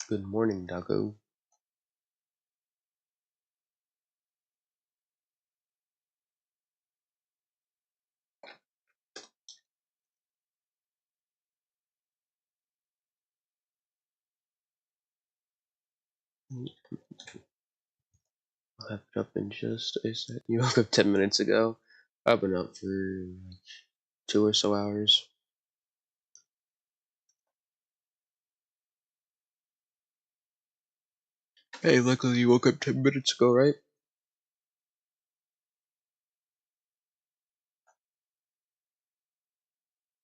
Good morning, doggo. I'll have it up in just a sec. You woke up 10 minutes ago. I've been up for 2 or so hours. Hey, luckily you woke up 10 minutes ago, right?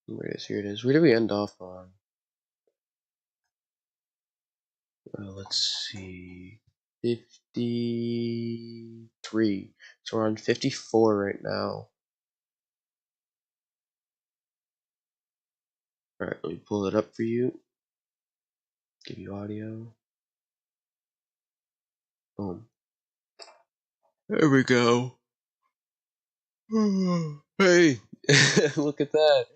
Here it is. Where did we end off on? Let's see. 53. So we're on 54 right now. Alright, let me pull it up for you. Give you audio. Boom. There we go. Hey, look at that.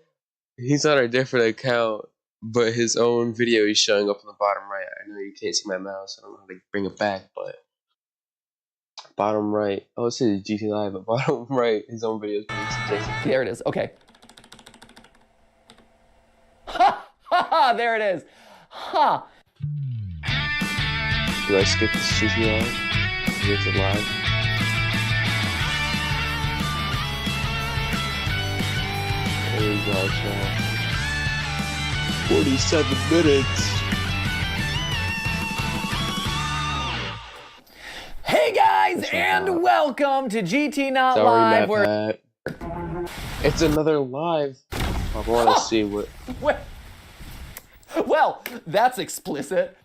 He's on a different account, but his own video is showing up on the bottom right. I know you can't see my mouse. I don't know how to bring it back, but bottom right. Oh, it says GT Live, but bottom right, his own video is being suggested. There it is. Okay. Ha ha ha! There it is. Ha. Do I skip this GT Live? Is it live? There we go, so 47 minutes. Hey guys, and welcome to GT Not Live. Where it's another live. I want to see what. Well, that's explicit.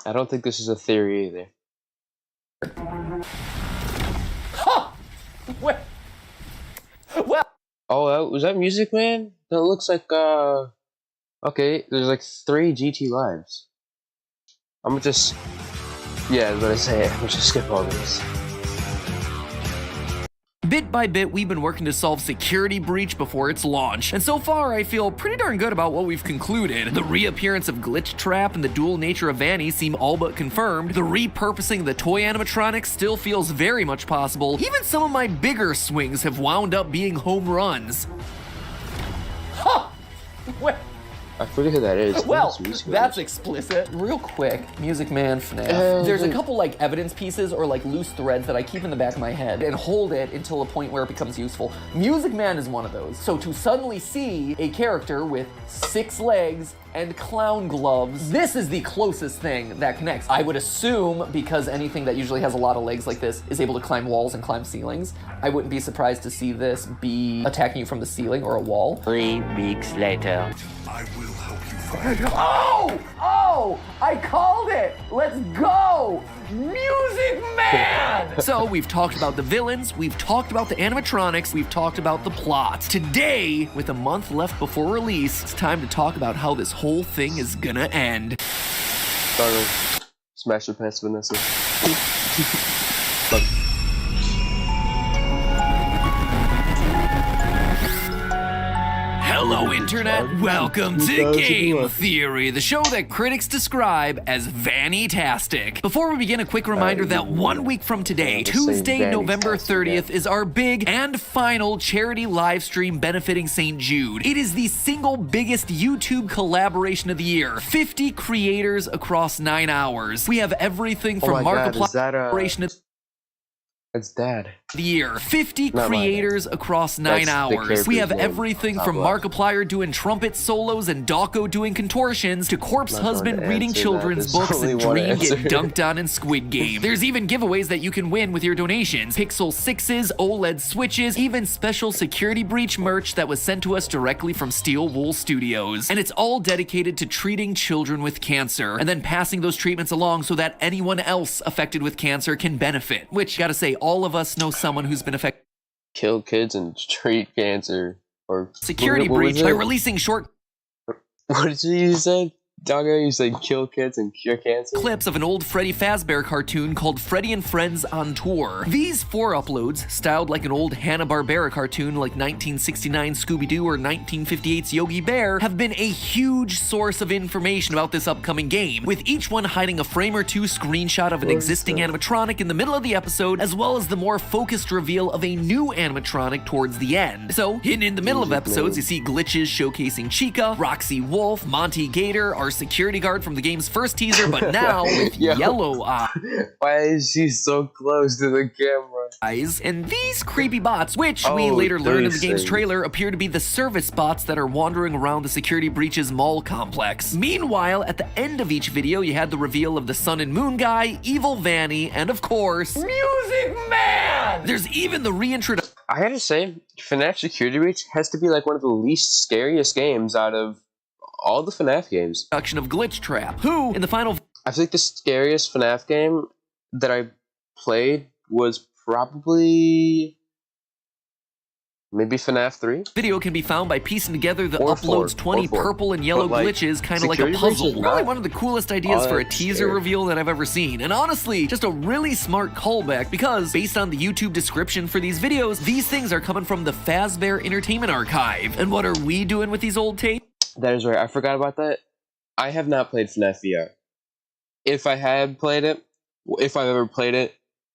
I don't think this is a theory either. Huh. Well. Oh, was that Music Man? That looks like okay, there's like 3 GT lives. I'm gonna just, yeah, I was gonna say it. I'm gonna just skip all these. Bit by bit, we've been working to solve security breach before its launch, and so far I feel pretty darn good about what we've concluded. The reappearance of Glitch Trap and the dual nature of Vanny seem all but confirmed. The repurposing of the toy animatronics still feels very much possible. Even some of my bigger swings have wound up being home runs. Huh! I forget who that is. Well, that's explicit. Real quick, Music Man, FNAF. There's a couple like evidence pieces or like loose threads that I keep in the back of my head and hold it until a point where it becomes useful. Music Man is one of those. So to suddenly see a character with 6 legs and clown gloves, this is the closest thing that connects. I would assume because anything that usually has a lot of legs like this is able to climb walls and climb ceilings, I wouldn't be surprised to see this be attacking you from the ceiling or a wall. 3 weeks later. I will help you find Oh, I called it. Let's go. Music Man! So we've talked about the villains, we've talked about the animatronics, we've talked about the plot. Today, with a month left before release, it's time to talk about how this whole thing is gonna end. Sorry. Smash your pants, Vanessa. Hello, Internet. Welcome to Game Theory, the show that critics describe as Vanny-tastic. Before we begin, a quick reminder that 1 week from today, Tuesday, November 30th, is our big and final charity live stream benefiting St. Jude. It is the single biggest YouTube collaboration of the year. 50 creators across 9 hours. We have everything from Markiplier. It's Dad. The year. 50 creators across 9 hours. We have everything from Markiplier doing trumpet solos and Dawko doing contortions to Corpse Husband reading children's books and Dream getting dunked on in Squid Game. There's even giveaways that you can win with your donations. Pixel 6s, OLED switches, even special security breach merch that was sent to us directly from Steel Wool Studios. And it's all dedicated to treating children with cancer and then passing those treatments along so that anyone else affected with cancer can benefit. Which, gotta say, all of us know someone who's been affected. Kill kids and treat cancer. Or security breach by releasing short. What did you say? Doggo used to kill kids and cure cancer. Clips of an old Freddy Fazbear cartoon called Freddy and Friends on Tour. These 4 uploads, styled like an old Hanna-Barbera cartoon like 1969 Scooby-Doo or 1958's Yogi Bear, have been a huge source of information about this upcoming game, with each one hiding a frame or 2 screenshot of an existing animatronic in the middle of the episode, as well as the more focused reveal of a new animatronic towards the end. So, hidden in the middle of episodes, you see glitches showcasing Chica, Roxy Wolf, Monty Gator, our security guard from the game's first teaser, but now with yellow eyes. Why is she so close to the camera? And these creepy bots, which we later learned in the game's trailer, appear to be the service bots that are wandering around the Security Breach's mall complex. Meanwhile, at the end of each video, you had the reveal of the Sun and Moon guy, Evil Vanny, and of course, Music Man! There's even the reintroduction. I gotta say, FNAF Security Breach has to be like one of the least scariest games out of all the FNAF games. Of Glitch Trap, who, in the final... I think the scariest FNAF game that I played was probably... maybe FNAF 3? Video can be found by piecing together the upload's 20 purple and yellow glitches, kind of like a puzzle. Really one of the coolest ideas for a teaser reveal that I've ever seen. And honestly, just a really smart callback because, based on the YouTube description for these videos, these things are coming from the Fazbear Entertainment Archive. And what are we doing with these old tapes? That is right, I forgot about that. I have not played FNAF VR. If I had played it, if I've ever played it,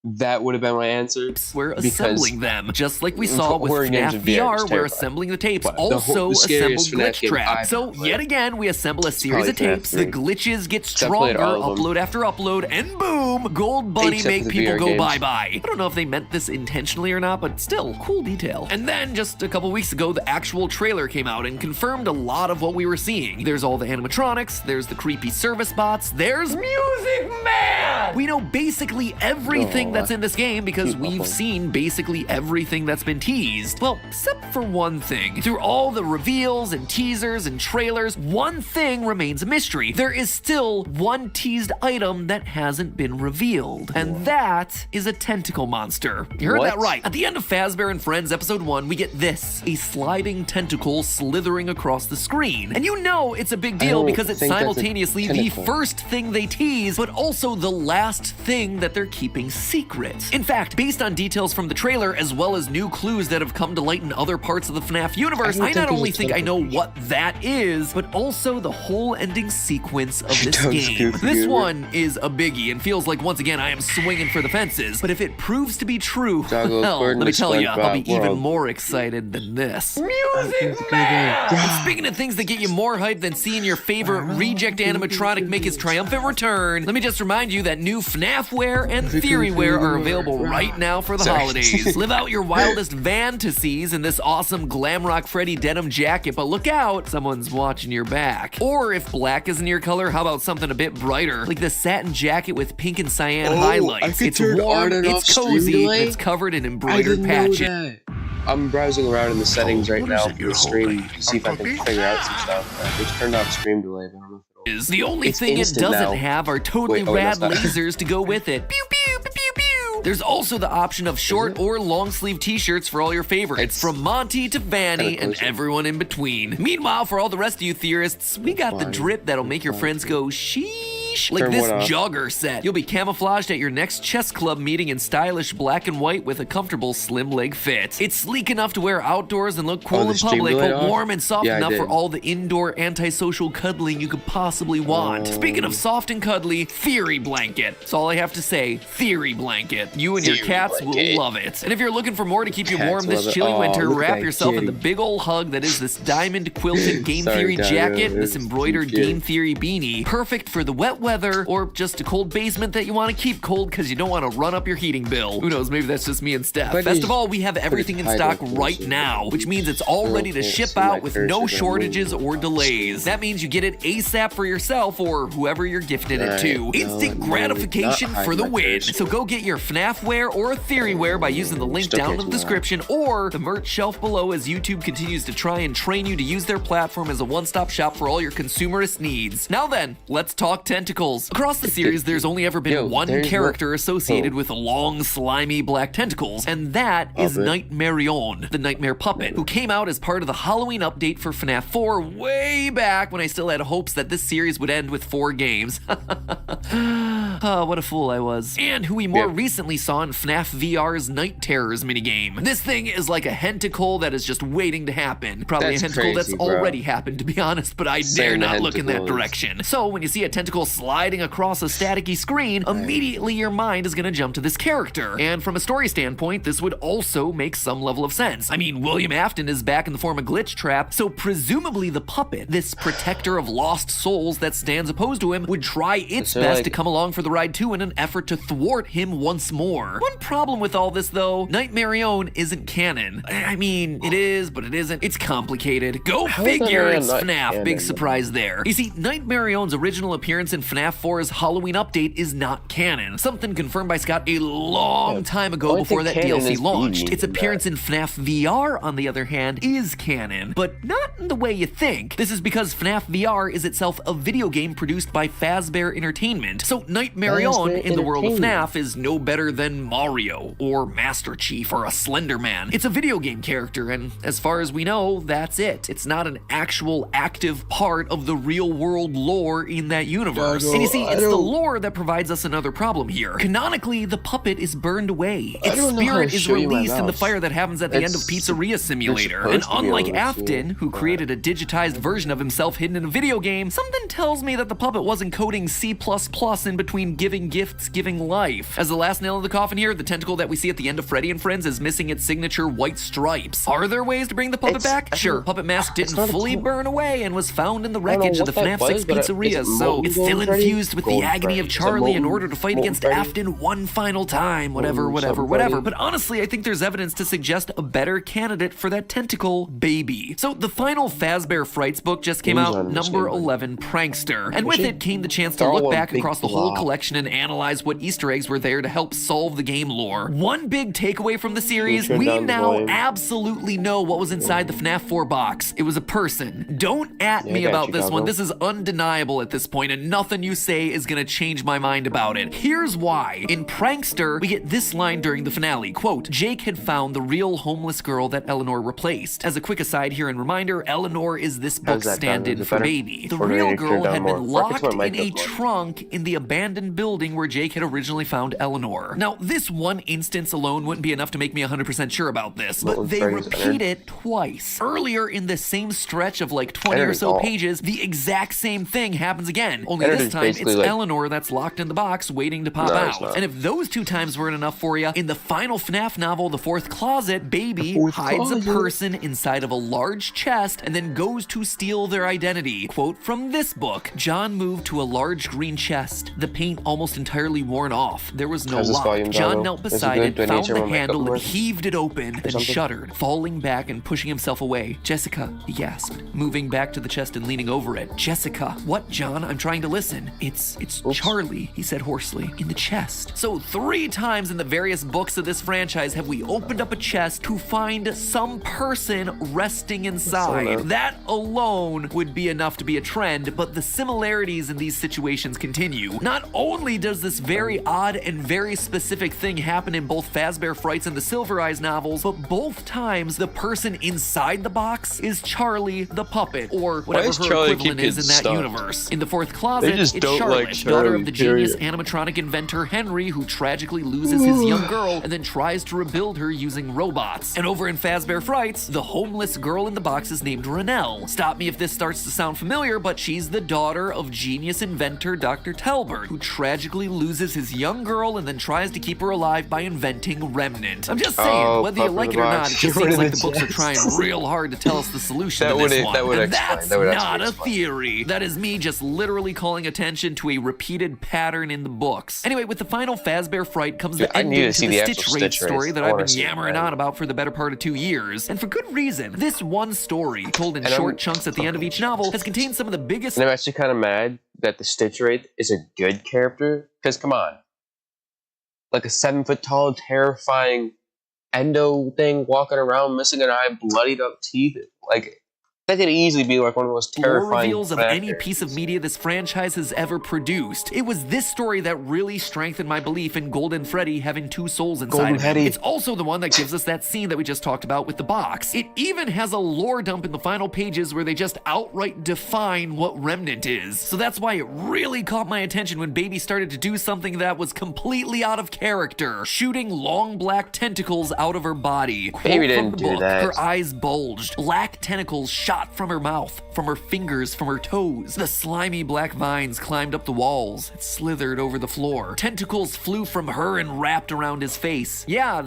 that would have been my answer. We're assembling them, just like we saw with FNAF VR, we're assembling the tapes, also assembled Glitch Trap. So yet again, we assemble a series of tapes, the glitches get stronger, upload after upload, and boom, Gold Bunny make people go bye-bye. I don't know if they meant this intentionally or not, but still, cool detail. And then, just a couple weeks ago, the actual trailer came out and confirmed a lot of what we were seeing. There's all the animatronics, there's the creepy service bots, there's Music Man! We know basically everything that's in this game because we've seen basically everything that's been teased. Well, except for one thing. Through all the reveals and teasers and trailers, one thing remains a mystery. There is still one teased item that hasn't been revealed, and that is a tentacle monster. You heard that right. At the end of Fazbear and Friends Episode 1, we get this, a sliding tentacle slithering across the screen. And you know it's a big deal because it's simultaneously the first thing they tease, but also the last thing that they're keeping secret. In fact, based on details from the trailer, as well as new clues that have come to light in other parts of the FNAF universe, I not only think I know what that is, but also the whole ending sequence of this game. This one is a biggie and feels like, once again, I am swinging for the fences. But if it proves to be true, well, let me tell you, I'll be even more excited than this. Music Man! And speaking of things that get you more hyped than seeing your favorite reject animatronic make his triumphant return, let me just remind you that new FNAF wear and Theory wear are available right now for the holidays. Live out your wildest fantasies in this awesome glam rock Freddy denim jacket, but look out, someone's watching your back. Or if black isn't your color, how about something a bit brighter, like the satin jacket with pink and cyan highlights. It's warm, it's cozy, and it's covered in embroidered patches. I'm browsing around in the settings right now for the stream to see if I can figure out some stuff. It's turned off stream delay, but I don't know if it'll... The only thing it doesn't have are totally rad lasers to go with it. Pew, pew, pew, pew, pew. There's also the option of short or long sleeve t-shirts for all your favorites, from Monty to Vanny and everyone in between. Meanwhile, for all the rest of you theorists, we got the drip that'll make your friends go sheesh. Like this jogger set. You'll be camouflaged at your next chess club meeting in stylish black and white with a comfortable slim leg fit. It's sleek enough to wear outdoors and look cool in public, but warm and soft enough for all the indoor antisocial cuddling you could possibly want. Speaking of soft and cuddly, Theory Blanket. That's all I have to say. Theory Blanket. You and your cats will love it. And if you're looking for more to keep you warm this chilly winter, wrap yourself in the big old hug that is this diamond quilted Game Theory jacket, this embroidered Game Theory beanie, perfect for the wet weather or just a cold basement that you want to keep cold because you don't want to run up your heating bill. Who knows, maybe that's just me and Steph. Best of all, we have everything in stock right now, which means it's all ready to ship out with no shortages or delays. That means you get it ASAP for yourself or whoever you're gifting it to. Instant gratification for the win. So go get your FNAF wear or Theory wear by using the link down in the description or the merch shelf below as YouTube continues to try and train you to use their platform as a one-stop shop for all your consumerist needs. Now then, let's talk tentacles. tentacles. Across the series, there's only ever been one character associated with long, slimy black tentacles, and that is Nightmarion, the Nightmare Puppet, who came out as part of the Halloween update for FNAF 4 way back when I still had hopes that this series would end with 4 games. Oh, what a fool I was. And who we more recently saw in FNAF VR's Night Terrors minigame. This thing is like a hentacle that is just waiting to happen. Probably a hentacle that's already happened, to be honest, but I dare not look in that direction. So when you see a tentacle sliding across a staticky screen, immediately your mind is gonna jump to this character. And from a story standpoint, this would also make some level of sense. I mean, William Afton is back in the form of Glitch Trap, so presumably the puppet, this protector of lost souls that stands opposed to him, would try its best to come along for the ride too in an effort to thwart him once more. One problem with all this though, Nightmarion isn't canon. I mean, it is, but it isn't. It's complicated. Go figure, it's FNAF. Big surprise there. You see, Nightmarion's original appearance in FNAF 4's Halloween update is not canon. Something confirmed by Scott a long time ago before that DLC launched. Its appearance in FNAF VR, on the other hand, is canon, but not in the way you think. This is because FNAF VR is itself a video game produced by Fazbear Entertainment, so Nightmarion in the world of FNAF is no better than Mario, or Master Chief, or a Slender Man. It's a video game character, and as far as we know, that's it. It's not an actual active part of the real world lore in that universe. And you see, it's the lore that provides us another problem here. Canonically, the puppet is burned away. Its spirit is released in the fire that happens at the end of Pizzeria Simulator. And unlike Afton, who created a digitized version of himself hidden in a video game, something tells me that the puppet wasn't coding C++ in between giving gifts, giving life. As the last nail in the coffin here, the tentacle that we see at the end of Freddy and Friends is missing its signature white stripes. Are there ways to bring the puppet back? Sure, Puppet Mask didn't fully burn away and was found in the wreckage of the FNAF 6 pizzeria, so it's still infused with the agony of Charlie in order to fight against Afton one final time, whatever. But honestly, I think there's evidence to suggest a better candidate for that tentacle, Baby. So the final Fazbear Frights book just came out, number 11, Prankster, and with it came the chance to look back across the whole collection and analyze what Easter eggs were there to help solve the game lore. One big takeaway from the series, we now absolutely know what was inside the FNAF 4 box. It was a person. Don't at me about this one. This is undeniable at this point, and nothing you say is gonna change my mind about it. Here's why. In Prankster, we get this line during the finale, quote, Jake had found the real homeless girl that Eleanor replaced. As a quick aside here and reminder, Eleanor is this book's stand-in for Baby. The real girl had been locked in a trunk in the abandoned building where Jake had originally found Eleanor. Now, this one instance alone wouldn't be enough to make me 100% sure about this, but they repeat it twice. Earlier in this same stretch of like 20 or so pages, the exact same thing happens again, only this time it's Eleanor that's locked in the box waiting to pop out. And if those 2 times weren't enough for you, in the final FNAF novel, The Fourth Closet, Baby hides a person inside of a large chest and then goes to steal their identity. Quote from this book, John moved to a large green chest, the paint almost entirely worn off. There was no lock. John knelt beside it, found the handle, and heaved it open, then shuddered, falling back and pushing himself away. Jessica, he gasped, moving back to the chest and leaning over it. Jessica. What, John? I'm trying to listen. It's Charlie, he said hoarsely, in the chest. So 3 times in the various books of this franchise have we opened up a chest to find some person resting inside. That alone would be enough to be a trend, but the similarities in these situations continue. Not only does this very odd and very specific thing happen in both Fazbear Frights and the Silver Eyes novels, but both times the person inside the box is Charlie the puppet, or whatever her equivalent is in that universe. In The Fourth Closet, it's Charlotte, daughter of the genius animatronic inventor Henry, who tragically loses his young girl and then tries to rebuild her using robots. And over in Fazbear Frights, the homeless girl in the box is named Renelle. Stop me if this starts to sound familiar, but she's the daughter of genius inventor Dr. Talbert, who tragically loses his young girl and then tries to keep her alive by inventing Remnant. I'm just saying, whether you like it or not, it just seems like the books are trying real hard to tell us the solution to this one. And that's not a theory. That is me just literally calling attention to a repeated pattern in the books. Anyway, with the final Fazbear Fright comes the ending to the Stitch Raid story that I've been yammering on about for the better part of 2 years. And for good reason. This one story, told in short chunks at the end of each novel, has contained some of the biggest... And I'm actually kind of mad that the Stitch Raid is a good character, because come on. Like a 7-foot-tall, terrifying endo thing walking around, missing an eye, bloodied up teeth. Like, That could easily be like one of the most terrifying reveals of any piece of media this franchise has ever produced. It was this story that really strengthened my belief in Golden Freddy having two souls inside of him. It's also the one that gives us that scene that we just talked about with the box. It even has a lore dump in the final pages where they just outright define what Remnant is. So that's why it really caught my attention when Baby started to do something that was completely out of character, shooting long black tentacles out of her body. Baby didn't do that. Her eyes bulged. Black tentacles shot from her mouth, from her fingers, from her toes. The slimy black vines climbed up the walls. It slithered over the floor. Tentacles flew from her and wrapped around his face. Yeah,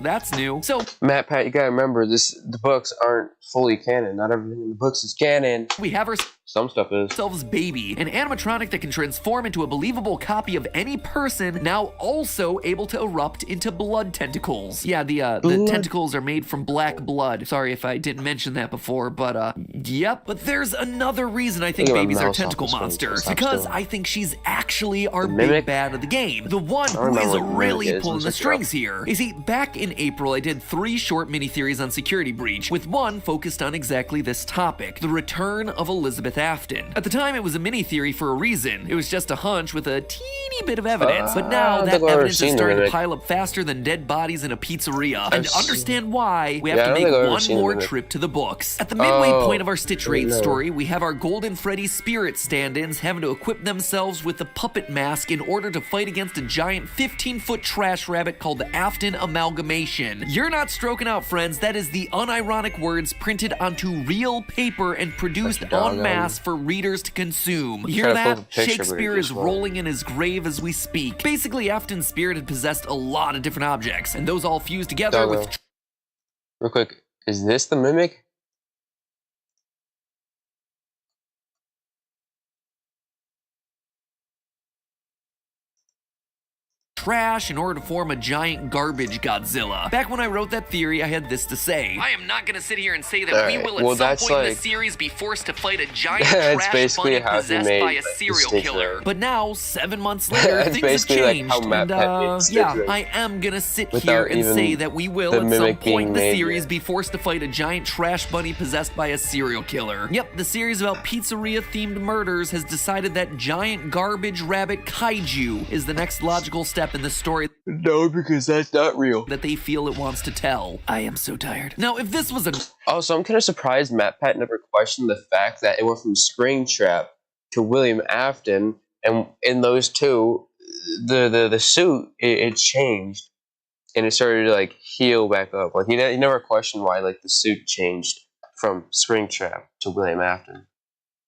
that's new. So, Matt, Pat, you gotta remember, the books aren't fully canon. Not everything in the books is canon. We have some stuff is. Ourselves Baby, an animatronic that can transform into a believable copy of any person, now also able to erupt into blood tentacles. Yeah, the tentacles are made from black blood. Sorry if I didn't mention that before, but yep. But there's another reason I think Baby's our tentacle monster. Because I think she's actually our big bad of the game. The one who is really pulling the strings here. You see, back in April, I did 3 short mini-theories on Security Breach, with one focused on exactly this topic, the return of Elizabeth Afton. At the time, it was a mini-theory for a reason. It was just a hunch with a teeny bit of evidence. But now that evidence is starting to pile up faster than dead bodies in a pizzeria. And to understand why, we have to make one more trip to the books. At the midway point of our Stitch Raid story, we have our Golden Freddy spirit stand-ins having to equip themselves with the puppet mask in order to fight against a giant 15-foot trash rabbit called the Afton Amalgamation. You're not stroking out, friends. That is the unironic words printed onto real paper and produced en masse for readers to consume. You hear that? Shakespeare is rolling in his grave as we speak. Basically, Afton's spirit had possessed a lot of different objects, and those all fused together with... Real quick, is this the Mimic? trash in order to form a giant garbage Godzilla. Back when I wrote that theory, I had this to say. I am not gonna sit here and say that we will at some point in the series be forced to fight a giant trash bunny possessed by a serial killer. But now, 7 months later, things have changed, and yeah, I am gonna sit here and say that we will at some point in the series be forced to fight a giant trash bunny possessed by a serial killer. Yep, the series about pizzeria-themed murders has decided that giant garbage rabbit kaiju is the next logical step in the story. No, because that's not real. That they feel it wants to tell. I am so tired. Now, if this was a... Also, I'm kind of surprised Matt Pat never questioned the fact that it went from Springtrap to William Afton, and in those two, the suit, it changed, and it started to, like, heal back up. Like, he never questioned why, like, the suit changed from Springtrap to William Afton.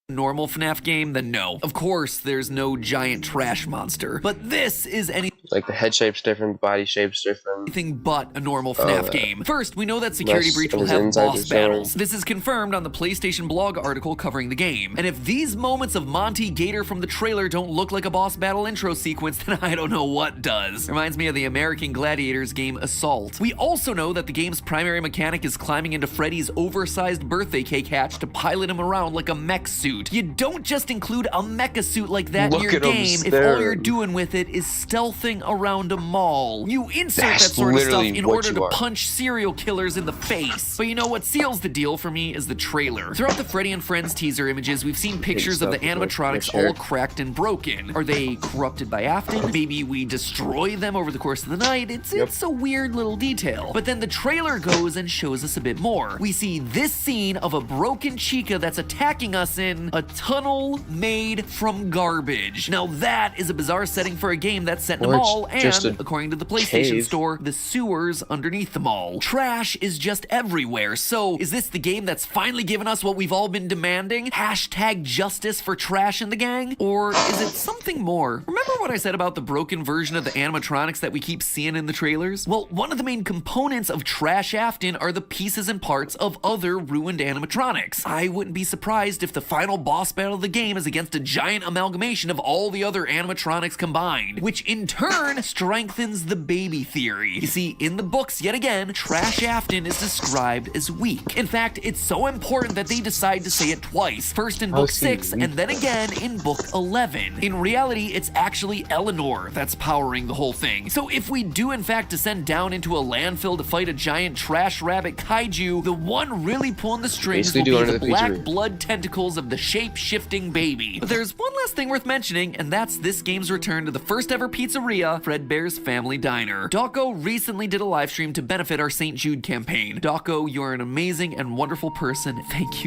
Normal FNAF game, then no. Of course, there's no giant trash monster. But this is like the head shape's different, body shape's different. Anything but a normal FNAF game. First, we know that Security Breach will have boss battles. This is confirmed on the PlayStation blog article covering the game. And if these moments of Monty Gator from the trailer don't look like a boss battle intro sequence, then I don't know what does. Reminds me of the American Gladiators game Assault. We also know that the game's primary mechanic is climbing into Freddy's oversized birthday cake hatch to pilot him around like a mech suit. You don't just include a mecha suit like that in your game if all you're doing with it is stealthing around a mall. You insert that sort of stuff in order to punch serial killers in the face. But you know what seals the deal for me is the trailer. Throughout the Freddy and Friends teaser images, we've seen pictures of the animatronics all cracked and broken. Are they corrupted by Afton? Maybe we destroy them over the course of the night? It's a weird little detail. But then the trailer goes and shows us a bit more. We see this scene of a broken Chica that's attacking us in a tunnel made from garbage. Now that is a bizarre setting for a game that's set in a mall and, according to the PlayStation Store, the sewers underneath the mall. Trash is just everywhere. So is this the game that's finally given us what we've all been demanding? Hashtag justice for trash in the gang? Or is it something more? Remember what I said about the broken version of the animatronics that we keep seeing in the trailers? Well, one of the main components of Trash Afton are the pieces and parts of other ruined animatronics. I wouldn't be surprised if the final boss battle of the game is against a giant amalgamation of all the other animatronics combined, which in turn turn strengthens the baby theory. You see, in the books, yet again, Trash Afton is described as weak. In fact, it's so important that they decide to say it twice. First in book 6, and then again in book 11. In reality, it's actually Eleanor that's powering the whole thing. So if we do in fact descend down into a landfill to fight a giant trash rabbit kaiju, the one really pulling the strings will be the black blood tentacles of the shape-shifting baby. But there's one last thing worth mentioning, and that's this game's return to the first ever pizzeria, Fredbear's Family Diner. Dawko recently did a live stream to benefit our St. Jude campaign. Dawko, you're an amazing and wonderful person. Thank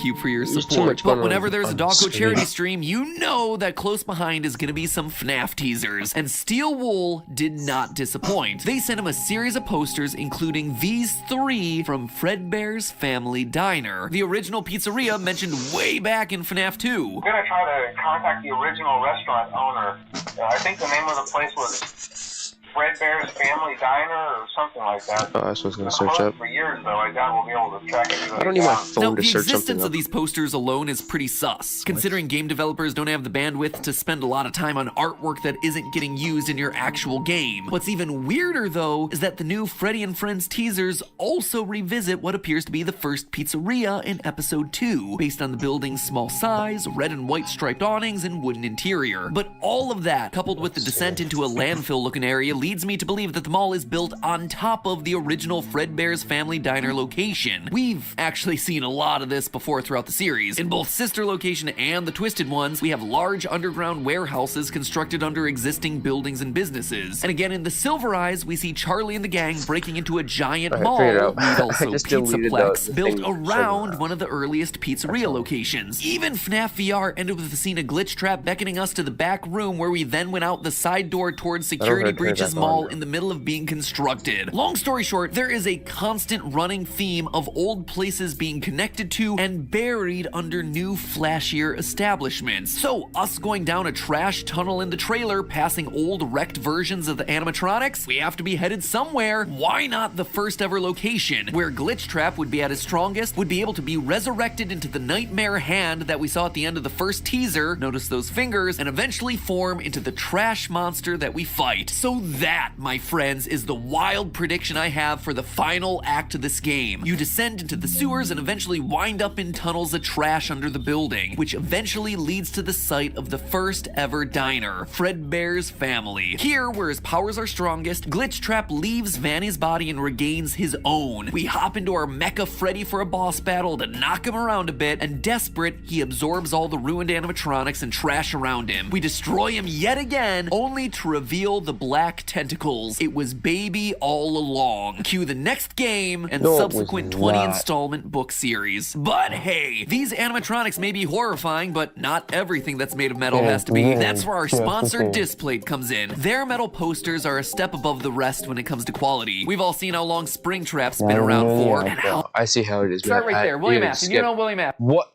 you for your support. But whenever there's a Dawko charity stream, you know that close behind is gonna be some FNAF teasers. And Steel Wool did not disappoint. They sent him a series of posters, including these 3 from Fredbear's Family Diner, the original pizzeria mentioned way back in FNAF 2. I'm gonna try to contact the original restaurant owner. I think the name of the place was Fredbear's Family Diner or something like that. Oh, that's what I was gonna search up. For years, though, I doubt we'll be able to track it. I don't need my phone to search something up. The existence of these posters alone is pretty sus, considering game developers don't have the bandwidth to spend a lot of time on artwork that isn't getting used in your actual game. What's even weirder, though, is that the new Freddy and Friends teasers also revisit what appears to be the first pizzeria in episode 2, based on the building's small size, red and white striped awnings, and wooden interior. But all of that, coupled with the descent into a landfill-looking area, leads me to believe that the mall is built on top of the original Fredbear's Family Diner location. We've actually seen a lot of this before throughout the series. In both Sister Location and the Twisted ones, we have large underground warehouses constructed under existing buildings and businesses. And again, in the Silver Eyes, we see Charlie and the gang breaking into a giant mall, we'd also Pizzaplex, built around one of the earliest pizzeria locations. Even FNAF VR ended with the scene of Glitch Trap beckoning us to the back room, where we then went out the side door towards Security Breach's mall in the middle of being constructed. Long story short, there is a constant running theme of old places being connected to and buried under new, flashier establishments. So, us going down a trash tunnel in the trailer, passing old wrecked versions of the animatronics, we have to be headed somewhere. Why not the first ever location, where Glitch Trap would be at his strongest, would be able to be resurrected into the nightmare hand that we saw at the end of the first teaser, notice those fingers, and eventually form into the trash monster that we fight. So that, my friends, is the wild prediction I have for the final act of this game. You descend into the sewers and eventually wind up in tunnels of trash under the building, which eventually leads to the site of the first ever diner, Fredbear's Family. Here, where his powers are strongest, Glitch Trap leaves Vanny's body and regains his own. We hop into our Mecha Freddy for a boss battle to knock him around a bit, and desperate, he absorbs all the ruined animatronics and trash around him. We destroy him yet again, only to reveal the black tentacles. It was Baby all along. Cue the next game and subsequent 20 installment book series. But hey, these animatronics may be horrifying, but not everything that's made of metal has to be. That's where our sponsor Displate comes in. Their metal posters are a step above the rest when it comes to quality. We've all seen how long Springtrap's been around for, and how... I see how it is. Start right there. William App. Did you know William App? What?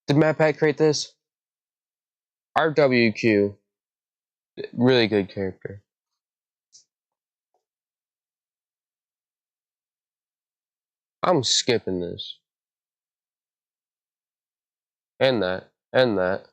Did MatPat create this? RWQ. Really good character. I'm skipping this. And that. And that.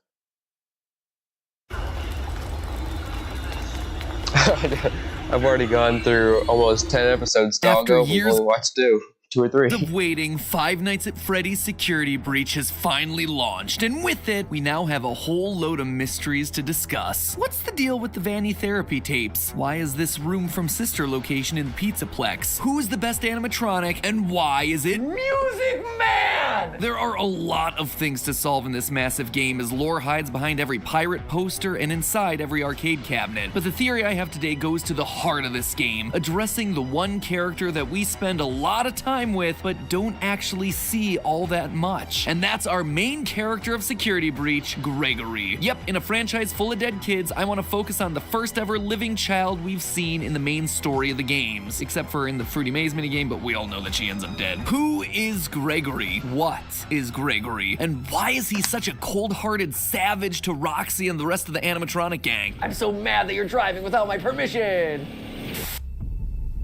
I've already gone through almost 10 episodes. After years, only watched 2 or 3. Of waiting, Five Nights at Freddy's Security Breach has finally launched, and with it, we now have a whole load of mysteries to discuss. What's the deal with the Vanny therapy tapes? Why is this room from Sister Location in Pizzaplex? Who's the best animatronic, and why is it Music Man? There are a lot of things to solve in this massive game, as lore hides behind every pirate poster and inside every arcade cabinet. But the theory I have today goes to the heart of this game, addressing the one character that we spend a lot of time with, but don't actually see all that much. And that's our main character of Security Breach, Gregory. Yep, in a franchise full of dead kids, I want to focus on the first ever living child we've seen in the main story of the games. Except for in the Fruity Maze minigame, but we all know that she ends up dead. Who is Gregory? What is Gregory? And why is he such a cold-hearted savage to Roxy and the rest of the animatronic gang? I'm so mad that you're driving without my permission!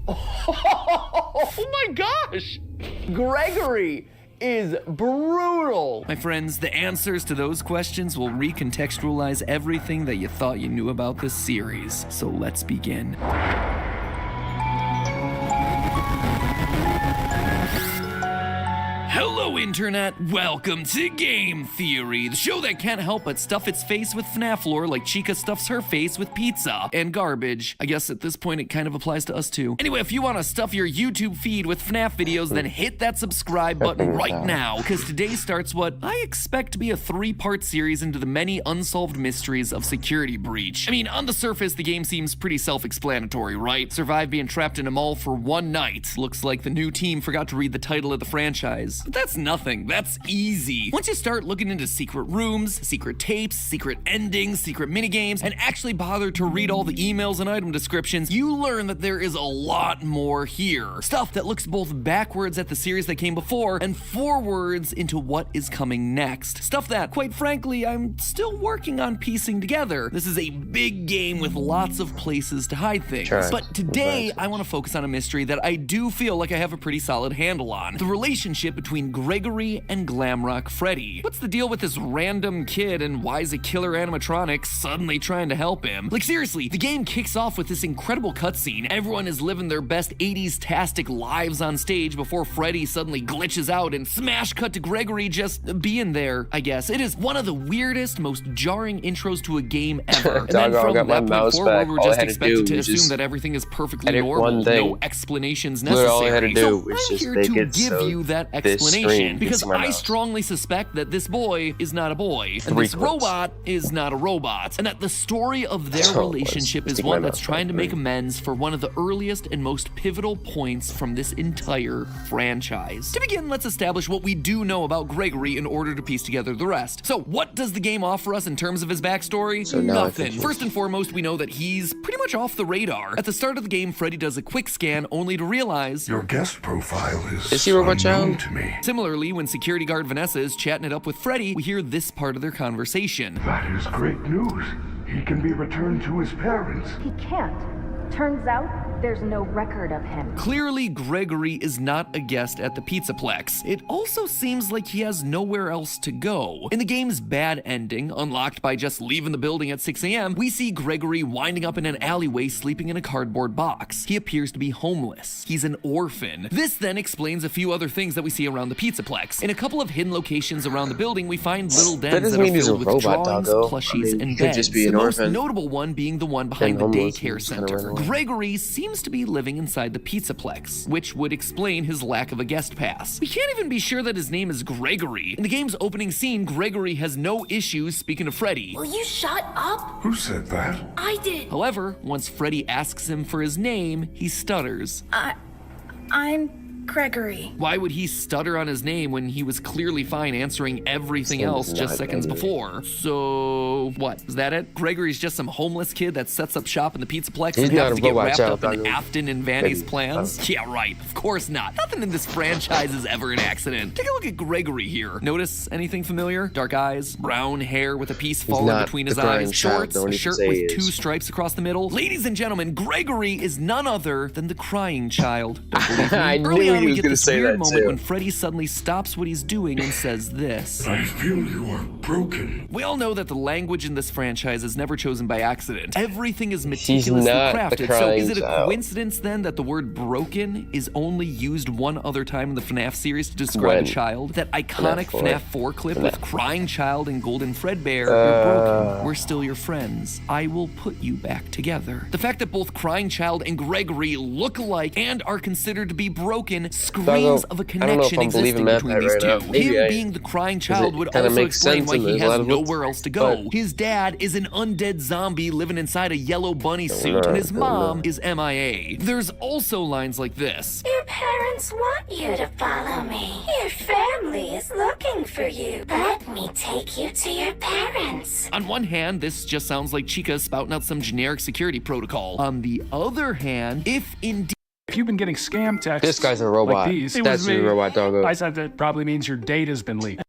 Oh my gosh! Gregory! is brutal. My friends, the answers to those questions will recontextualize everything that you thought you knew about this series. So let's begin. Hello, Internet. Welcome to Game Theory, the show that can't help but stuff its face with FNAF lore like Chica stuffs her face with pizza and garbage. I guess at this point it kind of applies to us too. Anyway, if you want to stuff your YouTube feed with FNAF videos, then hit that subscribe button right now, because today starts what I expect to be a 3-part series into the many unsolved mysteries of Security Breach. I mean, on the surface, the game seems pretty self-explanatory, right? Survive being trapped in a mall for one night. Looks like the new team forgot to read the title of the franchise. But that's nothing. That's easy. Once you start looking into secret rooms, secret tapes, secret endings, secret minigames, and actually bother to read all the emails and item descriptions, you learn that there is a lot more here. Stuff that looks both backwards at the series that came before and forwards into what is coming next. Stuff that, quite frankly, I'm still working on piecing together. This is a big game with lots of places to hide things. Sure. But today, I want to focus on a mystery that I do feel like I have a pretty solid handle on. The relationship between Gregory and Glamrock Freddy. What's the deal with this random kid, and why is a killer animatronic suddenly trying to help him? Like, seriously, the game kicks off with this incredible cutscene. Everyone is living their best 80s-tastic lives on stage before Freddy suddenly glitches out and smash cut to Gregory just being there, I guess. It is one of the weirdest, most jarring intros to a game ever. And then from that point forward, we're just expected to assume that everything is perfectly normal, no explanations necessary. All I had to do was I'm here to give you that explanation, because I strongly suspect that this boy is not a boy, and this robot is not a robot, and that the story of their relationship is one that's trying to make amends for one of the earliest and most pivotal points from this entire franchise. To begin, let's establish what we do know about Gregory in order to piece together the rest. So, what does the game offer us in terms of his backstory? Nothing. First and foremost, we know that he's pretty much off the radar. At the start of the game, Freddy does a quick scan only to realize your guest profile is he Robot Child? To me. Similarly, when security guard Vanessa is chatting it up with Freddy, we hear this part of their conversation. That is great news. He can be returned to his parents. He can't. Turns out, there's no record of him. Clearly, Gregory is not a guest at the Pizzaplex. It also seems like he has nowhere else to go. In the game's bad ending, unlocked by just leaving the building at 6 a.m., we see Gregory winding up in an alleyway sleeping in a cardboard box. He appears to be homeless. He's an orphan. This then explains a few other things that we see around the Pizzaplex. In a couple of hidden locations around the building, we find little dens that are filled with drawings, plushies, and beds. The most notable one being the one behind the daycare center. Gregory seems to be living inside the Pizzaplex, which would explain his lack of a guest pass. We can't even be sure that his name is Gregory. In the game's opening scene, Gregory has no issues speaking to Freddy. Will you shut up? Who said that? I did. However, once Freddy asks him for his name, he stutters. I'm Gregory. Why would he stutter on his name when he was clearly fine answering everything else just seconds before? So, what? Is that it? Gregory's just some homeless kid that sets up shop in the Pizzaplex and has to get wrapped up in Afton and Vanny's plans? Yeah, right. Of course not. Nothing in this franchise is ever an accident. Take a look at Gregory here. Notice anything familiar? Dark eyes, brown hair with a piece falling between his eyes, shorts, a shirt with 2 stripes across the middle. Ladies and gentlemen, Gregory is none other than the crying child. Don't believe me? I knew he was going to say that moment when Freddy suddenly stops what he's doing and says this. I feel you are broken. We all know that the language in this franchise is never chosen by accident. Everything is meticulously crafted. So is it a coincidence then that the word broken is only used one other time in the FNAF series to describe a child? That iconic FNAF 4 clip with crying child and golden Fredbear. You're broken. We're still your friends. I will put you back together. The fact that both crying child and Gregory look alike and are considered to be broken screams of a connection existing between these two. Him being the crying child would also explain why he has nowhere else to go. His dad is an undead zombie living inside a yellow bunny suit, and his mom is MIA. There's also lines like this. Your parents want you to follow me. Your family is looking for you. Let me take you to your parents. On one hand, this just sounds like Chica spouting out some generic security protocol. On the other hand, if indeed if you've been getting scam texts, this guy's a robot. Like these, that's a robot doggo. I said that probably means your data's been leaked.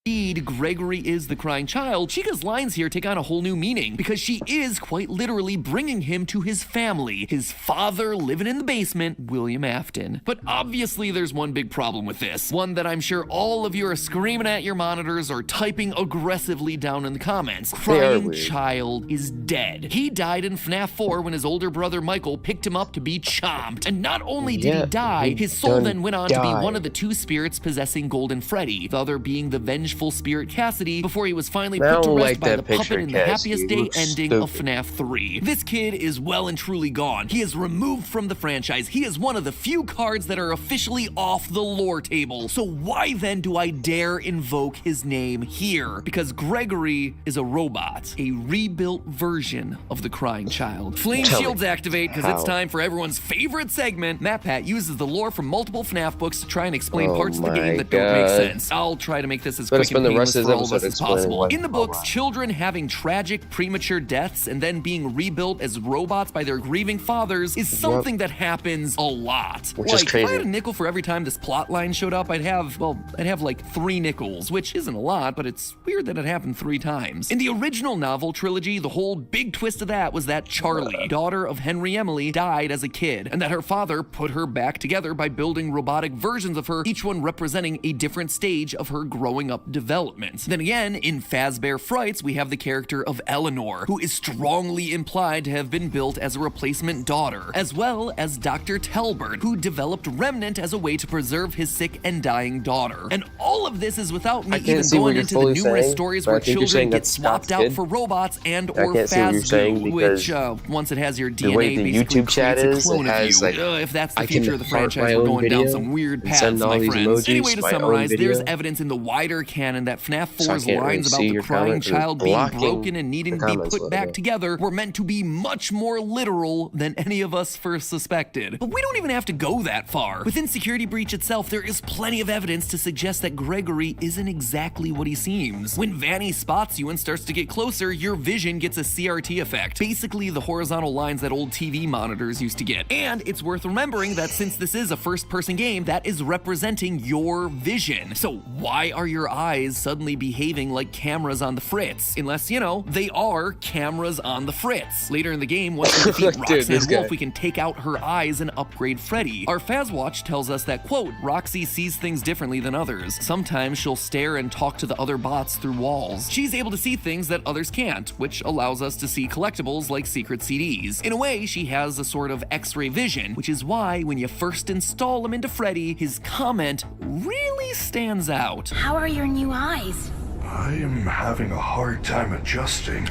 Indeed, Gregory is the crying child, Chica's lines here take on a whole new meaning, because she is quite literally bringing him to his family, his father living in the basement, William Afton. But obviously there's one big problem with this, one that I'm sure all of you are screaming at your monitors or typing aggressively down in the comments. Crying child is dead. He died in FNAF 4 when his older brother Michael picked him up to be chomped. And not only did he die, his soul then went on to be one of the two spirits possessing Golden Freddy, the other being the vengeful spirit Cassidy, before he was finally put to rest by the puppet in the happiest day ending of FNAF 3. This kid is well and truly gone. He is removed from the franchise. He is one of the few cards that are officially off the lore table. So why then do I dare invoke his name here? Because Gregory is a robot, a rebuilt version of the crying child. Flame shields activate, because it's time for everyone's favorite segment. MatPat uses the lore from multiple FNAF books to try and explain parts of the game that don't make sense. I'll try to make this as quick and painless for all of us as possible. In the books, children having tragic premature deaths and then being rebuilt as robots by their grieving fathers is something that happens a lot. Which is crazy. If I had a nickel for every time this plot line showed up, I'd have like 3 nickels, which isn't a lot, but it's weird that it happened 3 times. In the original novel trilogy, the whole big twist of that was that Charlie, daughter of Henry Emily, died as a kid, and that her father put her back together by building robotic versions of her, each one representing a different stage of her growing up development. Then again, in Fazbear Frights, we have the character of Eleanor, who is strongly implied to have been built as a replacement daughter, as well as Dr. Telbert, who developed Remnant as a way to preserve his sick and dying daughter. And all of this is without me even going into the numerous stories where children get swapped out for robots and or Fazgoo, which once it has your DNA, basically creates a clone of you. If that's the future of the franchise, we're going down some weird paths, my friends. Anyway, to summarize, there's evidence in the wider canon that FNAF 4's lines about the crying child being broken and needing to be put back together were meant to be much more literal than any of us first suspected. But we don't even have to go that far. Within Security Breach itself, there is plenty of evidence to suggest that Gregory isn't exactly what he seems. When Vanny spots you and starts to get closer, your vision gets a CRT effect, basically the horizontal lines that old TV monitors used to get. And it's worth remembering that since this is a first-person game, that is representing your vision. So why are your eyes suddenly behaving like cameras on the fritz? Unless, you know, they are cameras on the fritz. Later in the game, once we defeat Roxanne Wolf, we can take out her eyes and upgrade Freddy. Our Fazwatch tells us that, quote, Roxy sees things differently than others. Sometimes she'll stare and talk to the other bots through walls. She's able to see things that others can't, which allows us to see collectibles like secret CDs. In a way, she has a sort of X-ray vision, which is why when you first install him into Freddy, his comment really stands out. How are your new eyes? I am having a hard time adjusting.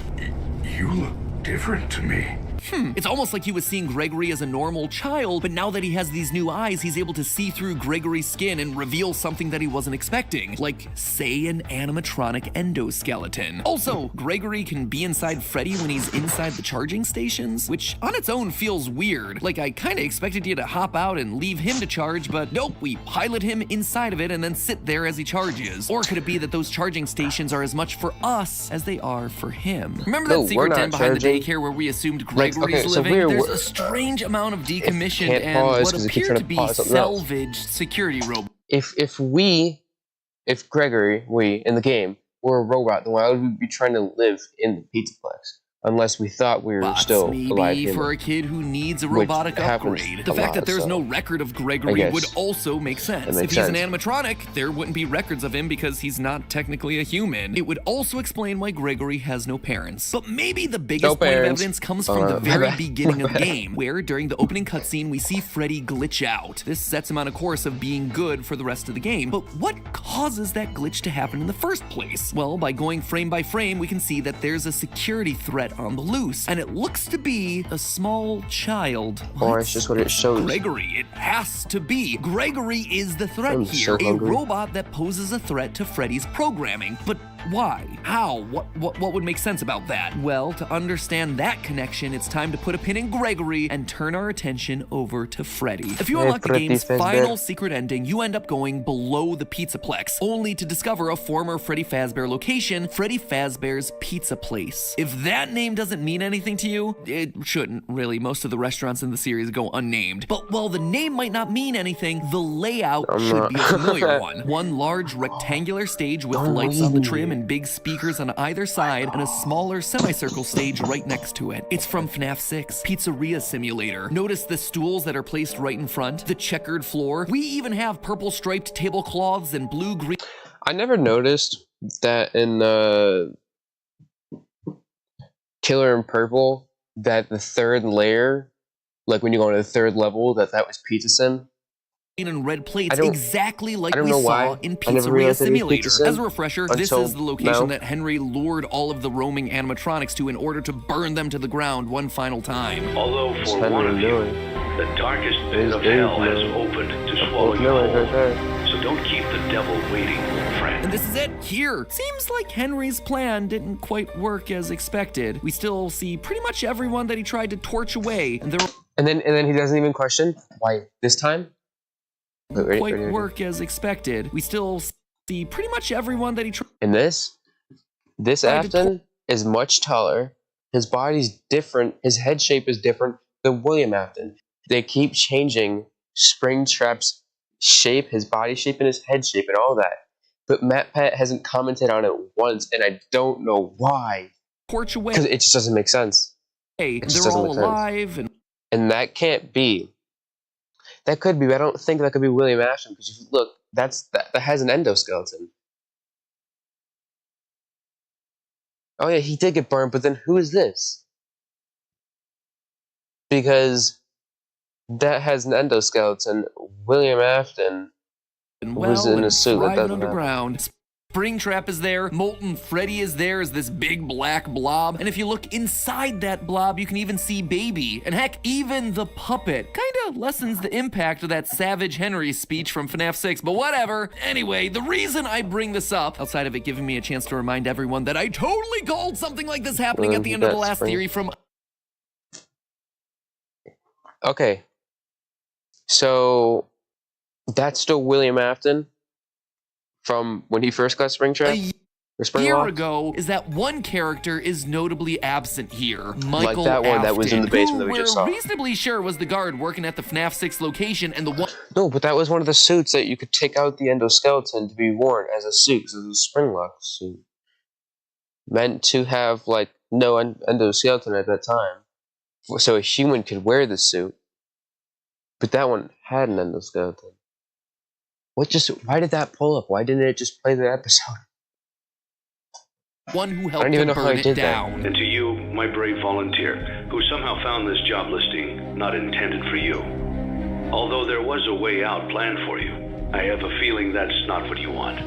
You look different to me. It's almost like he was seeing Gregory as a normal child, but now that he has these new eyes, he's able to see through Gregory's skin and reveal something that he wasn't expecting, like, say, an animatronic endoskeleton. Also, Gregory can be inside Freddy when he's inside the charging stations, which on its own feels weird. Like, I kinda expected you to hop out and leave him to charge, but nope, we pilot him inside of it and then sit there as he charges. Or could it be that those charging stations are as much for us as they are for him? Remember that secret den behind the daycare where we assumed Gregory's living? There's a strange amount of decommissioned and what appear to be salvaged security robots. If Gregory, we, in the game, were a robot, then why would we be trying to live in the Pizzaplex? Unless we thought we were still alive. Maybe for a kid who needs a robotic upgrade. The fact that there's no record of Gregory would also make sense. If he's an animatronic, there wouldn't be records of him because he's not technically a human. It would also explain why Gregory has no parents. But maybe the biggest point of evidence comes from the very beginning of the game, where during the opening cutscene we see Freddy glitch out. This sets him on a course of being good for the rest of the game. But what causes that glitch to happen in the first place? Well, by going frame by frame, we can see that there's a security threat on the loose, and it looks to be a small child. Or it's just what it shows. Gregory, it has to be. Gregory is the threat here, a robot that poses a threat to Freddy's programming. But Why? How? What would make sense about that? Well, to understand that connection, it's time to put a pin in Gregory and turn our attention over to Freddy. If you unlock the game's final secret ending, you end up going below the Pizzaplex, only to discover a former Freddy Fazbear location, Freddy Fazbear's Pizza Place. If that name doesn't mean anything to you, it shouldn't really. Most of the restaurants in the series go unnamed. But while the name might not mean anything, the layout should be a familiar one. One large rectangular stage with lights on the trim and big speakers on either side, and a smaller semicircle stage right next to it. It's from FNAF 6, Pizzeria Simulator. Notice the stools that are placed right in front, the checkered floor. We even have purple striped tablecloths and blue-green. I never noticed that in the Killer in Purple, that the third layer, like when you go to the third level, that was Pizza Sim. And red plates, exactly like we saw why. in Pizzeria Simulator. As a refresher, this is the location now. that Henry lured all of the roaming animatronics to in order to burn them to the ground one final time. Although for one of you, the darkest pit of hell has opened to swallow you whole. So don't keep the devil waiting, friend. And this is it, here. Seems like Henry's plan didn't quite work as expected. We still see pretty much everyone that he tried to torch away, and then he doesn't even question why this time. Work as expected. We still see pretty much everyone that he tried. In this Afton is much taller. His body's different. His head shape is different than William Afton. They keep changing Springtrap's shape, his body shape, and his head shape, and all that. But Matt Pat hasn't commented on it once, and I don't know why. Torch away. Because it just doesn't make sense. Hey, they're all alive, and that can't be. That could be, but I don't think that could be William Afton, because if you look, that has an endoskeleton. Oh yeah, he did get burned, but then who is this? Because that has an endoskeleton. William Afton was in a suit that doesn't underground. Springtrap is there, Molten Freddy is there as this big black blob, and if you look inside that blob, you can even see Baby, and heck, even the puppet. Kinda lessens the impact of that Savage Henry speech from FNAF 6, but whatever. Anyway, the reason I bring this up, outside of it giving me a chance to remind everyone that I totally called something like this happening at the end of the last theory from... Okay. So, that's still William Afton? From when he first got Springtrap? A year ago, is that one character is notably absent here. Michael like that one that was in the basement that we just saw. We're reasonably sure was the guard working at the FNAF 6 location, and the one... No, but that was one of the suits that you could take out the endoskeleton to be worn as a suit, because it was a Springlock suit. Meant to have, like, no endoskeleton at that time. So a human could wear the suit. But that one had an endoskeleton. Why did that pull up? Why didn't it just play the episode? One who helped to burn it down. And to you, my brave volunteer, who somehow found this job listing not intended for you. Although there was a way out planned for you, I have a feeling that's not what you want.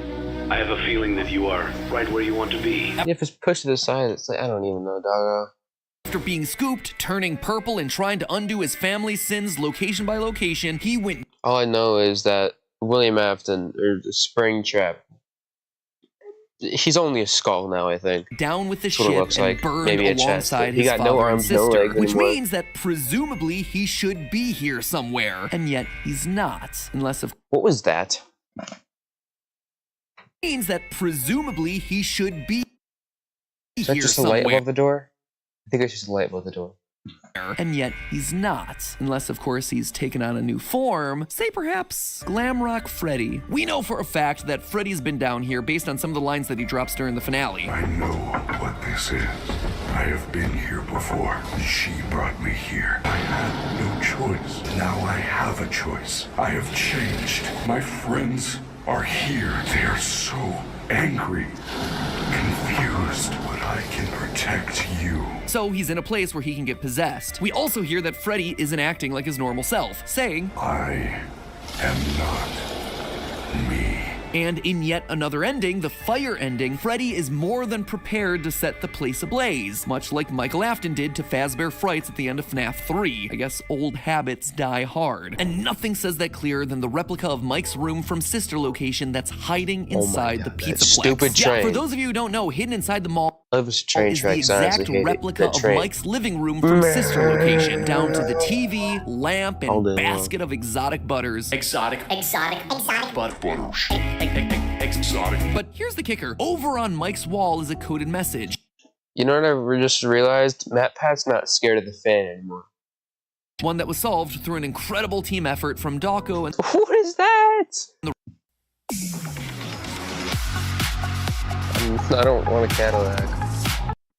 I have a feeling that you are right where you want to be. If it's pushed to the side, it's like, I don't even know, doggo. After being scooped, turning purple, and trying to undo his family's sins location by location, he went... All I know is that William Afton, or the Springtrap, he's only a skull now, I think. Down with the ship and burned alongside his father no arms, and sister, no legs which anymore. means that presumably he should be here somewhere, and yet he's not, unless of... What was that? Means that presumably he should be is that here just somewhere. A light above the door? I think it's just a light above the door. And yet he's not, unless of course he's taken on a new form, say perhaps Glamrock Freddy. We know for a fact that Freddy's been down here based on some of the lines that he drops during the finale. I know what this is. I have been here before. She brought me here. I had no choice. Now I have a choice. I have changed. My friends are here. They are so angry, confused, but I can protect you. So he's in a place where he can get possessed. We also hear that Freddy isn't acting like his normal self, saying, I am not me. And in yet another ending, the fire ending, Freddy is more than prepared to set the place ablaze, much like Michael Afton did to Fazbear Frights at the end of FNAF 3. I guess old habits die hard. And nothing says that clearer than the replica of Mike's room from Sister Location that's hiding inside the Pizza Plex. Stupid train. Yeah, for those of you who don't know, hidden inside the mall is the exact replica of Mike's living room from Sister Location, down to the TV, lamp, and basket of exotic butters. Exotic butters. Exotic. But here's the kicker. Over on Mike's wall is a coded message. You know what I just realized? MatPat's not scared of the fan anymore. One that was solved through an incredible team effort from Dawko and... What is that? I don't want a Cadillac.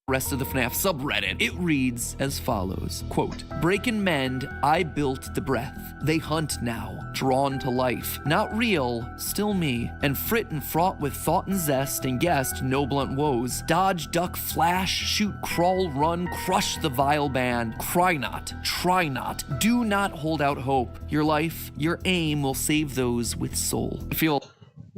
Rest of the FNAF subreddit. It reads as follows, quote, "Break and mend, I built the breath. They hunt now, drawn to life. Not real, still me. And frit and fraught with thought and zest, and guessed no blunt woes. Dodge, duck, flash, shoot, crawl, run, crush the vile band. Cry not, try not, do not hold out hope. Your life, your aim will save those with soul." I feel...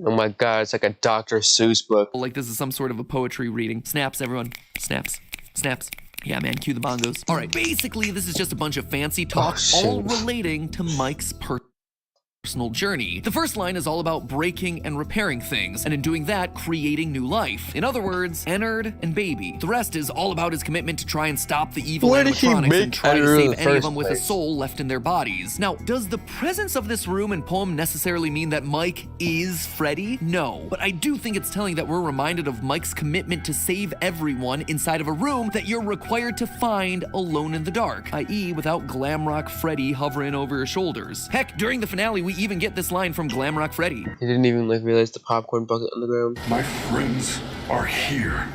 Oh my god, it's like a Dr. Seuss book. Like this is some sort of a poetry reading. Snaps, everyone. Snaps. Snaps. Yeah, man, cue the bongos. All right, basically, this is just a bunch of fancy talk, all relating to Mike's personal journey. The first line is all about breaking and repairing things, and in doing that, creating new life. In other words, Ennard and Baby. The rest is all about his commitment to try and stop the evil animatronics and try to save any of them with a soul left in their bodies. Now, does the presence of this room and poem necessarily mean that Mike is Freddy? No, but I do think it's telling that we're reminded of Mike's commitment to save everyone inside of a room that you're required to find alone in the dark, i.e. without Glamrock Freddy hovering over your shoulders. Heck, during the finale, we even get this line from Glamrock Freddy. He didn't even realize the popcorn bucket on the ground. My friends are here.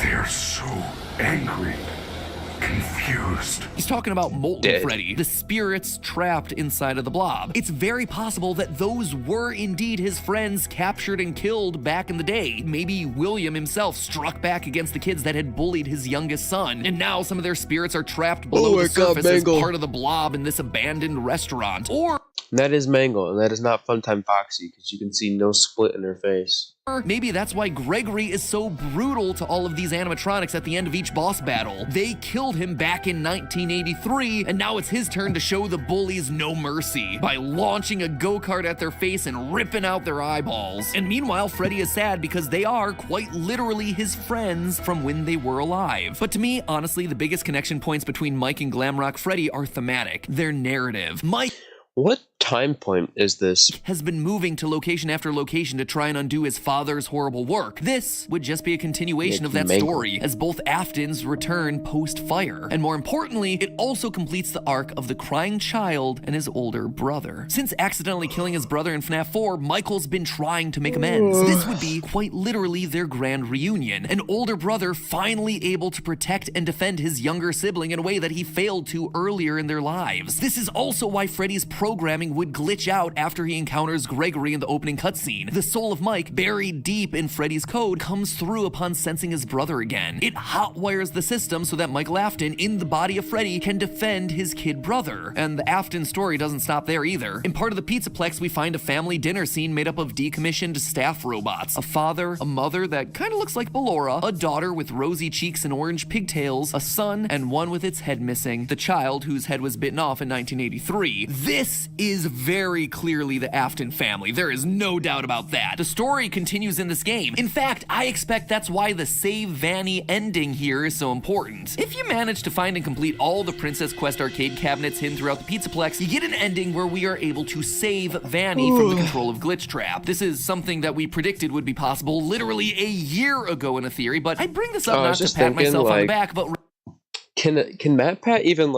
They are so angry, confused. He's talking about Molten Freddy, the spirits trapped inside of the blob. It's very possible that those were indeed his friends captured and killed back in the day. Maybe William himself struck back against the kids that had bullied his youngest son, and now some of their spirits are trapped below the surface as part of the blob in this abandoned restaurant. Or that is Mangle, and that is not Funtime Foxy, because you can see no split in her face. Maybe that's why Gregory is so brutal to all of these animatronics at the end of each boss battle. They killed him back in 1983, and now it's his turn to show the bullies no mercy by launching a go-kart at their face and ripping out their eyeballs. And meanwhile, Freddy is sad because they are quite literally his friends from when they were alive. But to me, honestly, the biggest connection points between Mike and Glamrock Freddy are thematic. Their narrative. Mike... What time point is this? Has been moving to location after location to try and undo his father's horrible work. This would just be a continuation of that story, as both Aftons return post-fire. And more importantly, it also completes the arc of the crying child and his older brother. Since accidentally killing his brother in FNAF 4, Michael's been trying to make amends. This would be quite literally their grand reunion. An older brother finally able to protect and defend his younger sibling in a way that he failed to earlier in their lives. This is also why Freddy's programming would glitch out after he encounters Gregory in the opening cutscene. The soul of Mike, buried deep in Freddy's code, comes through upon sensing his brother again. It hotwires the system so that Michael Afton, in the body of Freddy, can defend his kid brother. And the Afton story doesn't stop there either. In part of the Pizza Plex, we find a family dinner scene made up of decommissioned staff robots. A father, a mother that kind of looks like Ballora, a daughter with rosy cheeks and orange pigtails, a son, and one with its head missing. The child whose head was bitten off in 1983. This is very clearly the Afton family. There is no doubt about that. The story continues in this game. In fact, I expect that's why the Save Vanny ending here is so important. If you manage to find and complete all the Princess Quest arcade cabinets hidden throughout the Pizza Plex, you get an ending where we are able to save Vanny from the control of Glitch Trap. This is something that we predicted would be possible literally a year ago in a theory, but I bring this up not to pat myself on the back, but... Can MatPat even,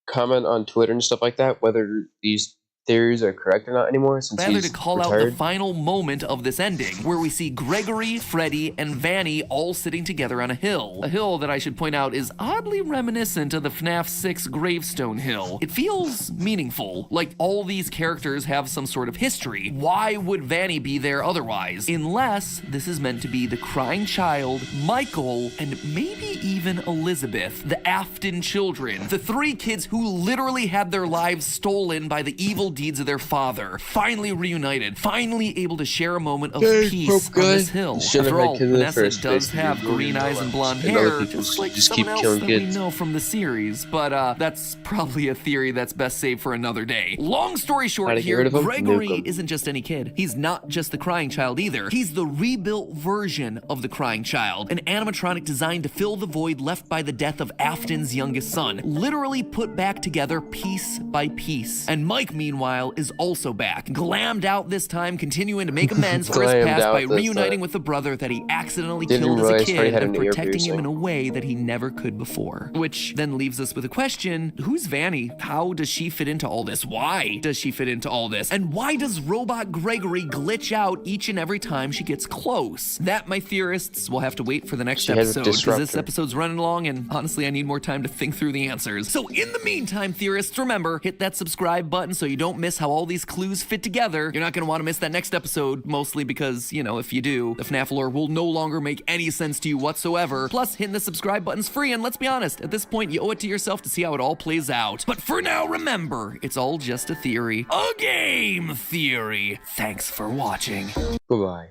comment on Twitter and stuff like that, whether these theories are correct or not anymore, since rather he's to call retired? out the final moment of this ending, where we see Gregory, Freddy, and Vanny all sitting together on a hill. A hill that I should point out is oddly reminiscent of the FNAF 6 Gravestone Hill. It feels meaningful, like all these characters have some sort of history. Why would Vanny be there otherwise? Unless this is meant to be the crying child, Michael, and maybe even Elizabeth, the Afton children. The three kids who literally had their lives stolen by the evil deeds of their father. Finally reunited, finally able to share a moment of peace on this hill. After all, Vanessa does have green eyes and blonde hair, just like someone else that we know from the series, but that's probably a theory that's best saved for another day. Long story short here, Gregory isn't just any kid. He's not just the crying child either. He's the rebuilt version of the crying child, an animatronic designed to fill the void left by the death of Afton's youngest son, literally put back together piece by piece. And Mike, meanwhile, is also back, glammed out this time, continuing to make amends for his past by reuniting with the brother that he accidentally killed as a kid and protecting him in a way that he never could before. Which then leaves us with a question: who's Vanny? How does she fit into all this? Why does she fit into all this? And why does Robot Gregory glitch out each and every time she gets close? That, my theorists, will have to wait for the next episode, because this episode's running long and honestly I need more time to think through the answers. So in the meantime, theorists, remember, hit that subscribe button so you don't miss how all these clues fit together. You're not going to want to miss that next episode, mostly because, you know, if you do, the FNAF lore will no longer make any sense to you whatsoever. Plus, hitting the subscribe button's free, and let's be honest, at this point you owe it to yourself to see how it all plays out. But for now, remember, it's all just a theory. A game theory. Thanks for watching. Goodbye.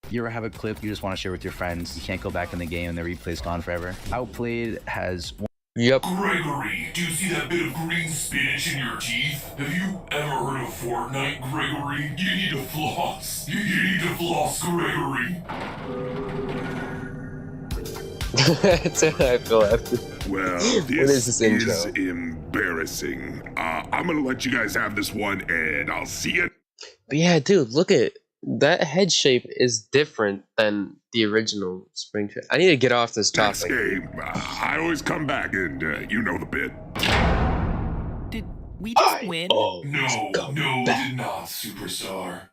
You ever have a clip you just want to share with your friends? You can't go back in the game and the replay's gone forever. Outplayed has... Yep. Gregory, do you see that bit of green spinach in your teeth? Have you ever heard of Fortnite, Gregory? You need to floss. You need to floss, Gregory. That's how I feel after. Well, this is embarrassing. I'm gonna let you guys have this one, and I'll see you. But yeah, dude, look at that head shape is different than the original Spring Trap. I need to get off this topic. Next game, I always come back, and you know the bit. Did we just win? No, we did not, Superstar.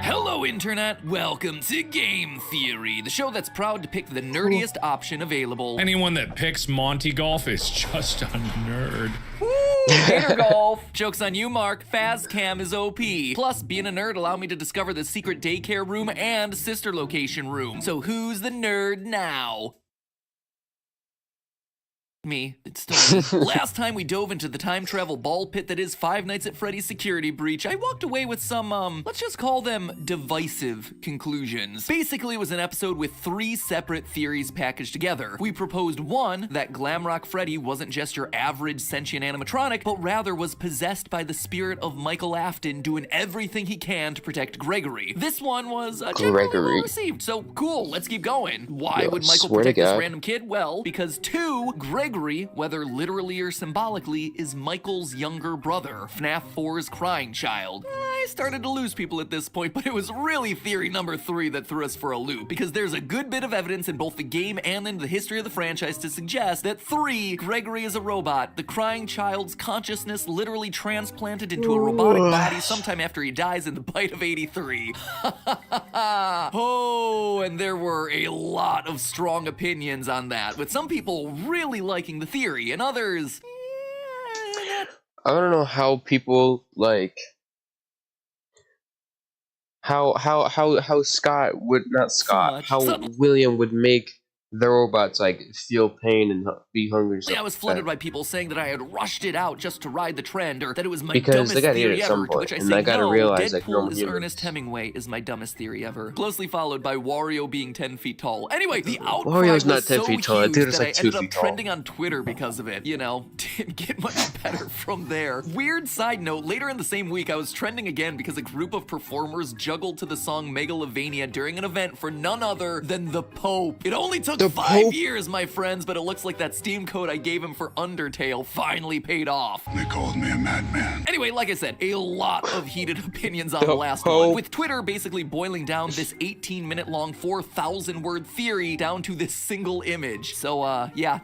Hello, Internet. Welcome to Game Theory, the show that's proud to pick the nerdiest option available. Anyone that picks Monty Golf is just a nerd. Gator Golf. Joke's on you, Mark. Fazcam is OP. Plus, being a nerd allowed me to discover the secret daycare room and sister location room. So who's the nerd now? Me. It's still me. Last time we dove into the time travel ball pit that is Five Nights at Freddy's security breach, I walked away with some, let's just call them divisive conclusions. Basically, it was an episode with 3 separate theories packaged together. We proposed one, that Glamrock Freddy wasn't just your average sentient animatronic, but rather was possessed by the spirit of Michael Afton doing everything he can to protect Gregory. This one was generally well received, so cool, let's keep going. Why would Michael protect this random kid? Well, because 2, Gregory, whether literally or symbolically, is Michael's younger brother, FNAF 4's crying child. I started to lose people at this point, but it was really theory number 3 that threw us for a loop, because there's a good bit of evidence in both the game and in the history of the franchise to suggest that 3, Gregory is a robot, the crying child's consciousness literally transplanted into a robotic body sometime after he dies in the bite of 83. Oh, and there were a lot of strong opinions on that, with some people really liking the theory, and others... I don't know how people, like... How Scott would... Not Scott. How William would make the robots, like, feel pain and be hungry. Yeah, I was flooded by people saying that I had rushed it out just to ride the trend, or that it was my because dumbest they gotta theory eat at ever, some to point, which I and say, I gotta no, realize, Deadpool like, is Ernest Hemingway is my dumbest theory ever. Closely followed by Wario being 10 feet tall. Anyway, the outcry Wario's not was 10 so feet tall. huge Dude, it's that like I 2 ended feet up tall. trending on Twitter because of it. You know, didn't get much better from there. Weird side note, later in the same week, I was trending again because a group of performers juggled to the song Megalovania during an event for none other than the Pope. It only took 5 years, my friends, but it looks like that Steam code I gave him for Undertale finally paid off. They called me a madman. Anyway, like I said, a lot of heated opinions on the last one, with Twitter basically boiling down this 18-minute long 4,000-word theory down to this single image. So, yeah,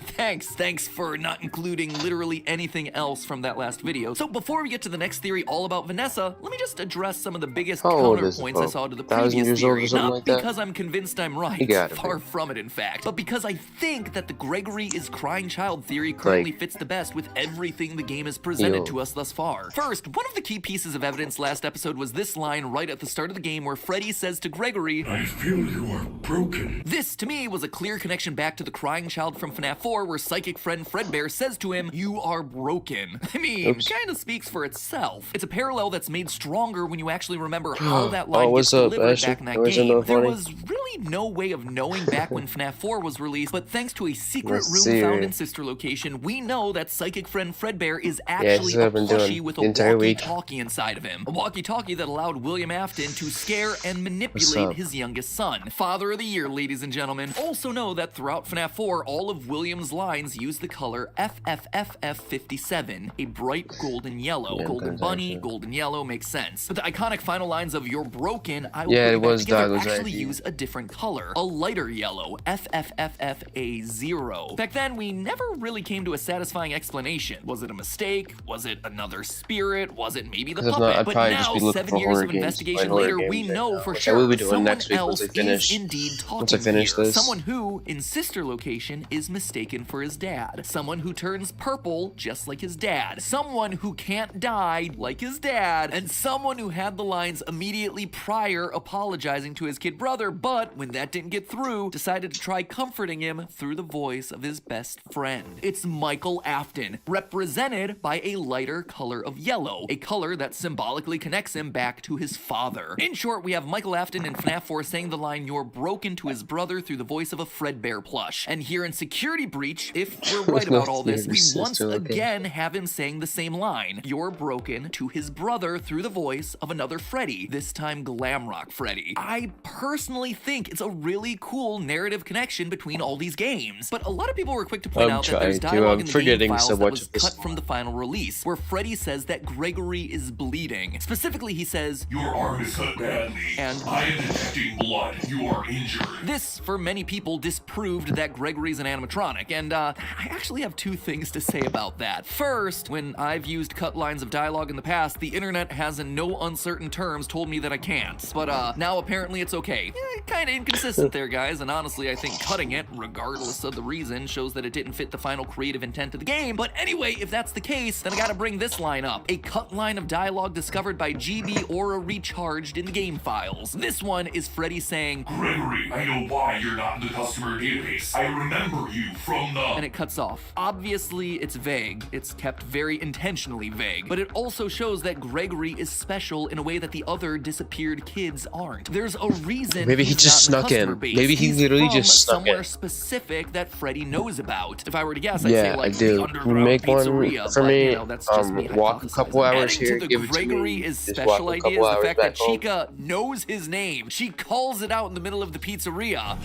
thanks for not including literally anything else from that last video. So before we get to the next theory all about Vanessa, let me just address some of the biggest counterpoints I saw to the previous theory. Not because I'm convinced I'm right. Far from it, in in fact. But because I think that the Gregory is crying child theory currently fits the best with everything the game has presented to us thus far. First, one of the key pieces of evidence last episode was this line right at the start of the game where Freddy says to Gregory, I feel you are broken. This, to me, was a clear connection back to the crying child from FNAF 4 where psychic friend Fredbear says to him, you are broken. I mean, kinda speaks for itself. It's a parallel that's made stronger when you actually remember how that line gets delivered back in that game. There was really no way of knowing back when FNAF 4 was released, but thanks to a secret room found in Sister Location, we know that psychic friend Fredbear is actually a plushie with a walkie-talkie inside of him. A walkie-talkie that allowed William Afton to scare and manipulate his youngest son. Father of the Year, ladies and gentlemen. Also know that throughout FNAF 4, all of William's lines use the color FFFF57, a bright golden yellow. Golden bunny, golden yellow makes sense. But the iconic final lines of You're Broken, I will put it back together, actually use a different color. A lighter yellow, FFFFA0. Back then, we never really came to a satisfying explanation. Was it a mistake? Was it another spirit? Was it maybe the puppet? But now, 7 years of investigation later, we know for sure someone else is indeed talking here. Someone who, in Sister Location, is mistaken for his dad. Someone who turns purple, just like his dad. Someone who can't die, like his dad. And someone who had the lines immediately prior apologizing to his kid brother, but when that didn't get through, decided to try comforting him through the voice of his best friend. It's Michael Afton, represented by a lighter color of yellow, a color that symbolically connects him back to his father. In short, we have Michael Afton in FNAF 4 saying the line, you're broken, to his brother through the voice of a Fredbear plush. And here in Security Breach, if we're right about all this, we once again have him saying the same line, you're broken, to his brother through the voice of another Freddy, this time Glamrock Freddy. I personally think it's a really cool narrative connection between all these games, but a lot of people were quick to point out that there's dialogue in the game files that was cut from the final release, where Freddy says that Gregory is bleeding. Specifically, he says, your arm is cut badly, and I am detecting blood. You are injured. This, for many people, disproved that Gregory's an animatronic, and I actually have two things to say about that. First, when I've used cut lines of dialogue in the past, the internet has in no uncertain terms told me that I can't, but now apparently it's okay. Kinda inconsistent there, guys, and honestly, I think cutting it, regardless of the reason, shows that it didn't fit the final creative intent of the game. But anyway, if that's the case, then I gotta bring this line up. A cut line of dialogue discovered by GB Aura Recharged in the game files. This one is Freddy saying, Gregory, I know why you're not in the customer database. I remember you from the... And it cuts off. Obviously, it's vague. It's kept very intentionally vague. But it also shows that Gregory is special in a way that the other disappeared kids aren't. There's a reason maybe he just snuck in. Maybe he literally just snuck in. Somewhere specific that Freddy knows about. If I were to guess, I'd say like I do. the underground Make pizzeria. one for but, me. You know, that's just me walk a couple hours Adding here. To the give Gregory it to me. is Just special idea is the fact that home. Chica knows his name. She calls it out in the middle of the pizzeria.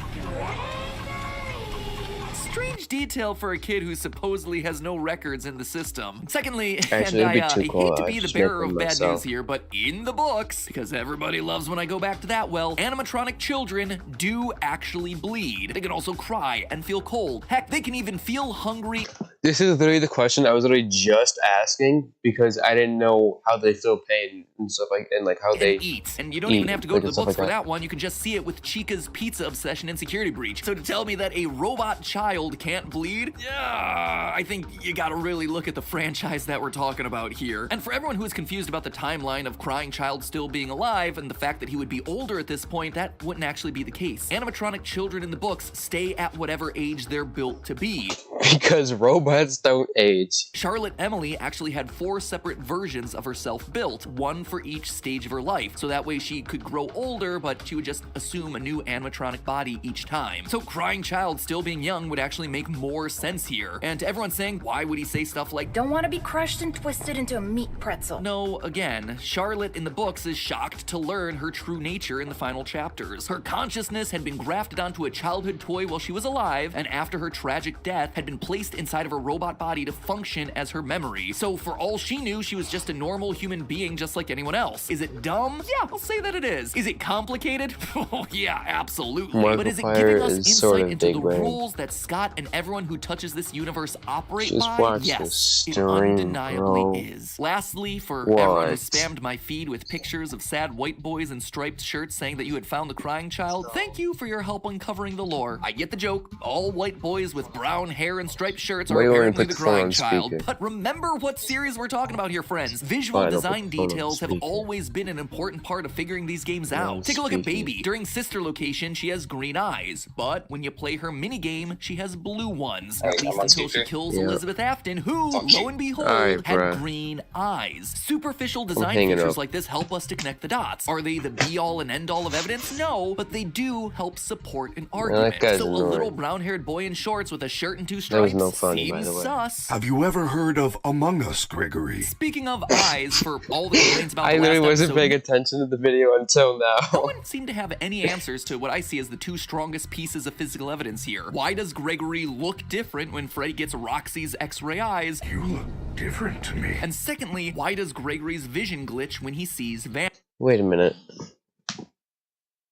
Strange detail for a kid who supposedly has no records in the system. Secondly, actually, and I hate cool. to be the bearer of bad news here, but in the books, because everybody loves when I go back to that well, animatronic children do actually bleed. They can also cry and feel cold. Heck, they can even feel hungry. This is literally the question I was literally just asking because I didn't know how they feel pain and stuff like how they eat. And you don't even have to go to the books for that one. You can just see it with Chica's pizza obsession and Security Breach. So to tell me that a robot child can't bleed? Yeah, I think you gotta really look at the franchise that we're talking about here. And for everyone who is confused about the timeline of Crying Child still being alive and the fact that he would be older at this point, that wouldn't actually be the case. Animatronic children in the books stay at whatever age they're built to be. Because robots don't age. Charlotte Emily actually had 4 separate versions of herself built, one for each stage of her life, so that way she could grow older, but she would just assume a new animatronic body each time. So Crying Child still being young would actually make more sense here. And to everyone saying, why would he say stuff like, don't want to be crushed and twisted into a meat pretzel? No, again, Charlotte in the books is shocked to learn her true nature in the final chapters. Her consciousness had been grafted onto a childhood toy while she was alive, and after her tragic death had been been placed inside of her robot body to function as her memory. So for all she knew, she was just a normal human being just like anyone else. Is it dumb? Yeah, I'll say that it is. Is it complicated? Oh yeah, absolutely. But is it giving us insight into the rules that Scott and everyone who touches this universe operate by? Yes, it undeniably is. Lastly, for everyone who spammed my feed with pictures of sad white boys in striped shirts saying that you had found the crying child, thank you for your help uncovering the lore. I get the joke. All white boys with brown hair and striped shirts are apparently the crying child. But remember what series we're talking about here, friends. Visual design details have always been an important part of figuring these games out. Take a look at Baby. During Sister Location, she has green eyes, but when you play her minigame, she has blue ones. At least until she kills Elizabeth Afton, who, lo and behold, had green eyes. Superficial design features like this help us to connect the dots. Are they the be-all and end-all of evidence? No, but they do help support an argument. So a little brown-haired boy in shorts with a shirt and two stripes seems sus. Have you ever heard of Among Us, Gregory? Speaking of eyes, for all the complaints about I literally wasn't paying attention to the video until now. No one seemed to have any answers to what I see as the two strongest pieces of physical evidence here. Why does Gregory look different when Freddy gets Roxy's X-ray eyes? You look different to me. And secondly, why does Gregory's vision glitch when he sees Van? Wait a minute.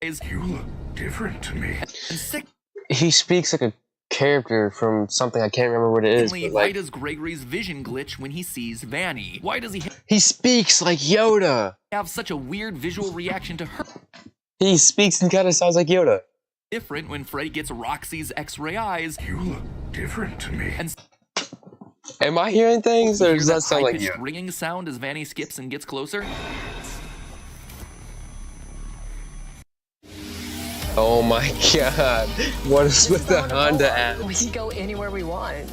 You look different to me. And he speaks like a character from something I can't remember what it is. But why does Gregory's vision glitch when he sees Vanny? Why does he speaks like Yoda. Have such a weird visual reaction to her? He speaks and kind of sounds like Yoda. Different when Freddy gets Roxy's X-ray eyes. You look different to me. And am I hearing things, or does that sound like Yoda? Ringing sound as Vanny skips and gets closer. Oh my god, what is with the Honda ads? We can go anywhere we want.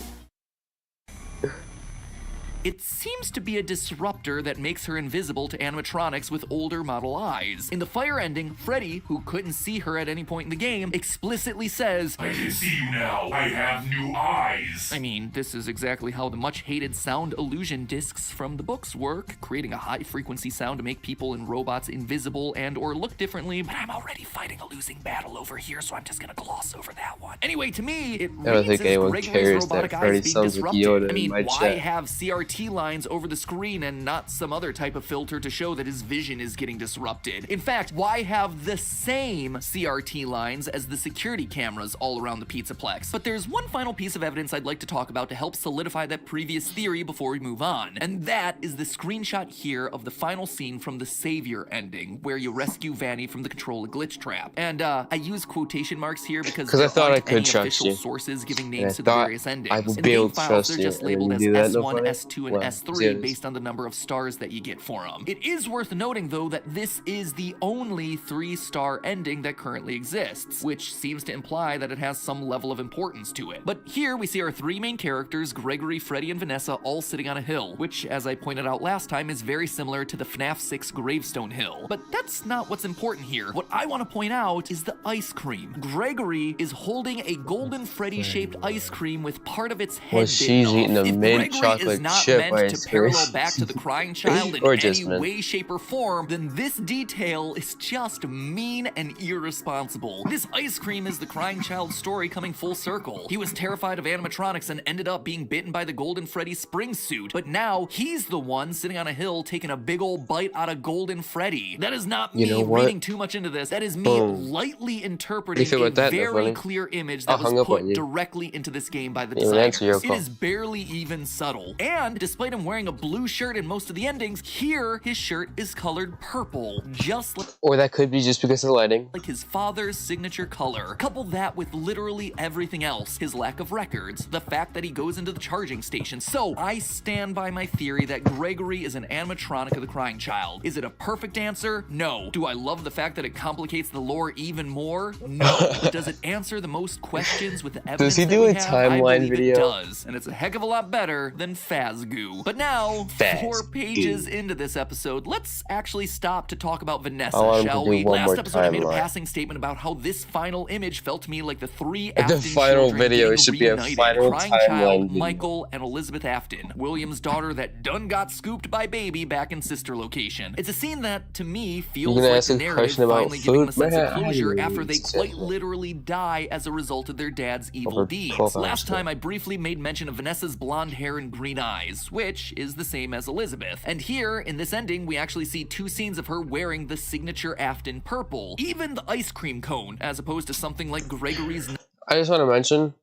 It seems to be a disruptor that makes her invisible to animatronics with older model eyes. In the Fire ending, Freddy, who couldn't see her at any point in the game, explicitly says, I can see you now. I have new eyes. I mean, this is exactly how the much-hated sound illusion discs from the books work, creating a high-frequency sound to make people and robots invisible and or look differently, but I'm already fighting a losing battle over here, so I'm just gonna gloss over that one. Anyway, to me, it reads as Gregory's robotic eyes being disrupted. I mean, why have CRT lines over the screen and not some other type of filter to show that his vision is getting disrupted? In fact, why have the same CRT lines as the security cameras all around the Pizzaplex? But there's one final piece of evidence I'd like to talk about to help solidify that previous theory before we move on, and that is the screenshot here of the final scene from the Savior ending, where you rescue Vanny from the control a glitch trap. And I use quotation marks here because I thought I could trust official sources giving names to the various endings. I would be able to trust they're just labeled as S1, S2, and S3 based on the number of stars that you get for them. It is worth noting, though, that this is the only 3-star ending that currently exists, which seems to imply that it has some level of importance to it. But here we see our three main characters, Gregory, Freddy, and Vanessa, all sitting on a hill, which, as I pointed out last time, is very similar to the FNAF 6 Gravestone Hill. But that's not what's important here. What I want to point out is the ice cream. Gregory is holding a golden Freddy-shaped ice cream with part of its head she's eating a mint chocolate chip by to parallel back to the crying child in any way, shape, or form, then this detail is just mean and irresponsible. This ice cream is the crying child's story coming full circle. He was terrified of animatronics and ended up being bitten by the Golden Freddy spring suit, but now he's the one sitting on a hill taking a big old bite out of Golden Freddy. That is not me reading too much into this. That is me lightly interpreting a very clear image that was put directly into this game by the designers. It is barely even subtle. And despite him wearing a blue shirt in most of the endings, here his shirt is colored purple, just like— or that could be just because of the lighting. Like his father's signature color. Couple that with literally everything else, his lack of records, the fact that he goes into the charging station. So I stand by my theory that Gregory is an animatronic of the crying child. Is it a perfect answer? No. Do I love the fact that it complicates the lore even more? No. But does it answer the most questions with the evidence? Does he do a timeline video? It does, and it's a heck of a lot better than Fazgoo. But now, 4 pages into this episode, let's actually stop to talk about Vanessa, shall we? Last episode I made a passing statement about how this final image felt to me like the 3 Afton final video should be a final crying child, Michael, and Elizabeth Afton, William's daughter that done got scooped by Baby back in Sister Location. It's a scene that, to me, feels like the narrative finally giving them a sense of closure after they quite literally die as a result result of their dad's evil deeds. Last time I briefly made mention of Vanessa's blonde hair and green eyes, which is the same as Elizabeth. And here, in this ending, we actually see 2 scenes of her wearing the signature Afton purple, even the ice cream cone, as opposed to something like Gregory's. I just want to mention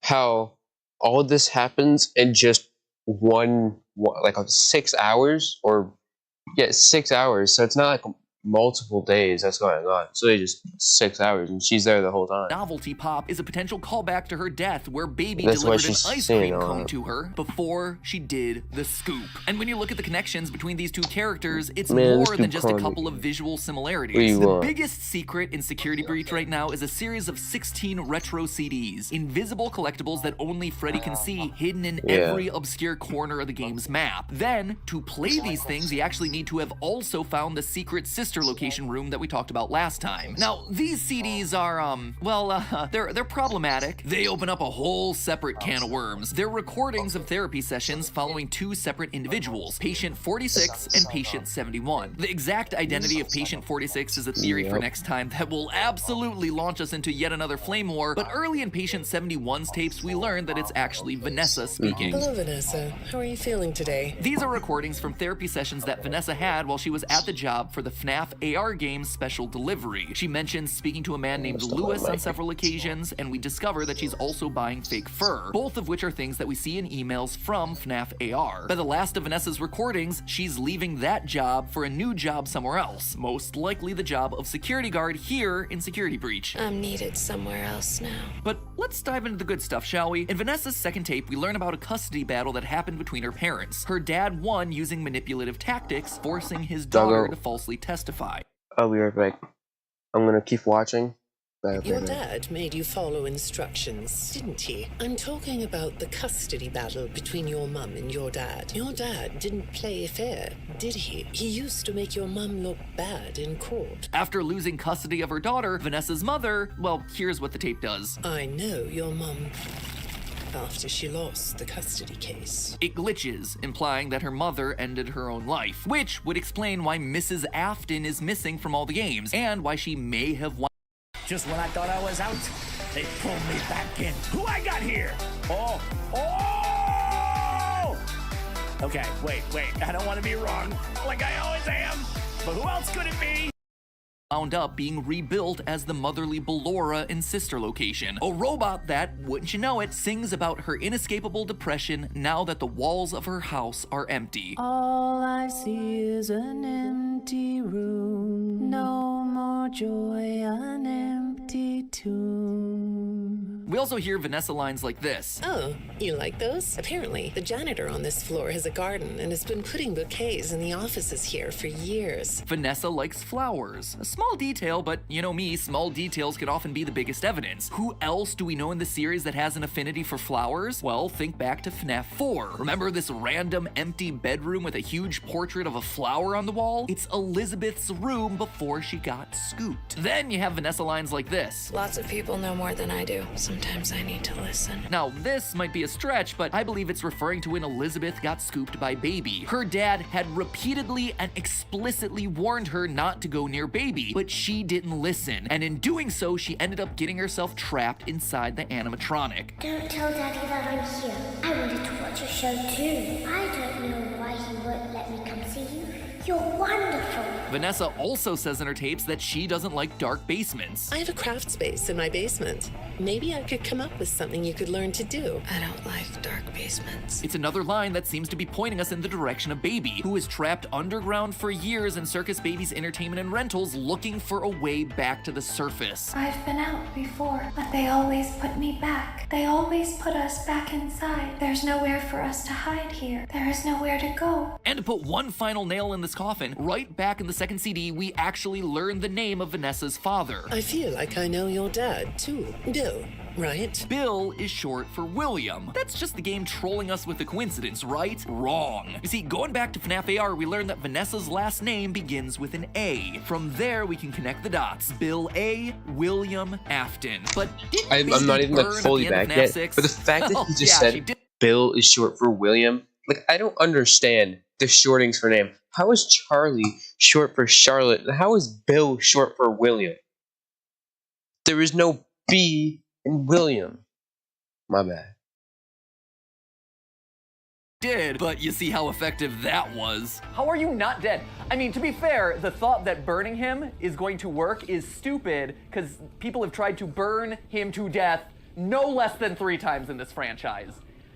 how all this happens in just like 6 hours, or 6 hours. So it's not like multiple days that's going on. So they just 6 hours, and she's there the whole time. Novelty pop is a potential callback to her death, where Baby delivered an ice cream cone to her before she did the scoop. And when you look at the connections between these 2 characters, it's more than just a couple of visual similarities. The biggest secret in Security Breach right now is a series of 16 retro CDs, invisible collectibles that only Freddy can see, hidden in every obscure corner of the game's map. Then, to play these things, you actually need to have also found the secret sister location room that we talked about last time. Now, these CDs are, they're problematic. They open up a whole separate can of worms. They're recordings of therapy sessions following 2 separate individuals, Patient 46 and Patient 71. The exact identity of Patient 46 is a theory for next time that will absolutely launch us into yet another flame war, but early in Patient 71's tapes, we learned that it's actually Vanessa speaking. Hello, Vanessa. How are you feeling today? These are recordings from therapy sessions that Vanessa had while she was at the job for the FNAF AR game's special delivery. She mentions speaking to a man named Lewis on several occasions, and we discover that she's also buying fake fur, both of which are things that we see in emails from FNAF AR. By the last of Vanessa's recordings, she's leaving that job for a new job somewhere else, most likely the job of security guard here in Security Breach. I'm needed somewhere else now. But let's dive into the good stuff, shall we? In Vanessa's second tape, we learn about a custody battle that happened between her parents. Her dad won using manipulative tactics, forcing his daughter to falsely testify. I'll be right back. I'm gonna keep watching. Your dad made you follow instructions, didn't he? I'm talking about the custody battle between your mum and your dad. Your dad didn't play fair, did he? He used to make your mum look bad in court. After losing custody of her daughter, Vanessa's mother, well, here's what the tape does. I know your mum after she lost the custody case. It glitches, implying that her mother ended her own life, which would explain why Mrs. Afton is missing from all the games, and why she may have won. Just when I thought I was out, they pulled me back in. Who I got here? Oh! Okay, wait, I don't want to be wrong, like I always am, but who else could it be? Wound up being rebuilt as the motherly Ballora in Sister Location, a robot that, wouldn't you know it, sings about her inescapable depression now that the walls of her house are empty. All I see is an empty room, no more joy, an empty tomb. We also hear Vanessa lines like this. Oh, you like those? Apparently, the janitor on this floor has a garden and has been putting bouquets in the offices here for years. Vanessa likes flowers. A small detail, but you know me, small details can often be the biggest evidence. Who else do we know in the series that has an affinity for flowers? Well, think back to FNAF 4. Remember this random empty bedroom with a huge portrait of a flower on the wall? It's Elizabeth's room before she got scooped. Then you have Vanessa lines like this. Lots of people know more than I do. Sometimes I need to listen. Now, this might be a stretch, but I believe it's referring to when Elizabeth got scooped by Baby. Her dad had repeatedly and explicitly warned her not to go near Baby, but she didn't listen, and in doing so, she ended up getting herself trapped inside the animatronic. Don't tell Daddy that I'm here. I wanted to watch a show too. I don't know why he won't let me come see you. You're wonderful. Vanessa also says in her tapes that she doesn't like dark basements. I have a craft space in my basement. Maybe I could come up with something you could learn to do. I don't like dark basements. It's another line that seems to be pointing us in the direction of Baby, who was trapped underground for years in Circus Baby's entertainment and rentals, looking for a way back to the surface. I've been out before, but they always put me back. They always put us back inside. There's nowhere for us to hide here. There is nowhere to go. And to put one final nail in this coffin, right back in the second CD, we actually learn the name of Vanessa's father. I feel like I know your dad, too. Bill, right? Bill is short for William. That's just the game trolling us with a coincidence, right? Wrong. You see, going back to FNAF AR, we learned that Vanessa's last name begins with an A. From there, we can connect the dots. Bill A, William Afton. But I'm not even like fully back yet, but the fact that he just said Bill is short for William, like, I don't understand the shortings for name. How is Charlie short for Charlotte? And how is Bill short for William? There is no B And William. My bad. But you see how effective that was. How are you not dead? I mean, to be fair, the thought that burning him is going to work is stupid, because people have tried to burn him to death no less than 3 times in this franchise.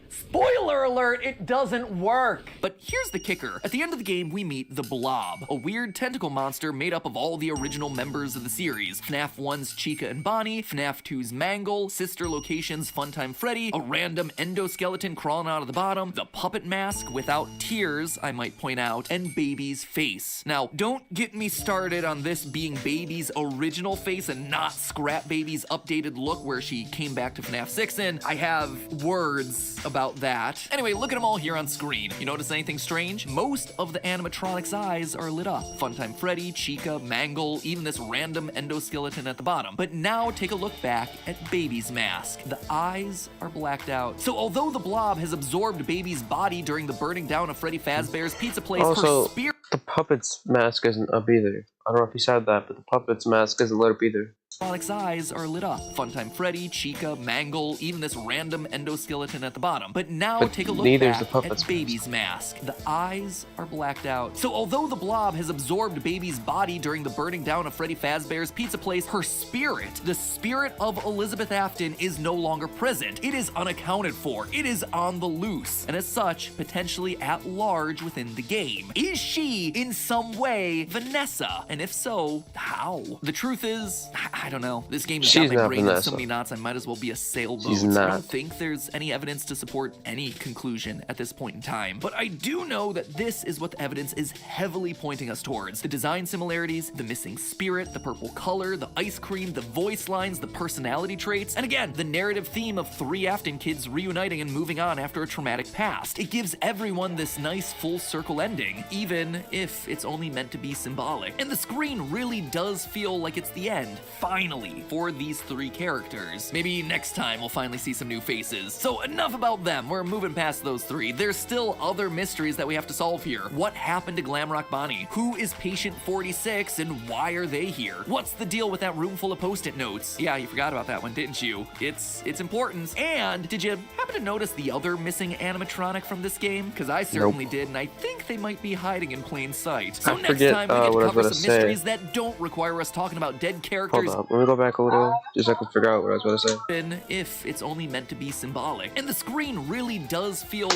Spoiler alert, it doesn't work. But here's the kicker. At the end of the game, we meet the Blob, a weird tentacle monster made up of all the original members of the series. FNAF 1's Chica and Bonnie, FNAF 2's Mangle, Sister Location's Funtime Freddy, a random endoskeleton crawling out of the bottom, the puppet mask without tears, I might point out, and Baby's face. Now, don't get me started on this being Baby's original face and not Scrap Baby's updated look where she came back to FNAF 6 in. I have words about that. Anyway, look at them all here on screen. You notice anything strange? Most of the animatronics' eyes are lit up. Funtime Freddy, Chica, Mangle, even this random endoskeleton at the bottom. But now take a look back at Baby's mask. The eyes are blacked out. So although the Blob has absorbed Baby's body during the burning down of Freddy Fazbear's Pizza Place, also, her spirit... the puppet's mask isn't up either. I don't know if you said that, but the puppet's mask isn't lit up either. Sonic's eyes are lit up. Funtime Freddy, Chica, Mangle, even this random endoskeleton at the bottom. But now take a look back at Baby's mask. The eyes are blacked out. So although the Blob has absorbed Baby's body during the burning down of Freddy Fazbear's Pizza Place, her spirit, the spirit of Elizabeth Afton, is no longer present. It is unaccounted for. It is on the loose, and as such, potentially at large within the game. Is she, in some way, Vanessa? And if so, how? The truth is, I don't know. This game has got my brain in so many knots, I might as well be a sailboat. I don't think there's any evidence to support any conclusion at this point in time. But I do know that this is what the evidence is heavily pointing us towards. The design similarities, the missing spirit, the purple color, the ice cream, the voice lines, the personality traits, and again, the narrative theme of 3 Afton kids reuniting and moving on after a traumatic past. It gives everyone this nice full circle ending, even if it's only meant to be symbolic. And the screen really does feel like it's the end, finally, for these 3 characters. Maybe next time we'll finally see some new faces. So enough about them, we're moving past those 3. There's still other mysteries that we have to solve here. What happened to Glamrock Bonnie? Who is Patient 46 and why are they here? What's the deal with that room full of post-it notes? Yeah, you forgot about that one, didn't you? It's important. And did you happen to notice the other missing animatronic from this game? Because I certainly did, and I think they might be hiding in plain sight. So next time we get to cover some mysteries that don't require us talking about dead characters. Hold up, let me go back a little, just so I can figure out what I was about to say. If it's only meant to be symbolic. And the screen really does feel...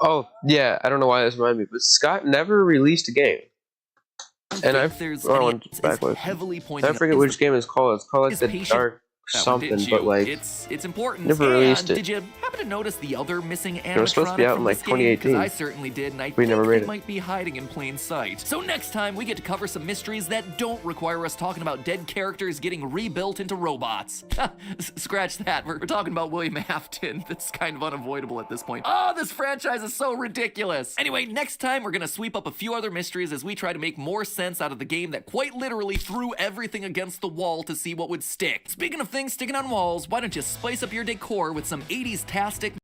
Oh, yeah, I don't know why this reminded me, but Scott never released a game. And I forget which game it's called. It's called like the Dark something, but like it's important. Never released it. Did you happen to notice the other missing animatronic? It was supposed to be out in like 2018. Because I certainly did, and I think they might be hiding in plain sight. So next time we get to cover some mysteries that don't require us talking about dead characters getting rebuilt into robots. Scratch that. We're talking about William Afton. That's kind of unavoidable at this point. Oh, this franchise is so ridiculous. Anyway, next time we're gonna sweep up a few other mysteries as we try to make more sense out of the game that quite literally threw everything against the wall to see what would stick. Speaking of things sticking on walls, why don't you spice up your decor with some 80s-tastic...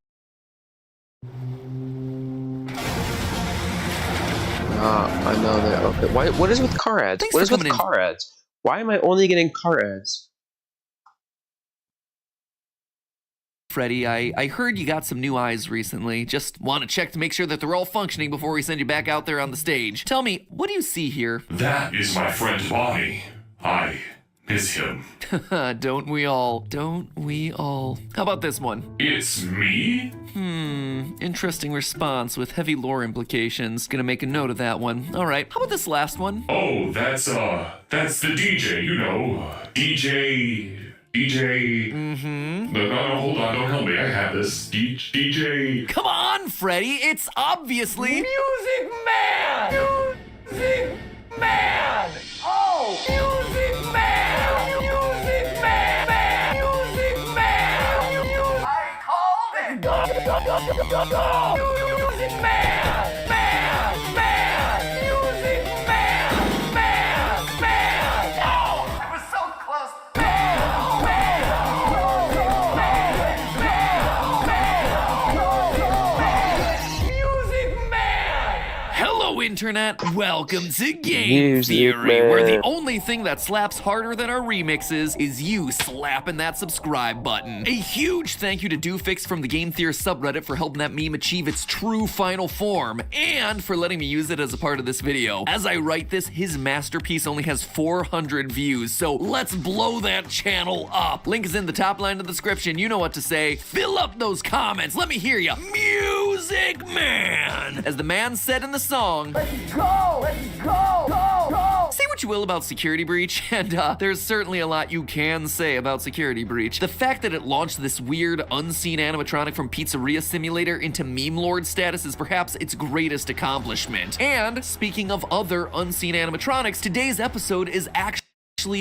I know that. Okay. What is with car ads? What is with car ads? Why am I only getting car ads? Freddy, I heard you got some new eyes recently. Just want to check to make sure that they're all functioning before we send you back out there on the stage. Tell me, what do you see here? That is my friend Bonnie. I miss him. Don't we all? Don't we all? How about this one? It's me? Interesting response with heavy lore implications. Gonna make a note of that one. All right, how about this last one? Oh, that's the DJ, you know. DJ... No, hold on, don't help me, I have this. DJ... Come on, Freddy, it's obviously... Music Man! Music Man! Oh! Music Man! Music Man! Music Man! I called it! Music Man! Music Man! Oh! I was so close! internet? Welcome to Game Theory, where the only thing that slaps harder than our remixes is you slapping that subscribe button. A huge thank you to Doofix from the Game Theory subreddit for helping that meme achieve its true final form, and for letting me use it as a part of this video. As I write this, his masterpiece only has 400 views, so let's blow that channel up. Link is in the top line of the description. You know what to say. Fill up those comments. Let me hear ya. Music Man! As the man said in the song, let's go! Let's go! Go! Go! Say what you will about Security Breach, and there's certainly a lot you can say about Security Breach. The fact that it launched this weird, unseen animatronic from Pizzeria Simulator into meme lord status is perhaps its greatest accomplishment. And speaking of other unseen animatronics, today's episode is actually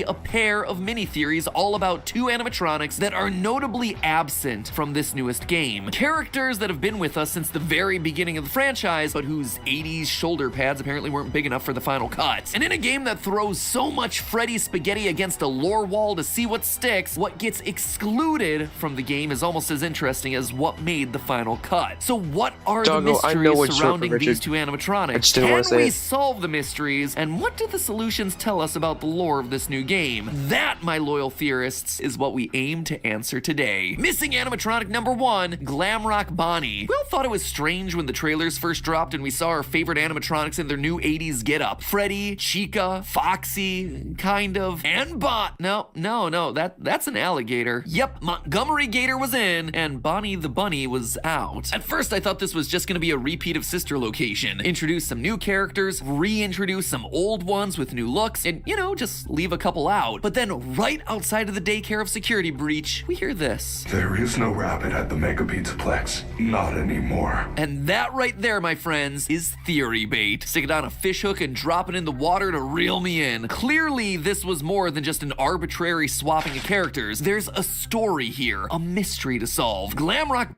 a pair of mini-theories all about two animatronics that are notably absent from this newest game. Characters that have been with us since the very beginning of the franchise, but whose 80s shoulder pads apparently weren't big enough for the final cut. And in a game that throws so much Freddy spaghetti against a lore wall to see what sticks, what gets excluded from the game is almost as interesting as what made the final cut. So what are the mysteries surrounding these two animatronics? Can we solve the mysteries? And what do the solutions tell us about the lore of this new game? That, my loyal theorists, is what we aim to answer today. Missing animatronic number 1, Glamrock Bonnie. We all thought it was strange when the trailers first dropped and we saw our favorite animatronics in their new 80s getup. Freddy, Chica, Foxy, kind of, and No, that's an alligator. Yep, Montgomery Gator was in, and Bonnie the Bunny was out. At first, I thought this was just gonna be a repeat of Sister Location. Introduce some new characters, reintroduce some old ones with new looks, and, you know, just leave a couple out. But then right outside of the daycare of Security Breach, we hear this. There is no rabbit at the Mega Pizzaplex. Not anymore. And that right there, my friends, is theory bait. Stick it on a fish hook and drop it in the water to reel me in. Clearly, this was more than just an arbitrary swapping of characters. There's a story here, a mystery to solve. Glamrock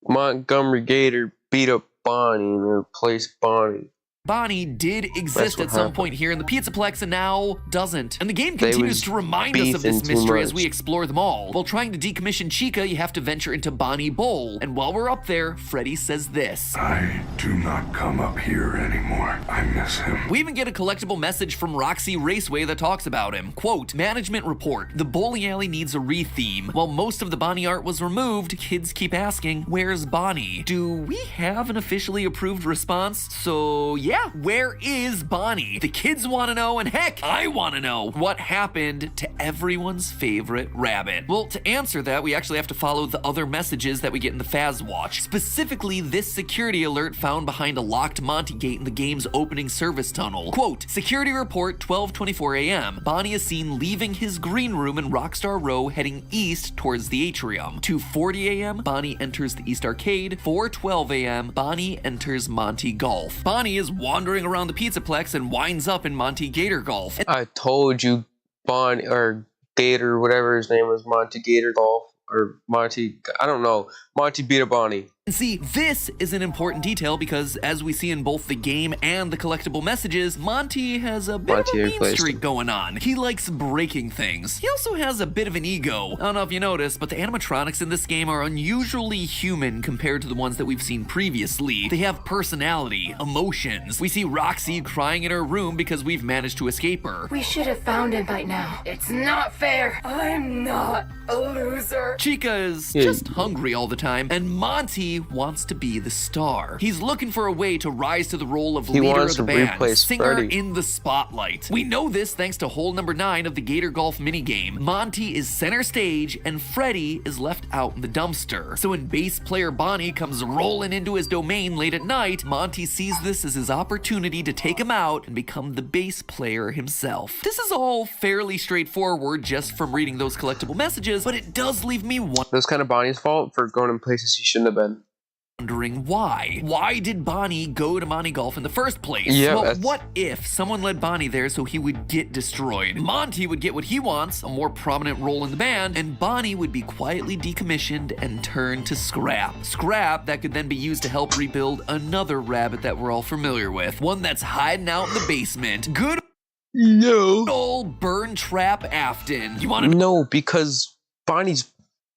Montgomery Gator beat up Bonnie and replaced Bonnie. Bonnie did exist at some point here in the Pizzaplex and now doesn't. And the game continues to remind us of this mystery as we explore them all. While trying to decommission Chica, you have to venture into Bonnie Bowl. And while we're up there, Freddy says this. I do not come up here anymore. I miss him. We even get a collectible message from Roxy Raceway that talks about him. Quote, management report, the bowling alley needs a re-theme. While most of the Bonnie art was removed, kids keep asking, where's Bonnie? Do we have an officially approved response? So yeah, where is Bonnie? The kids want to know, and heck, I want to know what happened to everyone's favorite rabbit. Well, to answer that, we actually have to follow the other messages that we get in the Faz Watch. Specifically, this security alert found behind a locked Monty gate in the game's opening service tunnel. Quote, security report 12:24 a.m. Bonnie is seen leaving his green room in Rockstar Row heading east towards the atrium. 2:40 a.m. Bonnie enters the East Arcade. 4:12 a.m. Bonnie enters Monty Golf. Bonnie is wandering around the Pizzaplex and winds up in Monty Gator Golf. I told you, Bonnie or Gator, whatever his name was, Monty Gator Golf or Monty, I don't know, Monty beat up Bonnie. And see, this is an important detail because as we see in both the game and the collectible messages, Monty has a bit of a mean streak going on. He likes breaking things. He also has a bit of an ego. I don't know if you noticed, but the animatronics in this game are unusually human compared to the ones that we've seen previously. They have personality, emotions. We see Roxy crying in her room because we've managed to escape her. We should have found him by now. It's not fair. I'm not a loser. Chica is just hungry all the time, and Monty wants to be the star. He's looking for a way to rise to the role of leader of the band, singer in the spotlight. We know this thanks to hole number 9 of the Gator Golf minigame. Monty is center stage and Freddy is left out in the dumpster. So when bass player Bonnie comes rolling into his domain late at night, Monty sees this as his opportunity to take him out and become the bass player himself. This is all fairly straightforward just from reading those collectible messages, but it does leave me wondering. It was kind of Bonnie's fault for going in places he shouldn't have been. Wondering why. Why did Bonnie go to Monty Golf in the first place? Yeah, well, what if someone led Bonnie there so he would get destroyed? Monty would get what he wants, a more prominent role in the band, and Bonnie would be quietly decommissioned and turned to scrap. Scrap that could then be used to help rebuild another rabbit that we're all familiar with. One that's hiding out in the basement. Good old Burn Trap Afton. You want to No, because Bonnie's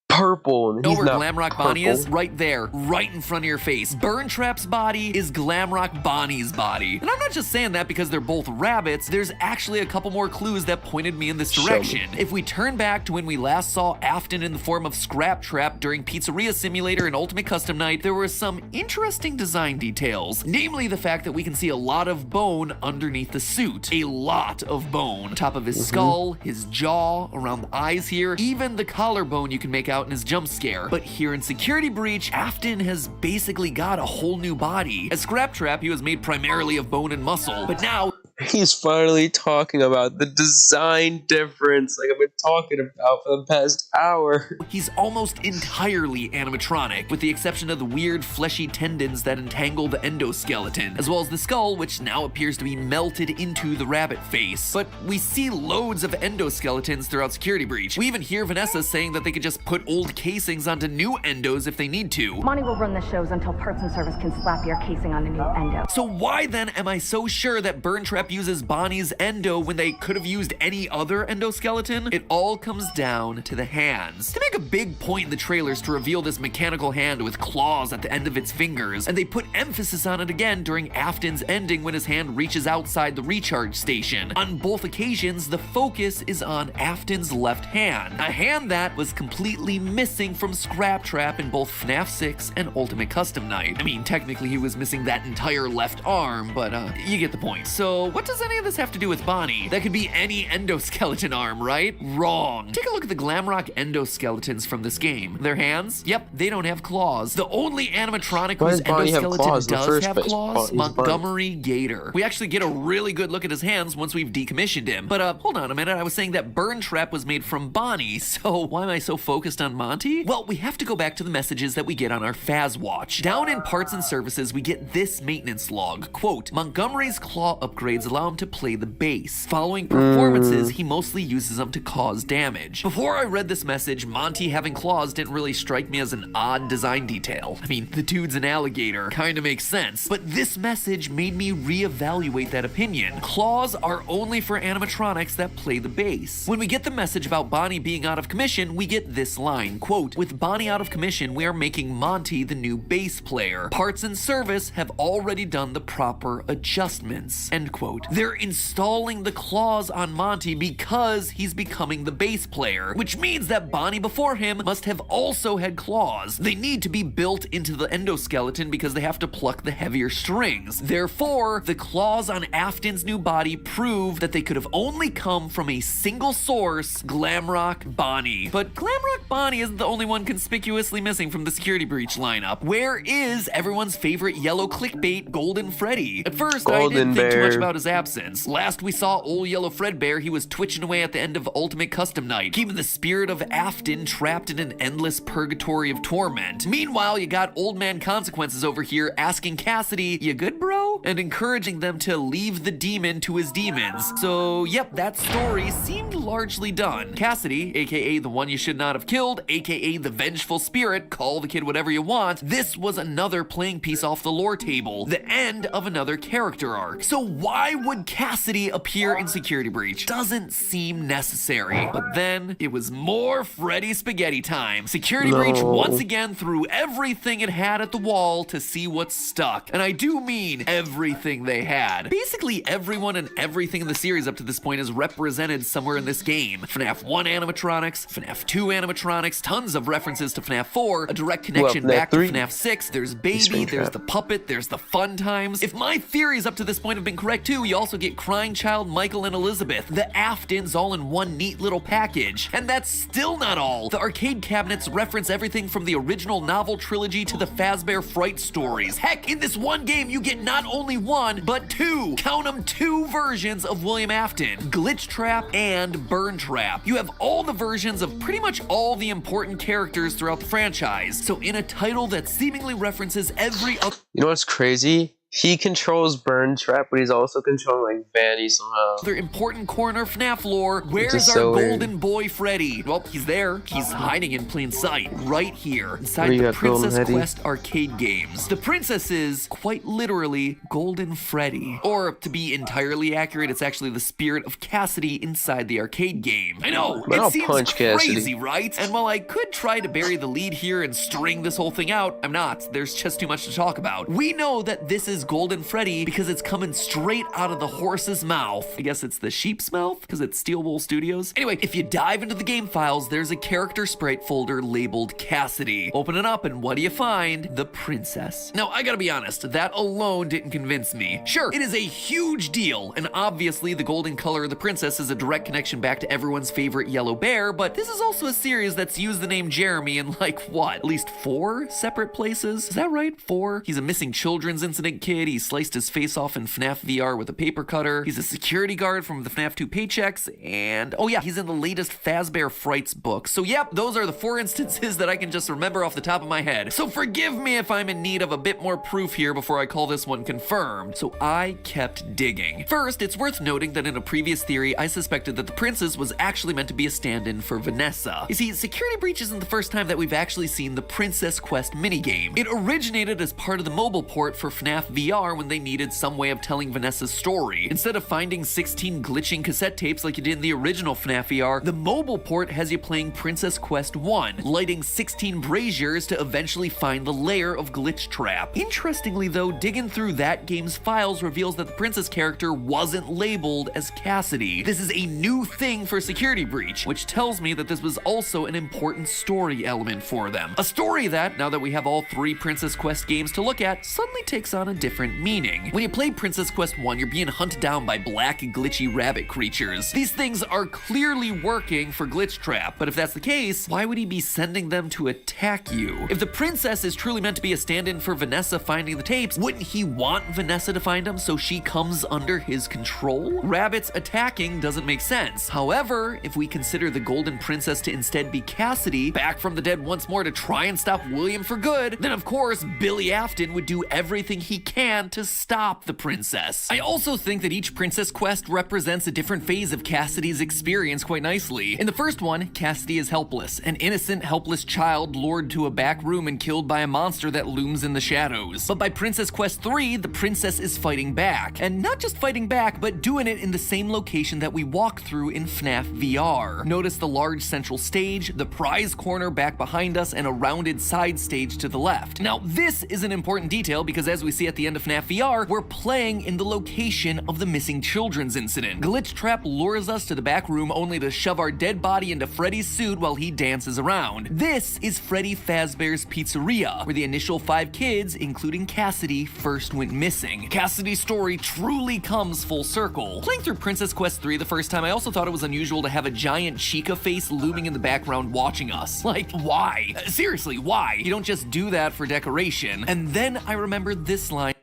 purple, and know he's where not Glamrock purple. Bonnie is? Right there, right in front of your face. Burntrap's body is Glamrock Bonnie's body. And I'm not just saying that because they're both rabbits. There's actually a couple more clues that pointed me in this direction. If we turn back to when we last saw Afton in the form of Scrap Trap during Pizzeria Simulator and Ultimate Custom Night, there were some interesting design details. Namely, the fact that we can see a lot of bone underneath the suit. A lot of bone. Top of his skull, his jaw, around the eyes here, even the collarbone you can make out in his jump scare. But here in Security Breach, Afton has basically got a whole new body. As Scrap Trap, he was made primarily of bone and muscle, but now he's finally talking about the design difference like I've been talking about for the past hour. He's almost entirely animatronic, with the exception of the weird fleshy tendons that entangle the endoskeleton, as well as the skull, which now appears to be melted into the rabbit face. But we see loads of endoskeletons throughout Security Breach. We even hear Vanessa saying that they could just put old casings onto new endos if they need to. Monty will run the shows until Parts and Service can slap your casing on a new endo. So why then am I so sure that Burntrap uses Bonnie's endo when they could have used any other endoskeleton? It all comes down to the hands. They make a big point in the trailers to reveal this mechanical hand with claws at the end of its fingers, and they put emphasis on it again during Afton's ending when his hand reaches outside the recharge station. On both occasions, the focus is on Afton's left hand, a hand that was completely missing from Scrap Trap in both FNAF 6 and Ultimate Custom Night. I mean, technically he was missing that entire left arm, but you get the point. So what does any of this have to do with Bonnie? That could be any endoskeleton arm, right? Wrong. Take a look at the Glamrock endoskeletons from this game. Their hands? Yep, they don't have claws. The only animatronic whose endoskeleton does have claws? Montgomery Gator. We actually get a really good look at his hands once we've decommissioned him. But hold on a minute, I was saying that Burntrap was made from Bonnie, so why am I so focused on Monty? Well, we have to go back to the messages that we get on our Faz Watch. Down in Parts and Services, we get this maintenance log. Quote, Montgomery's claw upgrades allow him to play the bass. Following performances, he mostly uses them to cause damage. Before I read this message, Monty having claws didn't really strike me as an odd design detail. I mean, the dude's an alligator. Kinda makes sense. But this message made me reevaluate that opinion. Claws are only for animatronics that play the bass. When we get the message about Bonnie being out of commission, we get this line, quote, with Bonnie out of commission, we are making Monty the new bass player. Parts and Service have already done the proper adjustments, end quote. They're installing the claws on Monty because he's becoming the bass player, which means that Bonnie before him must have also had claws. They need to be built into the endoskeleton because they have to pluck the heavier strings. Therefore, the claws on Afton's new body prove that they could have only come from a single source, Glamrock Bonnie. But Glamrock Bonnie isn't the only one conspicuously missing from the Security Breach lineup. Where is everyone's favorite yellow clickbait, Golden Freddy? At first, I didn't think too much about his absence. Last we saw old yellow Fredbear, he was twitching away at the end of Ultimate Custom Night, keeping the spirit of Afton trapped in an endless purgatory of torment. Meanwhile, you got Old Man Consequences over here asking Cassidy, you good, bro? And encouraging them to leave the demon to his demons. So, yep, that story seemed largely done. Cassidy, aka the one you should not have killed, aka the vengeful spirit, call the kid whatever you want, this was another playing piece off the lore table, the end of another character arc. So why would Cassidy appear in Security Breach? Doesn't seem necessary. But then, it was more Freddy Spaghetti time. Security Breach once again threw everything it had at the wall to see what stuck. And I do mean everything they had. Basically, everyone and everything in the series up to this point is represented somewhere in this game. FNAF 1 animatronics, FNAF 2 animatronics, tons of references to FNAF 4, a direct connection back to FNAF 6, there's Baby, there's the puppet, there's the fun times. If my theories up to this point have been correct too, you also get Crying Child, Michael, and Elizabeth, the Aftons all in one neat little package. And that's still not all. The arcade cabinets reference everything from the original novel trilogy to the Fazbear Fright stories. Heck, in this one game you get not only one, but two, count them, two versions of William Afton, Glitch Trap and Burn Trap. You have all the versions of pretty much all the important characters throughout the franchise. So in a title that seemingly references every other— You know what's crazy? He controls Burn burn trap, but he's also controlling like Vanny somehow. Another important corner of FNAF lore. Where's our so golden boy Freddy? Well, he's there. He's hiding in plain sight, right here, inside We the got Golden Princess Freddy. Quest arcade games. The princess is, quite literally, Golden Freddy. Or, to be entirely accurate, it's actually the spirit of Cassidy inside the arcade game. I know, But I'll it seems punch crazy, Cassidy. right? And while I could try to bury the lead here and string this whole thing out, I'm not. There's just too much to talk about. We know that this is Golden Freddy because it's coming straight out of the horse's mouth. I guess it's the sheep's mouth because it's Steel Wool Studios. Anyway, if you dive into the game files, there's a character sprite folder labeled Cassidy. Open it up and what do you find? The princess. Now, I gotta be honest, that alone didn't convince me. Sure, it is a huge deal, and obviously the golden color of the princess is a direct connection back to everyone's favorite yellow bear, but this is also a series that's used the name Jeremy in like, what, at least 4 separate places? Is that right? 4? He's a missing children's incident kid, he sliced his face off in FNAF VR with a paper cutter, he's a security guard from the FNAF 2 paychecks, and oh yeah, he's in the latest Fazbear Frights book. So yep, those are the 4 instances that I can just remember off the top of my head. So forgive me if I'm in need of a bit more proof here before I call this one confirmed. So I kept digging. First, it's worth noting that in a previous theory, I suspected that the princess was actually meant to be a stand-in for Vanessa. You see, Security Breach isn't the first time that we've actually seen the Princess Quest minigame. It originated as part of the mobile port for FNAF VR when they needed some way of telling Vanessa's story. Instead of finding 16 glitching cassette tapes like you did in the original FNAF VR, the mobile port has you playing Princess Quest 1, lighting 16 braziers to eventually find the lair of Glitch Trap. Interestingly though, digging through that game's files reveals that the princess character wasn't labeled as Cassidy. This is a new thing for Security Breach, which tells me that this was also an important story element for them. A story that, now that we have all 3 Princess Quest games to look at, suddenly takes on a different meaning. When you play Princess Quest 1, you're being hunted down by black glitchy rabbit creatures. These things are clearly working for Glitch Trap, but if that's the case, why would he be sending them to attack you? If the princess is truly meant to be a stand-in for Vanessa finding the tapes, wouldn't he want Vanessa to find them so she comes under his control? Rabbits attacking doesn't make sense. However, if we consider the Golden Princess to instead be Cassidy, back from the dead once more to try and stop William for good, then of course Billy Afton would do everything he can to stop the princess. I also think that each Princess Quest represents a different phase of Cassidy's experience quite nicely. In the first one, Cassidy is helpless, an innocent, helpless child lured to a back room and killed by a monster that looms in the shadows. But by Princess Quest 3, the princess is fighting back. And not just fighting back, but doing it in the same location that we walk through in FNAF VR. Notice the large central stage, the prize corner back behind us, and a rounded side stage to the left. Now, this is an important detail because as we see at the end of FNAF VR, we're playing in the location of the missing children's incident. Glitch Trap lures us to the back room only to shove our dead body into Freddy's suit while he dances around. This is Freddy Fazbear's Pizzeria, where the initial 5 kids, including Cassidy, first went missing. Cassidy's story truly comes full circle. Playing through Princess Quest 3 the first time, I also thought it was unusual to have a giant Chica face looming in the background watching us. Like, why? Seriously, why? You don't just do that for decoration. And then I remembered this line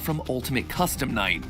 from Ultimate Custom Night.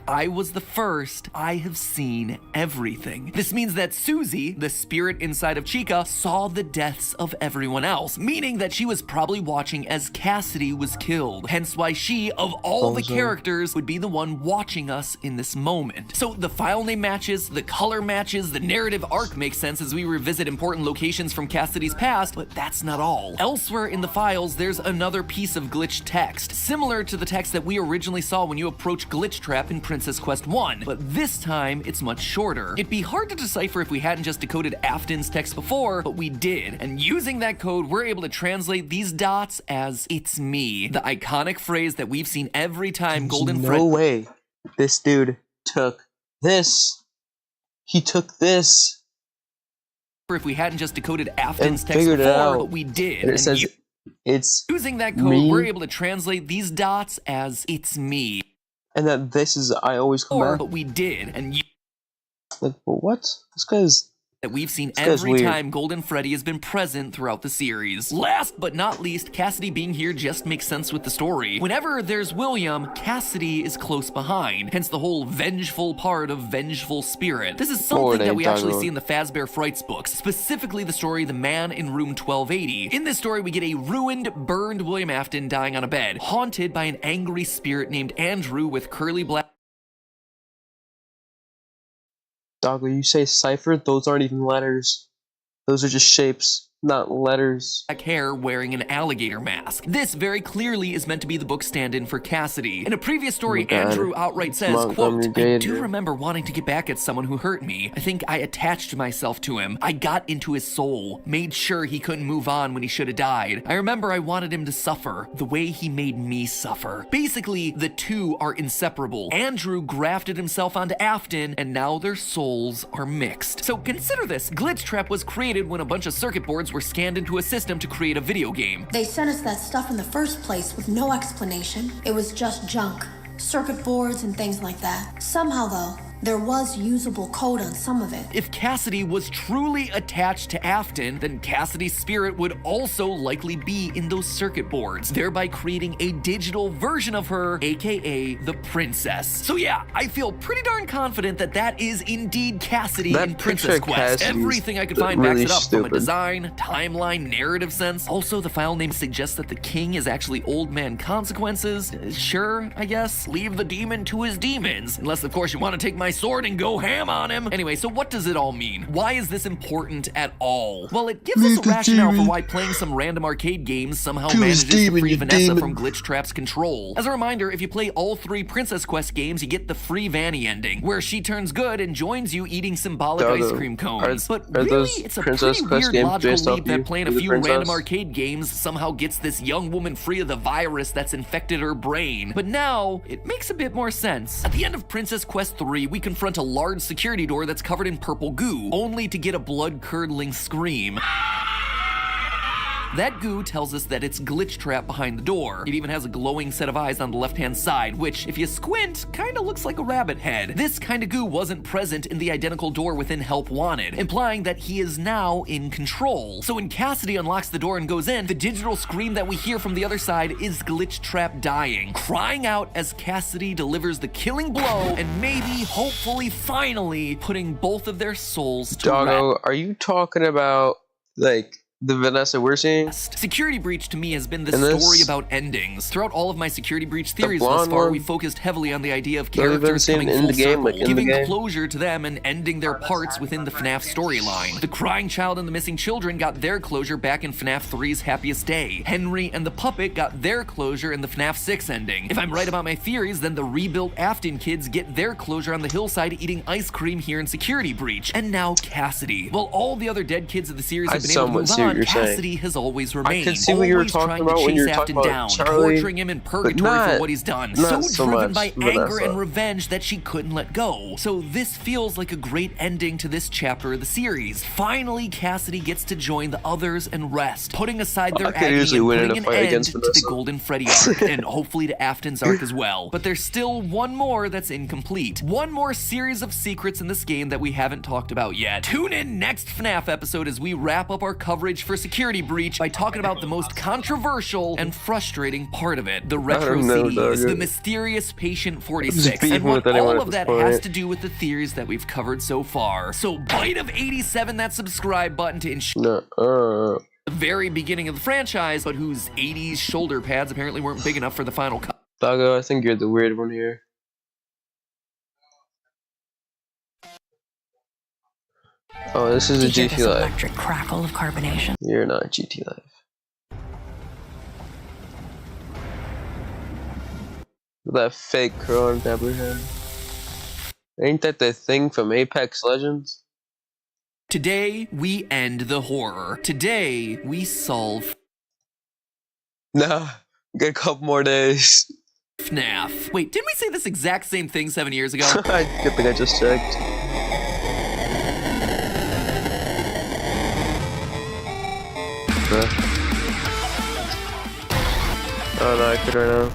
I was the first. I have seen everything. This means that Susie, the spirit inside of Chica, saw the deaths of everyone else, meaning that she was probably watching as Cassidy was killed. Hence why she, of all the characters, would be the one watching us in this moment. So the file name matches, the color matches, the narrative arc makes sense as we revisit important locations from Cassidy's past, but that's not all. Elsewhere in the files, there's another piece of glitch text, similar to the text that we originally saw when you approach Glitch Trap in Princess Quest 1, but this time it's much shorter. It'd be hard to decipher if we hadn't just decoded Afton's text before, but we did, and using that code, we're able to translate these dots as "it's me," the iconic phrase that we've seen every time Golden Freddy. No way. This dude took this. He took this. If we hadn't just decoded Afton's text figured before, it out. but we did. And it says it's using that code, me. we're able to translate these dots as "it's me." And that this is I always come back. But we did, and like, but what? This guy's that we've seen every time Golden Freddy has been present throughout the series. Last but not least, Cassidy being here just makes sense with the story. Whenever there's William, Cassidy is close behind, hence the whole vengeful part of Vengeful Spirit. This is something that we actually see in the Fazbear Frights books, specifically the story The Man in Room 1280. In this story, we get a ruined, burned William Afton dying on a bed, haunted by an angry spirit named Andrew with curly black... Doggo, you say cipher? Those aren't even letters. Those are just shapes, not letters. Black hair wearing an alligator mask. This very clearly is meant to be the book stand-in for Cassidy. In a previous story, Andrew outright says, quote, I do remember wanting to get back at someone who hurt me. I think I attached myself to him. I got into his soul, made sure he couldn't move on when he should have died. I remember I wanted him to suffer the way he made me suffer. Basically, the two are inseparable. Andrew grafted himself onto Afton, and now their souls are mixed. So consider this. Glitch Trap was created when a bunch of circuit boards were scanned into a system to create a video game. They sent us that stuff in the first place with no explanation. It was just junk. Circuit boards and things like that. Somehow, though, there was usable code on some of it. If Cassidy was truly attached to Afton, then Cassidy's spirit would also likely be in those circuit boards, thereby creating a digital version of her, aka the princess. So yeah, I feel pretty darn confident that that is indeed Cassidy in Princess Quest. Everything I could find backs it up from a design, timeline, narrative sense. Also, the file name suggests that the king is actually Old Man Consequences. Sure, I guess. Leave the demon to his demons. Unless, of course, you want to take my sword and go ham on him. Anyway, so what does it all mean? Why is this important at all? Well, it gives us a rationale for why playing some random arcade games somehow manages to free Vanessa from Glitch Trap's control. As a reminder, if you play all 3 Princess Quest games, you get the free Vanny ending, where she turns good and joins you eating symbolic ice cream cones. But really, it's a pretty weird logical leap that playing a few random arcade games somehow gets this young woman free of the virus that's infected her brain. But now, it makes a bit more sense. At the end of Princess Quest 3, we confront a large security door that's covered in purple goo, only to get a blood-curdling scream. That goo tells us that it's Glitch Trap behind the door. It even has a glowing set of eyes on the left-hand side, which, if you squint, kinda looks like a rabbit head. This kind of goo wasn't present in the identical door within Help Wanted, implying that he is now in control. So when Cassidy unlocks the door and goes in, the digital scream that we hear from the other side is Glitch Trap dying, crying out as Cassidy delivers the killing blow and maybe, hopefully, finally, putting both of their souls to rest. Doggo, are you talking about, like, the Vanessa we're seeing? Security Breach to me has been the story about endings. Throughout all of my Security Breach theories thus far, we focused heavily on the idea of characters coming full circle, giving closure to them and ending their parts within the FNAF storyline. The crying child and the missing children got their closure back in FNAF 3's Happiest Day. Henry and the puppet got their closure in the FNAF 6 ending. If I'm right about my theories, then the rebuilt Afton kids get their closure on the hillside eating ice cream here in Security Breach. And now Cassidy. While all the other dead kids of the series have been able to move on, Cassidy has always remained, I can see what you were talking about when you were talking about Charlie, torturing him in purgatory for what he's done, so driven by anger and revenge that she couldn't let go. So this feels like a great ending to this chapter of the series. Finally, Cassidy gets to join the others and rest, putting aside their agony and putting an end to the Golden Freddy arc, and hopefully to Afton's arc as well. But there's still one more that's incomplete. One more series of secrets in this game that we haven't talked about yet. Tune in next FNAF episode as we wrap up our coverage for Security Breach by talking about the most controversial and frustrating part of it, the retro CDs, the mysterious Patient 46, and what all of that has to do with the theories that we've covered so far. So bite of 87 that subscribe button to ensure the very beginning of the franchise, but whose 80s shoulder pads apparently weren't big enough for the final cut. Doggo, I think you're the weird one here. Oh, this is a GT Live. Electric crackle of carbonation. You're not GT Live. That fake curl on top of your head. Ain't that the thing from Apex Legends? Today, we end the horror. Today, we solve... Nah, get a couple more days. FNAF. Wait, didn't we say this exact same thing 7 years ago? I think I just checked. Oh no, I could right now.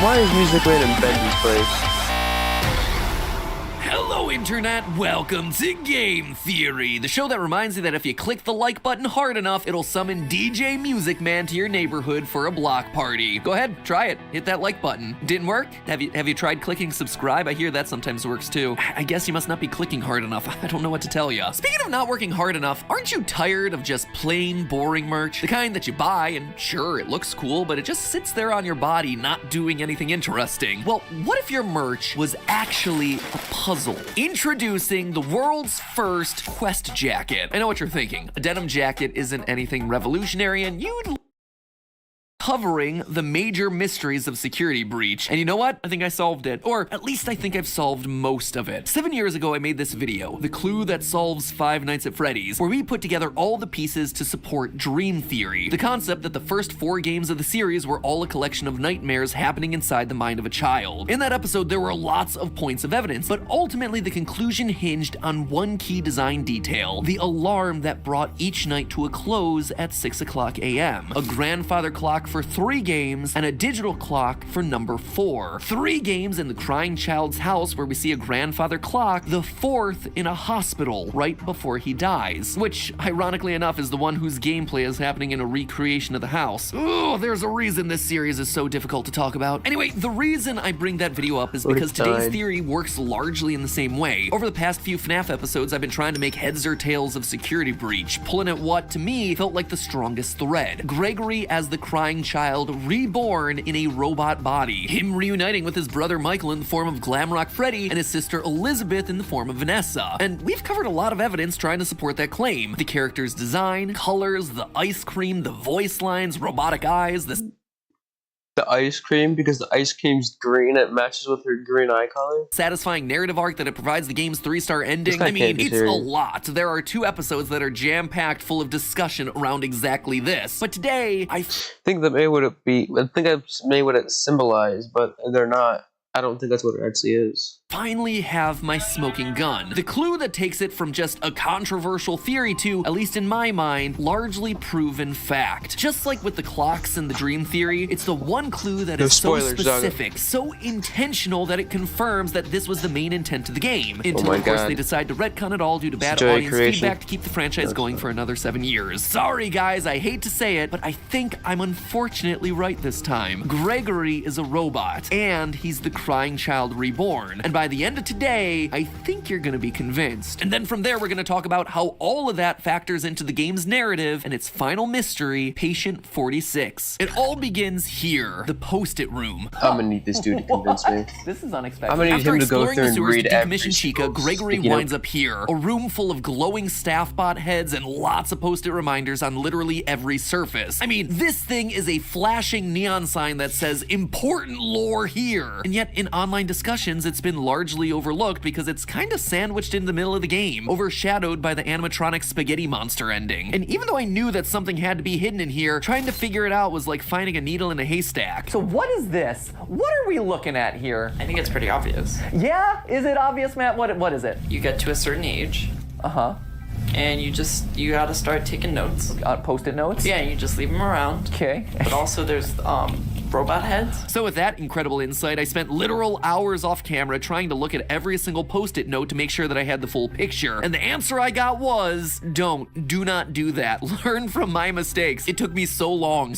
Why is music playing in Benji's place? Hello, Internet. Welcome to Game Theory, the show that reminds you that if you click the like button hard enough, it'll summon DJ Music Man to your neighborhood for a block party. Go ahead, try it. Hit that like button. Didn't work? Have you tried clicking subscribe? I hear that sometimes works too. I guess you must not be clicking hard enough. I don't know what to tell you. Speaking of not working hard enough, aren't you tired of just plain boring merch? The kind that you buy and sure, it looks cool, but it just sits there on your body not doing anything interesting. Well, what if your merch was actually a puzzle? Introducing the world's first Quest jacket. I know what you're thinking. A denim jacket isn't anything revolutionary and you'd covering the major mysteries of Security Breach. And you know what? I think I solved it. Or at least I think I've solved most of it. 7 years ago, I made this video, The Clue That Solves Five Nights at Freddy's, where we put together all the pieces to support Dream Theory, the concept that the first 4 games of the series were all a collection of nightmares happening inside the mind of a child. In that episode, there were lots of points of evidence, but ultimately the conclusion hinged on one key design detail, the alarm that brought each night to a close at 6:00 a.m. A grandfather clock for 3 games and a digital clock for number 4. 3 games in the crying child's house where we see a grandfather clock, the 4th in a hospital right before he dies, which ironically enough is the one whose gameplay is happening in a recreation of the house. Oh, there's a reason this series is so difficult to talk about. Anyway, the reason I bring that video up is because today's theory works largely in the same way. Over the past few FNAF episodes, I've been trying to make heads or tails of Security Breach, pulling at what to me felt like the strongest thread. Gregory as the crying child reborn in a robot body. Him reuniting with his brother Michael in the form of Glamrock Freddy and his sister Elizabeth in the form of Vanessa. And we've covered a lot of evidence trying to support that claim. The character's design, colors, the ice cream, the voice lines, robotic eyes, the ice cream, because the ice cream's green, it matches with her green eye color. Satisfying narrative arc that it provides the game's 3-star ending. I mean, it's a lot. There are 2 episodes that are jam-packed full of discussion around exactly this. But today, I think that may what it symbolize, but they're not. I don't think that's what it actually is. Finally have my smoking gun. The clue that takes it from just a controversial theory to, at least in my mind, largely proven fact. Just like with the clocks and the dream theory, it's the one clue that is so specific, so intentional that it confirms that this was the main intent of the game. Until, of course, they decide to retcon it all due to bad audience feedback to keep the franchise going for another 7 years. Sorry, guys, I hate to say it, but I think I'm unfortunately right this time. Gregory is a robot, and he's the crying child reborn. And by the end of today, I think you're gonna be convinced. And then from there, we're gonna talk about how all of that factors into the game's narrative and its final mystery, Patient 46. It all begins here, the Post-it room. I'm gonna need this dude to convince me. This is unexpected. I'm gonna need him to go through and read every Chica, Gregory winds up here, a room full of glowing staff bot heads and lots of Post-it reminders on literally every surface. I mean, this thing is a flashing neon sign that says, important lore here. And yet, in online discussions, it's been largely overlooked because it's kind of sandwiched in the middle of the game, overshadowed by the animatronic spaghetti monster ending. And even though I knew that something had to be hidden in here, trying to figure it out was like finding a needle in a haystack. So what is this? What are we looking at here? I think it's pretty obvious. Yeah? Is it obvious, Matt? What is it? You get to a certain age. Uh-huh. And you gotta start taking notes. Post-it notes? Yeah, you just leave them around. Okay. But also there's robot heads. So with that incredible insight, I spent literal hours off camera trying to look at every single Post-it note to make sure that I had the full picture. And the answer I got was, do not do that. Learn from my mistakes. It took me so long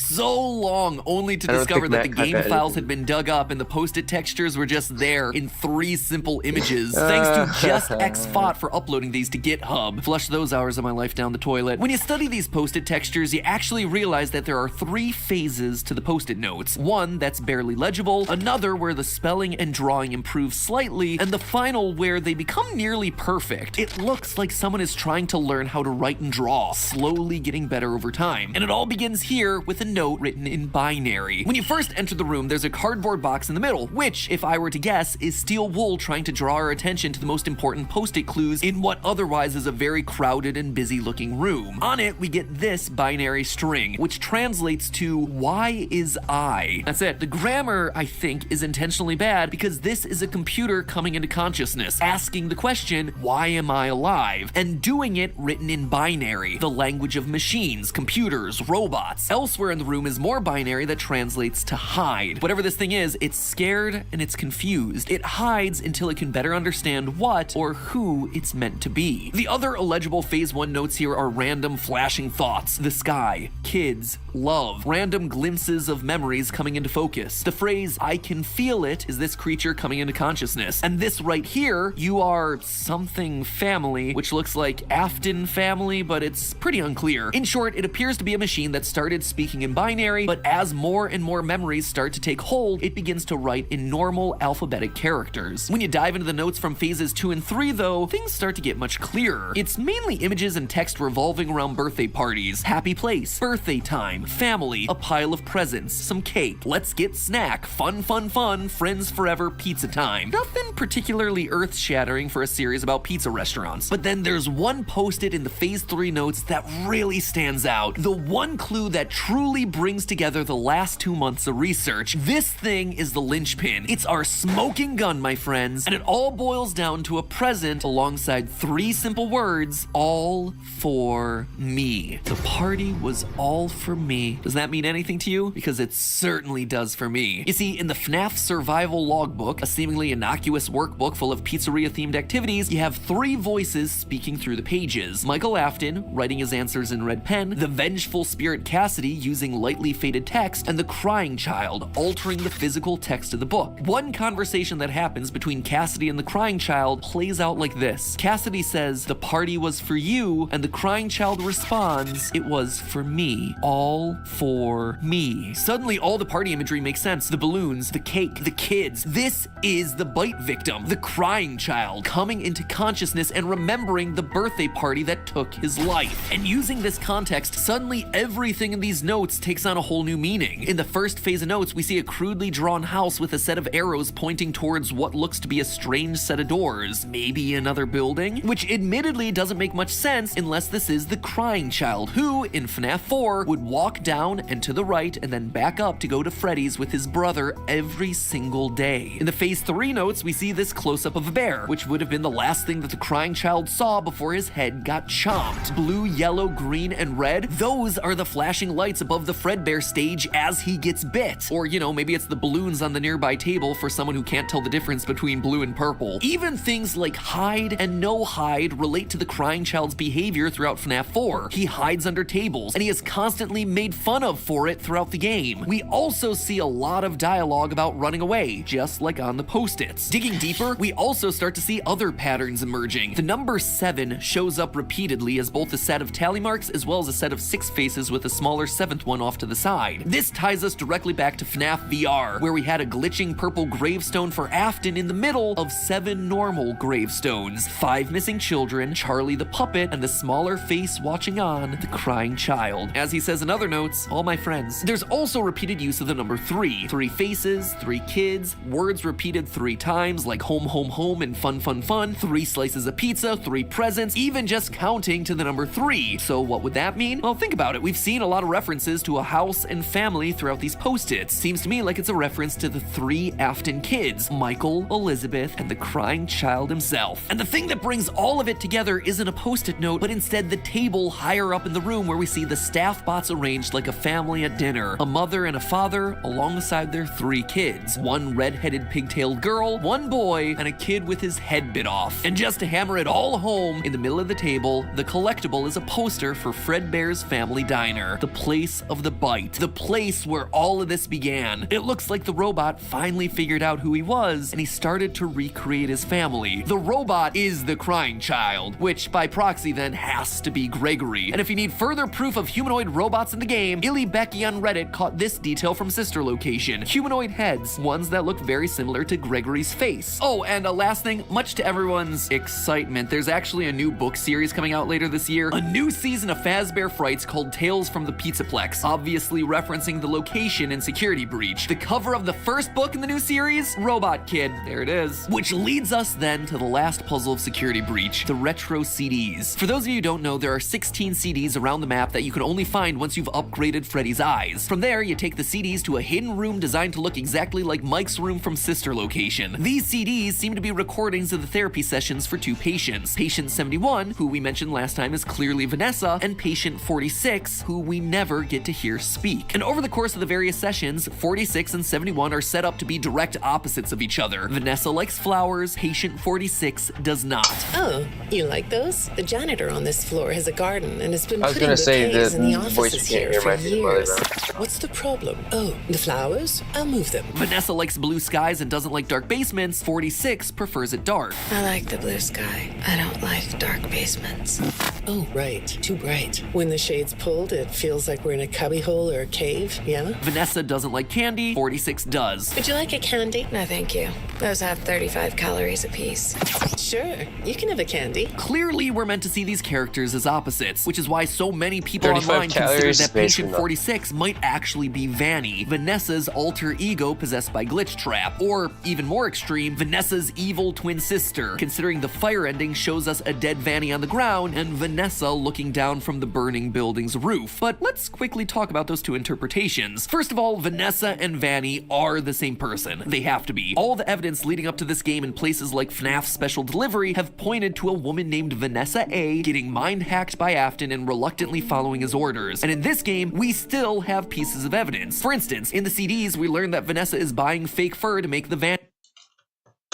only to discover that the game files had been dug up and the Post-it textures were just there in 3 simple images. Thanks to Just XFOT for uploading these to GitHub. Flush those hours of my life down the toilet. When you study these Post-it textures, you actually realize that there are 3 phases to the Post-it notes. One that's barely legible, another where the spelling and drawing improve slightly, and the final where they become nearly perfect. It looks like someone is trying to learn how to write and draw, slowly getting better over time. And it all begins here with a note written in binary. When you first enter the room, there's a cardboard box in the middle, which, if I were to guess, is Steel Wool trying to draw our attention to the most important Post-it clues in what otherwise is a very crowded and busy looking room. On it, we get this binary string, which translates to, why is I? die. That's it. The grammar, I think, is intentionally bad because this is a computer coming into consciousness, asking the question, why am I alive? And doing it written in binary, the language of machines, computers, robots. Elsewhere in the room is more binary that translates to hide. Whatever this thing is, it's scared and it's confused. It hides until it can better understand what or who it's meant to be. The other illegible Phase 1 notes here are random flashing thoughts, the sky, kids, love, random glimpses of memories coming into focus. The phrase, I can feel it, is this creature coming into consciousness. And this right here, you are something family, which looks like Afton family, but it's pretty unclear. In short, it appears to be a machine that started speaking in binary, but as more and more memories start to take hold, it begins to write in normal alphabetic characters. When you dive into the notes from phases 2 and 3, though, things start to get much clearer. It's mainly images and text revolving around birthday parties, happy place, birthday time, family, a pile of presents, some cake, let's get snack, fun, fun, fun, friends forever, pizza time. Nothing particularly earth-shattering for a series about pizza restaurants. But then there's one posted in the Phase 3 notes that really stands out. The one clue that truly brings together the last 2 months of research. This thing is the linchpin. It's our smoking gun, my friends, and it all boils down to a present alongside 3 simple words, all for me. The party was all for me. Does that mean anything to you? Because it certainly does for me. You see, in the FNAF survival logbook, a seemingly innocuous workbook full of pizzeria-themed activities, you have 3 voices speaking through the pages. Michael Afton, writing his answers in red pen, the vengeful spirit Cassidy using lightly faded text, and the crying child, altering the physical text of the book. One conversation that happens between Cassidy and the crying child plays out like this. Cassidy says, the party was for you, and the crying child responds, it was for me. All for me. Suddenly, all the party imagery makes sense. The balloons, the cake, the kids. This is the bite victim, the crying child, coming into consciousness and remembering the birthday party that took his life. And using this context, suddenly everything in these notes takes on a whole new meaning. In the first phase of notes, we see a crudely drawn house with a set of arrows pointing towards what looks to be a strange set of doors. Maybe another building? Which admittedly doesn't make much sense unless this is the crying child, who, in FNAF 4, would walk down and to the right and then back up to go to Freddy's with his brother every single day. In the Phase 3 notes, we see this close-up of a bear, which would have been the last thing that the crying child saw before his head got chomped. Blue, yellow, green, and red, those are the flashing lights above the Fredbear stage as he gets bit. Or, you know, maybe it's the balloons on the nearby table for someone who can't tell the difference between blue and purple. Even things like hide and no hide relate to the crying child's behavior throughout FNAF 4. He hides under tables, and he is constantly made fun of for it throughout the game. We also see a lot of dialogue about running away, just like on the post-its. Digging deeper, we also start to see other patterns emerging. The number 7 shows up repeatedly as both a set of tally marks as well as a set of 6 faces with a smaller 7th one off to the side. This ties us directly back to FNAF VR, where we had a glitching purple gravestone for Afton in the middle of 7 normal gravestones. 5 missing children, Charlie the puppet, and the smaller face watching on, the crying child. As he says in other notes, all my friends. There's also repeated use of the number 3. 3 faces, 3 kids, words repeated 3 times like home, home, home, and fun, fun, fun, 3 slices of pizza, 3 presents, even just counting to the number 3. So what would that mean? Well, think about it. We've seen a lot of references to a house and family throughout these post-its. Seems to me like it's a reference to the 3 Afton kids, Michael, Elizabeth, and the crying child himself. And the thing that brings all of it together isn't a post-it note, but instead the table higher up in the room where we see the staff bots arranged like a family at dinner. A mother and a father alongside their 3 kids. 1 red-headed pigtailed girl, 1 boy, and a kid with his head bit off. And just to hammer it all home, in the middle of the table, the collectible is a poster for Fredbear's Family Diner. The place of the bite. The place where all of this began. It looks like the robot finally figured out who he was, and he started to recreate his family. The robot is the crying child, which by proxy then has to be Gregory. And if you need further proof of humanoid robots in the game, Illy Becky on Reddit caught this detail from Sister Location. Humanoid heads, ones that look very similar to Gregory's face. Oh, and a last thing, much to everyone's excitement, there's actually a new book series coming out later this year. A new season of Fazbear Frights called Tales from the Pizzaplex, obviously referencing the location in Security Breach. The cover of the first book in the new series? Robot Kid. There it is. Which leads us then to the last puzzle of Security Breach, the retro CDs. For those of you who don't know, there are 16 CDs around the map that you can only find once you've upgraded Freddy's eyes. From there, you take the CDs to a hidden room designed to look exactly like Mike's room from Sister Location. These CDs seem to be recordings of the therapy sessions for two patients. Patient 71, who we mentioned last time is clearly Vanessa, and patient 46, who we never get to hear speak. And over the course of the various sessions, 46 and 71 are set up to be direct opposites of each other. Vanessa likes flowers, patient 46 does not. Oh, you like those? The janitor on this floor has a garden and has been I was putting gonna say bouquets in the the voice offices you can't here hear for might be the mother years. now. What's the problem? Oh, the flowers? I'll move them. Vanessa likes blue skies and doesn't like dark basements. 46 prefers it dark. I like the blue sky. I don't like dark basements. Oh, right. Too bright. When the shade's pulled, it feels like we're in a cubbyhole or a cave, yeah? Vanessa doesn't like candy. 46 does. Would you like a candy? No, thank you. Those have 35 calories apiece. Sure, you can have a candy. Clearly, we're meant to see these characters as opposites, which is why so many people 35 online consider calories that is basically patient 46 might actually be Vanny, Vanessa's alter ego possessed by Glitch Trap, or even more extreme, Vanessa's evil twin sister, considering the fire ending shows us a dead Vanny on the ground and Vanessa looking down from the burning building's roof. But let's quickly talk about those two interpretations. First of all, Vanessa and Vanny are the same person. They have to be. All the evidence leading up to this game in places like FNAF Special Delivery have pointed to a woman named Vanessa A getting mind-hacked by Afton and reluctantly following his orders. And in this game, we still have pieces of evidence. For instance, in the CDs, we learn that Vanessa is buying fake fur to make the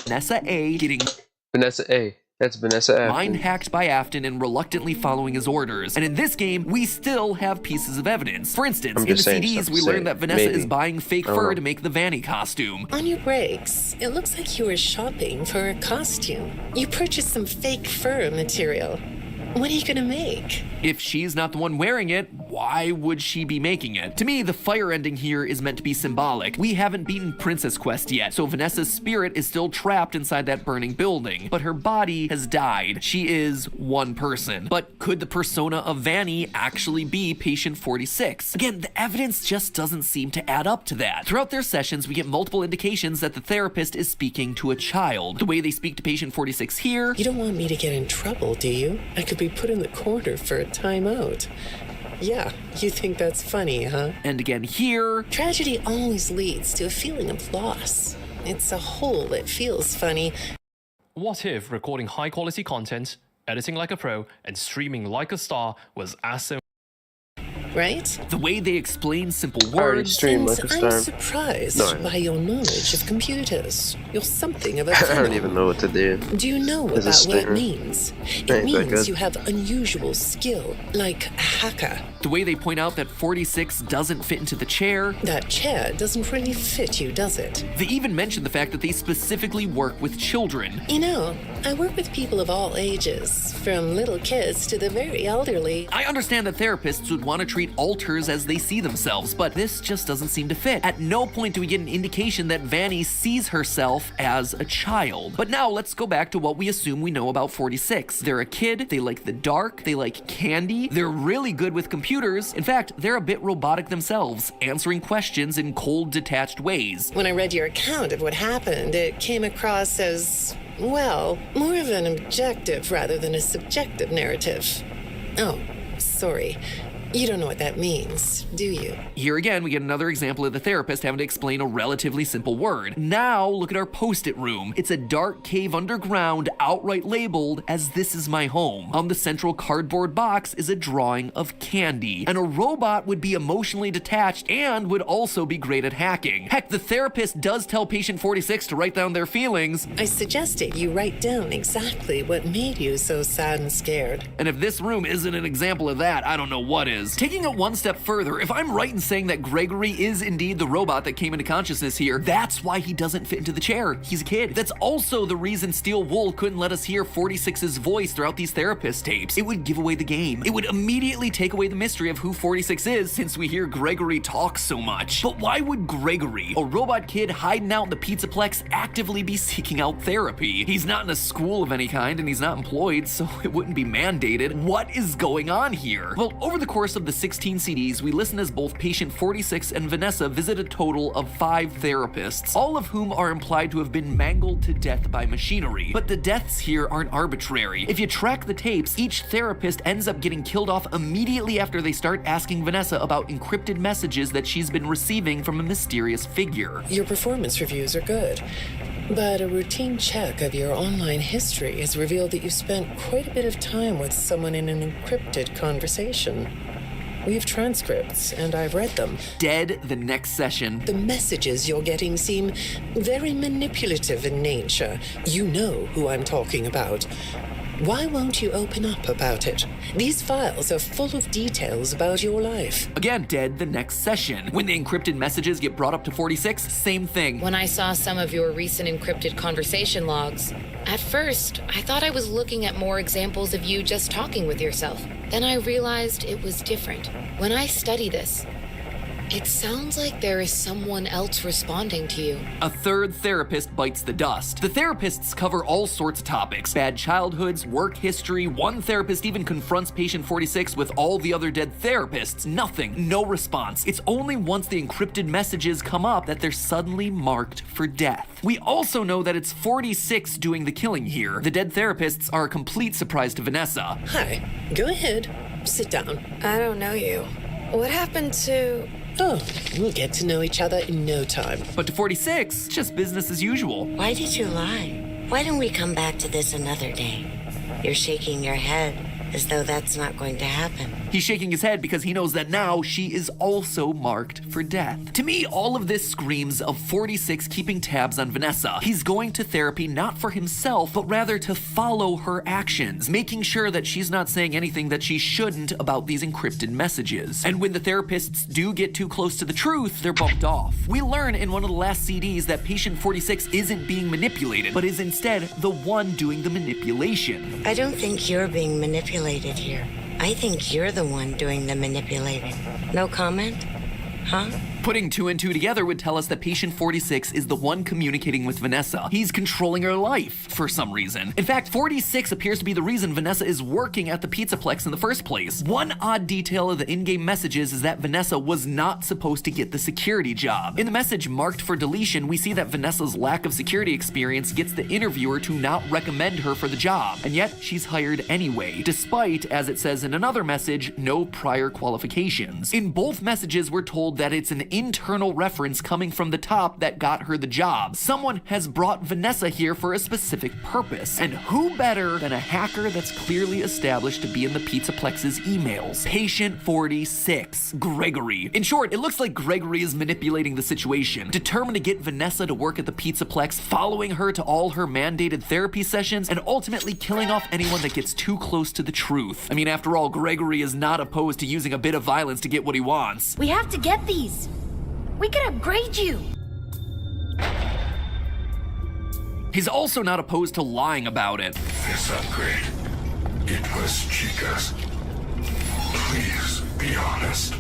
Vanessa A getting Vanessa A. That's Vanessa Afton. Mind-hacked by Afton and reluctantly following his orders. And in this game, we still have pieces of evidence. For instance, in the CDs, we learn that Vanessa is buying fake fur to make the Vanny costume. On your breaks, it looks like you were shopping for a costume. You purchased some fake fur material. What are you gonna make? If she's not the one wearing it, why would she be making it? To me, the fire ending here is meant to be symbolic. We haven't beaten Princess Quest yet, so Vanessa's spirit is still trapped inside that burning building, but her body has died. She is one person. But could the persona of Vanny actually be patient 46? Again, the evidence just doesn't seem to add up to that. Throughout their sessions, we get multiple indications that the therapist is speaking to a child. The way they speak to patient 46 here... You don't want me to get in trouble, do you? I could be put in the corner for a timeout. Yeah, you think that's funny, huh? And again here... Tragedy always leads to a feeling of loss. It's a hole that feels funny. What if recording high-quality content, editing like a pro, and streaming like a star was as simple? Right? The way they explain simple words. And I'm surprised by your knowledge of computers. You're something of a I don't even know what to do. Do you know what that word means? It means you have unusual skill, like a hacker. The way they point out that 46 doesn't fit into the chair. That chair doesn't really fit you, does it? They even mention the fact that they specifically work with children. You know, I work with people of all ages, from little kids to the very elderly. I understand that therapists would want to treat alters as they see themselves, but this just doesn't seem to fit. At no point do we get an indication that Vanny sees herself as a child. But now let's go back to what we assume we know about 46. They're a kid, they like the dark, they like candy, they're really good with computers. In fact, they're a bit robotic themselves, answering questions in cold, detached ways. When I read your account of what happened, it came across as, well, more of an objective rather than a subjective narrative. Oh, sorry. You don't know what that means, do you? Here again, we get another example of the therapist having to explain a relatively simple word. Now, look at our post-it room. It's a dark cave underground, outright labeled as "This is my home." On the central cardboard box is a drawing of candy. And a robot would be emotionally detached and would also be great at hacking. Heck, the therapist does tell patient 46 to write down their feelings. I suggested you write down exactly what made you so sad and scared. And if this room isn't an example of that, I don't know what is. Taking it one step further, if I'm right in saying that Gregory is indeed the robot that came into consciousness here, that's why he doesn't fit into the chair. He's a kid. That's also the reason Steel Wool couldn't let us hear 46's voice throughout these therapist tapes. It would give away the game. It would immediately take away the mystery of who 46 is since we hear Gregory talk so much. But why would Gregory, a robot kid hiding out in the Pizzaplex, actively be seeking out therapy? He's not in a school of any kind and he's not employed, so it wouldn't be mandated. What is going on here? Well, over the course course of the 16 CDs, we listen as both patient 46 and Vanessa visit a total of 5 therapists, all of whom are implied to have been mangled to death by machinery. But the deaths here aren't arbitrary. If you track the tapes, each therapist ends up getting killed off immediately after they start asking Vanessa about encrypted messages that she's been receiving from a mysterious figure. Your performance reviews are good, but a routine check of your online history has revealed that you spent quite a bit of time with someone in an encrypted conversation. We have transcripts, and I've read them. Dead the next session. The messages you're getting seem very manipulative in nature. You know who I'm talking about. Why won't you open up about it? These files are full of details about your life. Again, dead the next session. When the encrypted messages get brought up to 46, same thing. When I saw some of your recent encrypted conversation logs, at first, I thought I was looking at more examples of you just talking with yourself. Then I realized it was different. When I study this, it sounds like there is someone else responding to you. A third therapist bites the dust. The therapists cover all sorts of topics: bad childhoods, work history. One therapist even confronts patient 46 with all the other dead therapists. Nothing, no response. It's only once the encrypted messages come up that they're suddenly marked for death. We also know that it's 46 doing the killing here. The dead therapists are a complete surprise to Vanessa. Hi, go ahead, sit down. I don't know you. What happened to... Oh, we'll get to know each other in no time. But to 46, just business as usual. Why did you lie? Why don't we come back to this another day? You're shaking your head as though that's not going to happen. He's shaking his head because he knows that now she is also marked for death. To me, all of this screams of 46 keeping tabs on Vanessa. He's going to therapy not for himself, but rather to follow her actions, making sure that she's not saying anything that she shouldn't about these encrypted messages. And when the therapists do get too close to the truth, they're bumped off. We learn in one of the last CDs that patient 46 isn't being manipulated, but is instead the one doing the manipulation. I don't think you're being manipulated here. I think you're the one doing the manipulating. No comment? Huh? Putting 2 and 2 together would tell us that patient 46 is the one communicating with Vanessa. He's controlling her life for some reason. In fact, 46 appears to be the reason Vanessa is working at the Pizzaplex in the first place. One odd detail of the in-game messages is that Vanessa was not supposed to get the security job. In the message marked for deletion, we see that Vanessa's lack of security experience gets the interviewer to not recommend her for the job, and yet she's hired anyway, despite, as it says in another message, no prior qualifications. In both messages, we're told that it's an internal reference coming from the top that got her the job. Someone has brought Vanessa here for a specific purpose. And who better than a hacker that's clearly established to be in the Pizzaplex's emails? Patient 46, Gregory. In short, it looks like Gregory is manipulating the situation, determined to get Vanessa to work at the Pizzaplex, following her to all her mandated therapy sessions, and ultimately killing off anyone that gets too close to the truth. I mean, after all, Gregory is not opposed to using a bit of violence to get what he wants. We have to get these. We can upgrade you. He's also not opposed to lying about it. This upgrade, it was Chica's. Please be honest.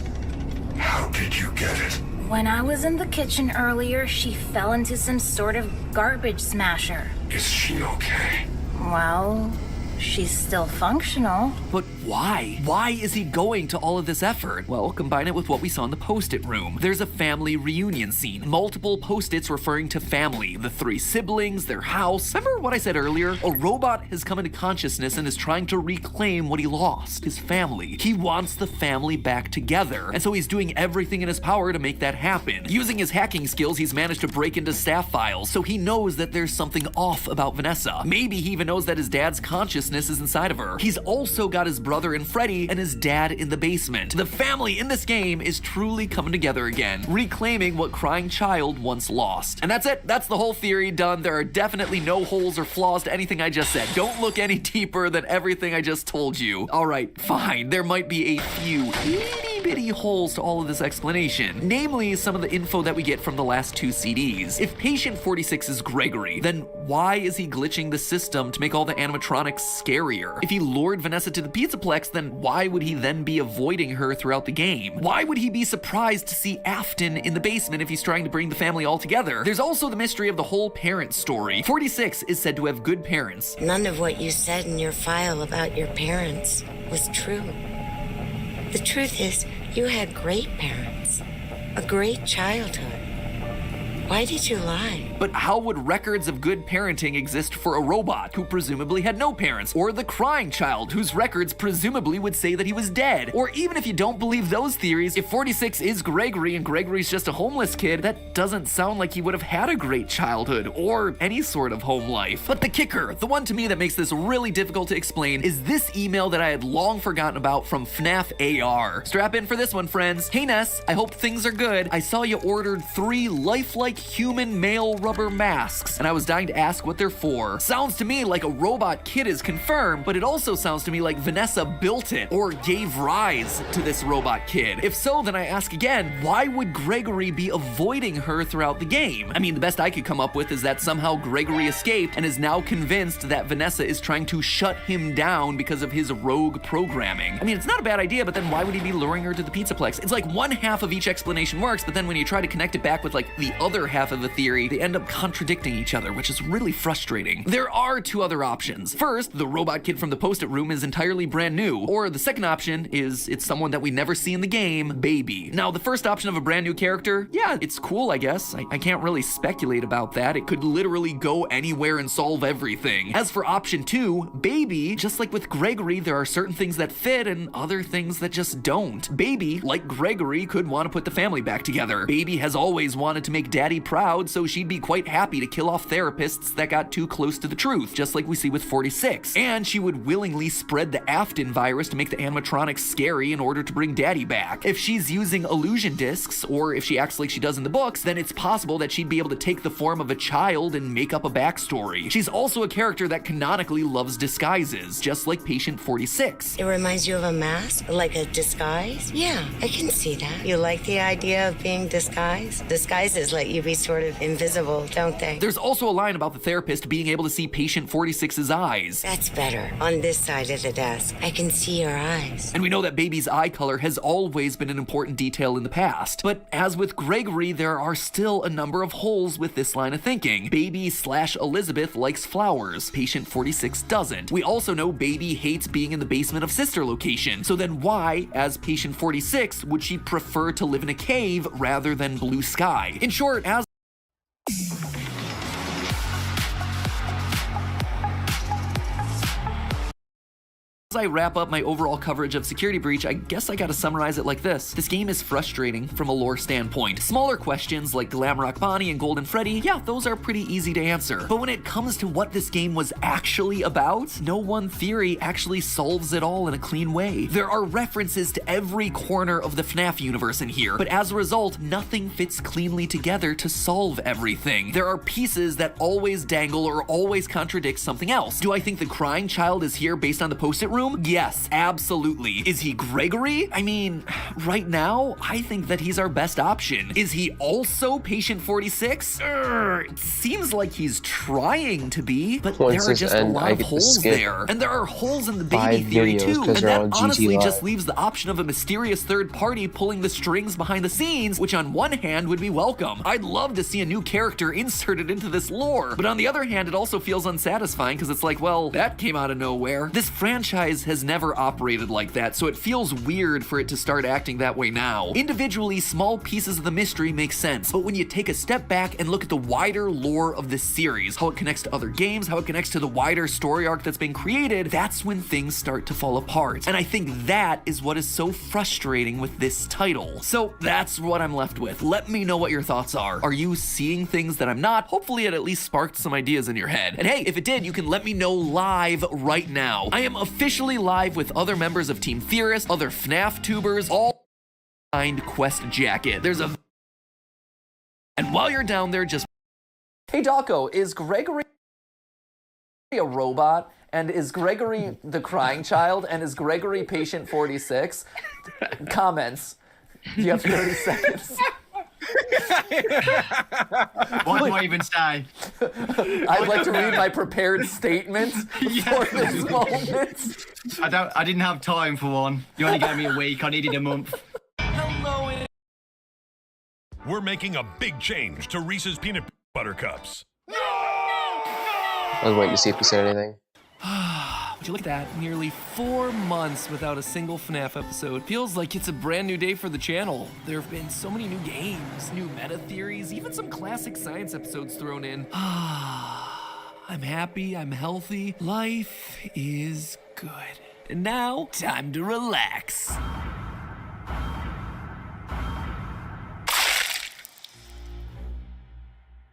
How did you get it? When I was in the kitchen earlier, she fell into some sort of garbage smasher. Is she okay? Well, she's still functional. But why? Why is he going to all of this effort? Well, combine it with what we saw in the post-it room. There's a family reunion scene. Multiple post-its referring to family, the 3 siblings, their house. Remember what I said earlier? A robot has come into consciousness and is trying to reclaim what he lost, his family. He wants the family back together, and so he's doing everything in his power to make that happen. Using his hacking skills, he's managed to break into staff files, so he knows that there's something off about Vanessa. Maybe he even knows that his dad's consciousness is inside of her. He's also got his brother and Freddy and his dad in the basement. The family in this game is truly coming together again, reclaiming what Crying Child once lost. And that's it. That's the whole theory done. There are definitely no holes or flaws to anything I just said. Don't look any deeper than everything I just told you. All right, fine. There might be a few itty-bitty holes to all of this explanation, namely some of the info that we get from the last 2 CDs. If patient 46 is Gregory, then why is he glitching the system to make all the animatronics scarier? If he lured Vanessa to the Pizzaplex, then why would he then be avoiding her throughout the game? Why would he be surprised to see Afton in the basement if he's trying to bring the family all together? There's also the mystery of the whole parent story. 46 is said to have good parents. None of what you said in your file about your parents was true. The truth is, you had great parents. A great childhood. Why did you lie? But how would records of good parenting exist for a robot who presumably had no parents? Or the crying child whose records presumably would say that he was dead? Or even if you don't believe those theories, if 46 is Gregory and Gregory's just a homeless kid, that doesn't sound like he would have had a great childhood or any sort of home life. But the kicker, the one to me that makes this really difficult to explain, is this email that I had long forgotten about from FNAF AR. Strap in for this one, friends. Hey Ness, I hope things are good. I saw you ordered 3 lifelike human male rubber masks, and I was dying to ask what they're for. Sounds to me like a robot kid is confirmed, but it also sounds to me like Vanessa built it or gave rise to this robot kid. If so, then I ask again, why would Gregory be avoiding her throughout the game? I mean, the best I could come up with is that somehow Gregory escaped and is now convinced that Vanessa is trying to shut him down because of his rogue programming. I mean, it's not a bad idea, but then why would he be luring her to the Pizzaplex? It's like one half of each explanation works, but then when you try to connect it back with like the other half of the theory, they end up contradicting each other, which is really frustrating. There are 2 other options. First, the robot kid from the post-it room is entirely brand new, or the second option is it's someone that we never see in the game, Baby. Now, the first option of a brand new character, yeah, it's cool, I guess. I can't really speculate about that. It could literally go anywhere and solve everything. As for option 2, Baby, just like with Gregory, there are certain things that fit and other things that just don't. Baby, like Gregory, could want to put the family back together. Baby has always wanted to make Daddy proud, so she'd be quite happy to kill off therapists that got too close to the truth, just like we see with 46. And she would willingly spread the Afton virus to make the animatronics scary in order to bring Daddy back. If she's using illusion discs, or if she acts like she does in the books, then it's possible that she'd be able to take the form of a child and make up a backstory. She's also a character that canonically loves disguises, just like Patient 46. It reminds you of a mask? Like a disguise? Yeah, I can see that. You like the idea of being disguised? Disguises let you be sort of invisible, don't they? There's also a line about the therapist being able to see Patient 46's eyes. That's better. On this side of the desk, I can see your eyes. And we know that Baby's eye color has always been an important detail in the past. But as with Gregory, there are still a number of holes with this line of thinking. Baby/Elizabeth likes flowers. Patient 46 doesn't. We also know Baby hates being in the basement of Sister Location. So then why, as Patient 46, would she prefer to live in a cave rather than blue sky? In short, as As I wrap up my overall coverage of Security Breach, I guess I gotta summarize it like this. This game is frustrating from a lore standpoint. Smaller questions like Glamrock Bonnie and Golden Freddy, yeah, those are pretty easy to answer. But when it comes to what this game was actually about, no one theory actually solves it all in a clean way. There are references to every corner of the FNAF universe in here, but as a result, nothing fits cleanly together to solve everything. There are pieces that always dangle or always contradict something else. Do I think the crying child is here based on the post-it room? Yes, absolutely. Is he Gregory? I mean, right now, I think that he's our best option. Is he also Patient 46? It seems like he's trying to be, but there are just a lot of holes there. And there are holes in the Baby theory too, and that honestly just leaves the option of a mysterious third party pulling the strings behind the scenes, which on one hand would be welcome. I'd love to see a new character inserted into this lore, but on the other hand, it also feels unsatisfying because it's like, well, that came out of nowhere. This franchise has never operated like that, so it feels weird for it to start acting that way now. Individually, small pieces of the mystery make sense, but when you take a step back and look at the wider lore of this series, how it connects to other games, how it connects to the wider story arc that's been created, that's when things start to fall apart. And I think that is what is so frustrating with this title. So that's what I'm left with. Let me know what your thoughts are. Are you seeing things that I'm not? Hopefully it at least sparked some ideas in your head. And hey, if it did, you can let me know live right now. I am officially live with other members of Team Theorist, other FNAF tubers, all signed Quest Jacket. There's a... And while you're down there, just... Hey Dawko, is Gregory a robot? And is Gregory the crying child? And is Gregory Patient 46? Comments. You have 30 seconds. What do I even say? I'd like to read my prepared statement for this moment. I didn't have time for one. You only gave me a week. I needed a month. Hello. We're making a big change to Reese's Peanut Butter Cups. I was waiting to see if he said anything. Would you look at that? Nearly 4 months without a single FNAF episode. Feels like it's a brand new day for the channel. There have been so many new games, new meta theories, even some classic science episodes thrown in. I'm happy, I'm healthy. Life is good. And now, time to relax.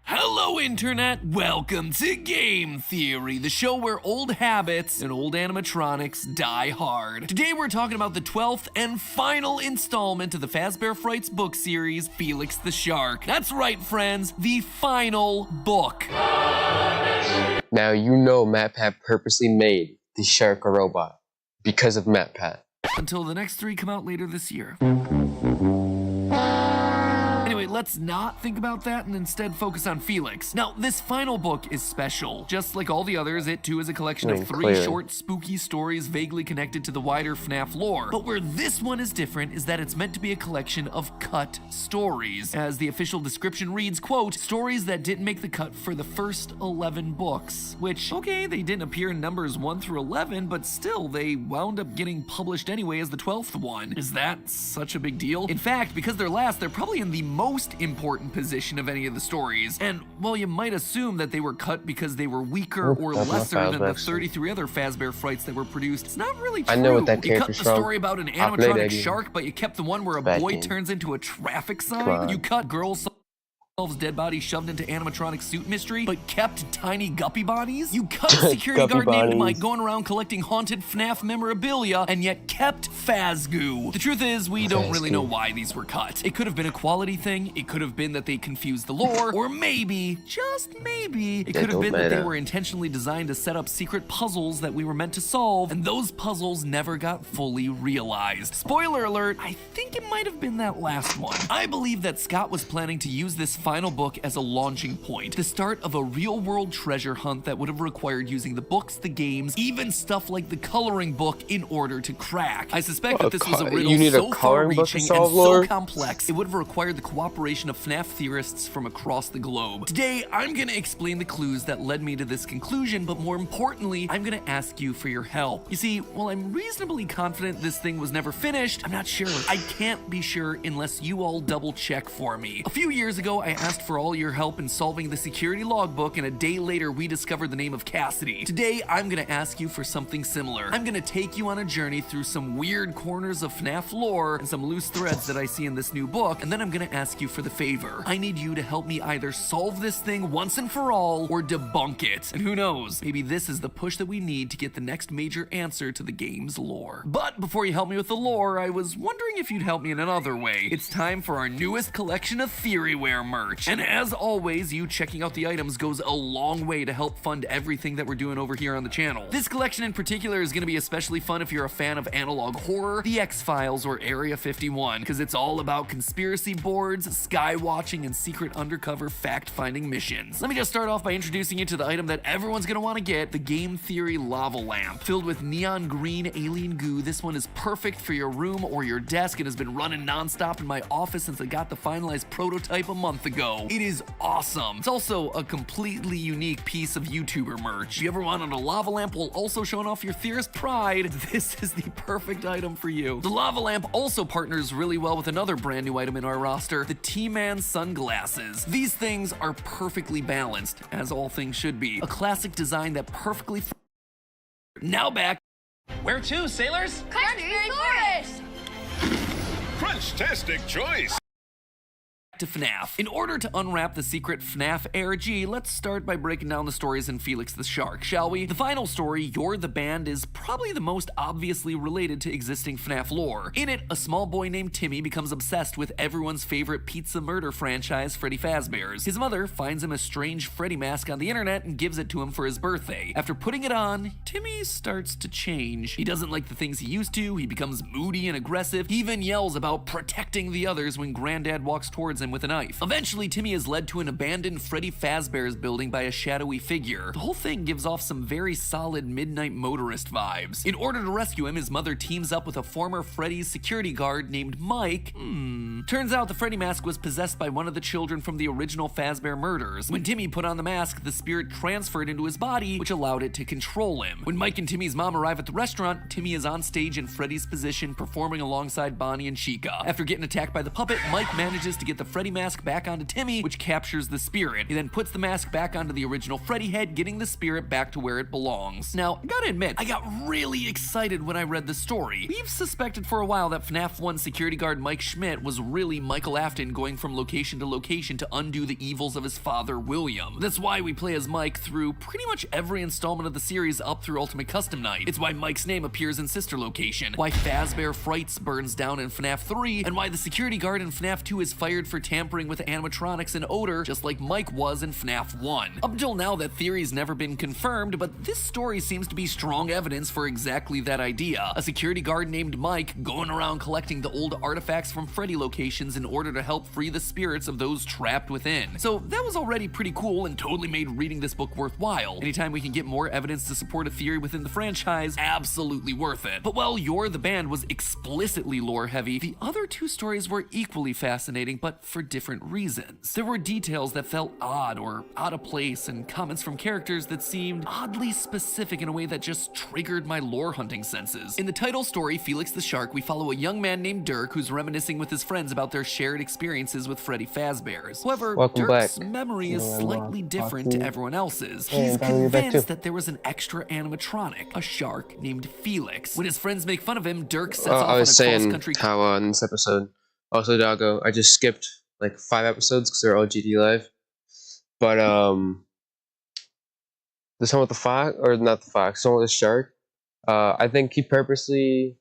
Hello, Internet! Welcome to Game Theory, the show where old habits and old animatronics die hard. Today we're talking about the 12th and final installment of the Fazbear Frights book series, Felix the Shark. That's right, friends, the final book. Now you know MatPat purposely made the shark a robot because of MatPat. Until the next 3 come out later this year. Anyway, let's not think about that and instead focus on Felix. Now, this final book is special. Just like all the others, it too is a collection of 3 short, spooky stories vaguely connected to the wider FNAF lore. But where this one is different is that it's meant to be a collection of cut stories. As the official description reads, quote, stories that didn't make the cut for the first 11 books. Which, okay, they didn't appear in numbers 1 through 11, but still, they wound up getting published anyway as the 12th one. Is that such a big deal? In fact, because they're last, they're probably in the most important position of any of the stories. And while you might assume that they were cut because they were weaker or lesser than the 33 other Fazbear Frights that were produced, it's not really true. I know what that you cut character's the from. story about an animatronic shark, but you kept the one where a boy turns into a traffic sign. You cut girls dead body shoved into animatronic suit mystery, but kept tiny guppy bodies. You cut a security guard named Mike going around collecting haunted FNAF memorabilia, and yet kept Fazgoo. The truth is, we don't really know why these were cut. It could have been a quality thing, it could have been that they confused the lore, or maybe, just maybe, it could have been that they were intentionally designed to set up secret puzzles that we were meant to solve, and those puzzles never got fully realized. Spoiler alert, I think it might have been that last one. I believe that Scott was planning to use this final book as a launching point, the start of a real-world treasure hunt that would have required using the books, the games, even stuff like the coloring book in order to crack. I suspect that this was a riddle so far-reaching and so complex, it would have required the cooperation of FNAF theorists from across the globe. Today, I'm gonna explain the clues that led me to this conclusion, but more importantly, I'm gonna ask you for your help. You see, while I'm reasonably confident this thing was never finished, I'm not sure. I can't be sure unless you all double-check for me. A few years ago, I asked for all your help in solving the security logbook, and a day later we discovered the name of Cassidy. Today, I'm gonna ask you for something similar. I'm gonna take you on a journey through some weird corners of FNAF lore and some loose threads that I see in this new book, and then I'm gonna ask you for the favor. I need you to help me either solve this thing once and for all, or debunk it. And who knows, maybe this is the push that we need to get the next major answer to the game's lore. But before you help me with the lore, I was wondering if you'd help me in another way. It's time for our newest collection of Theoryware merch. And as always, you checking out the items goes a long way to help fund everything that we're doing over here on the channel. This collection in particular is going to be especially fun if you're a fan of analog horror, The X-Files, or Area 51, because it's all about conspiracy boards, sky watching, and secret undercover fact-finding missions. Let me just start off by introducing you to the item that everyone's going to want to get, the Game Theory Lava Lamp. Filled with neon green alien goo, this one is perfect for your room or your desk and has been running non-stop in my office since I got the finalized prototype a month ago. It is awesome. It's also a completely unique piece of YouTuber merch. If you ever wanted a lava lamp while also showing off your theorist pride, this is the perfect item for you. The lava lamp also partners really well with another brand new item in our roster, the T-Man sunglasses. These things are perfectly balanced, as all things should be. A classic design that perfectly now back. Where to, sailors? Crunchberry Forest! Crunch-tastic choice! To FNAF. In order to unwrap the secret FNAF ARG, let's start by breaking down the stories in Felix the Shark, shall we? The final story, You're the Band, is probably the most obviously related to existing FNAF lore. In it, a small boy named Timmy becomes obsessed with everyone's favorite pizza murder franchise, Freddy Fazbear's. His mother finds him a strange Freddy mask on the internet and gives it to him for his birthday. After putting it on, Timmy starts to change. He doesn't like the things he used to, he becomes moody and aggressive, he even yells about protecting the others when Granddad walks towards him him with a knife. Eventually, Timmy is led to an abandoned Freddy Fazbear's building by a shadowy figure. The whole thing gives off some very solid Midnight Motorist vibes. In order to rescue him, his mother teams up with a former Freddy's security guard named Mike. Turns out the Freddy mask was possessed by one of the children from the original Fazbear murders. When Timmy put on the mask, the spirit transferred into his body, which allowed it to control him. When Mike and Timmy's mom arrive at the restaurant, Timmy is on stage in Freddy's position, performing alongside Bonnie and Chica. After getting attacked by the puppet, Mike manages to get the Freddy mask back onto Timmy, which captures the spirit. He then puts the mask back onto the original Freddy head, getting the spirit back to where it belongs. Now, I gotta admit, I got really excited when I read the story. We've suspected for a while that FNAF 1 security guard Mike Schmidt was really Michael Afton going from location to location to undo the evils of his father, William. That's why we play as Mike through pretty much every installment of the series up through Ultimate Custom Night. It's why Mike's name appears in Sister Location, why Fazbear Frights burns down in FNAF 3, and why the security guard in FNAF 2 is fired for tampering with animatronics and odor, just like Mike was in FNAF 1. Up until now, that theory's never been confirmed, but this story seems to be strong evidence for exactly that idea. A security guard named Mike going around collecting the old artifacts from Freddy locations in order to help free the spirits of those trapped within. So that was already pretty cool and totally made reading this book worthwhile. Anytime we can get more evidence to support a theory within the franchise, absolutely worth it. But while You're the Band was explicitly lore heavy, the other two stories were equally fascinating, but for different reasons. There were details that felt odd or out of place, and comments from characters that seemed oddly specific in a way that just triggered my lore hunting senses. In the title story, Felix the Shark, we follow a young man named Dirk who's reminiscing with his friends about their shared experiences with Freddy Fazbear's. However, Dirk's memory is slightly different to everyone else's. He's convinced that there was an extra animatronic, a shark named Felix. When his friends make fun of him, Dirk sets off on a cross-country... how in this episode, also Doggo, I just skipped like 5 episodes because they're all GD Live. But this one with the fox, or not the fox, this one with the shark, I think he purposely...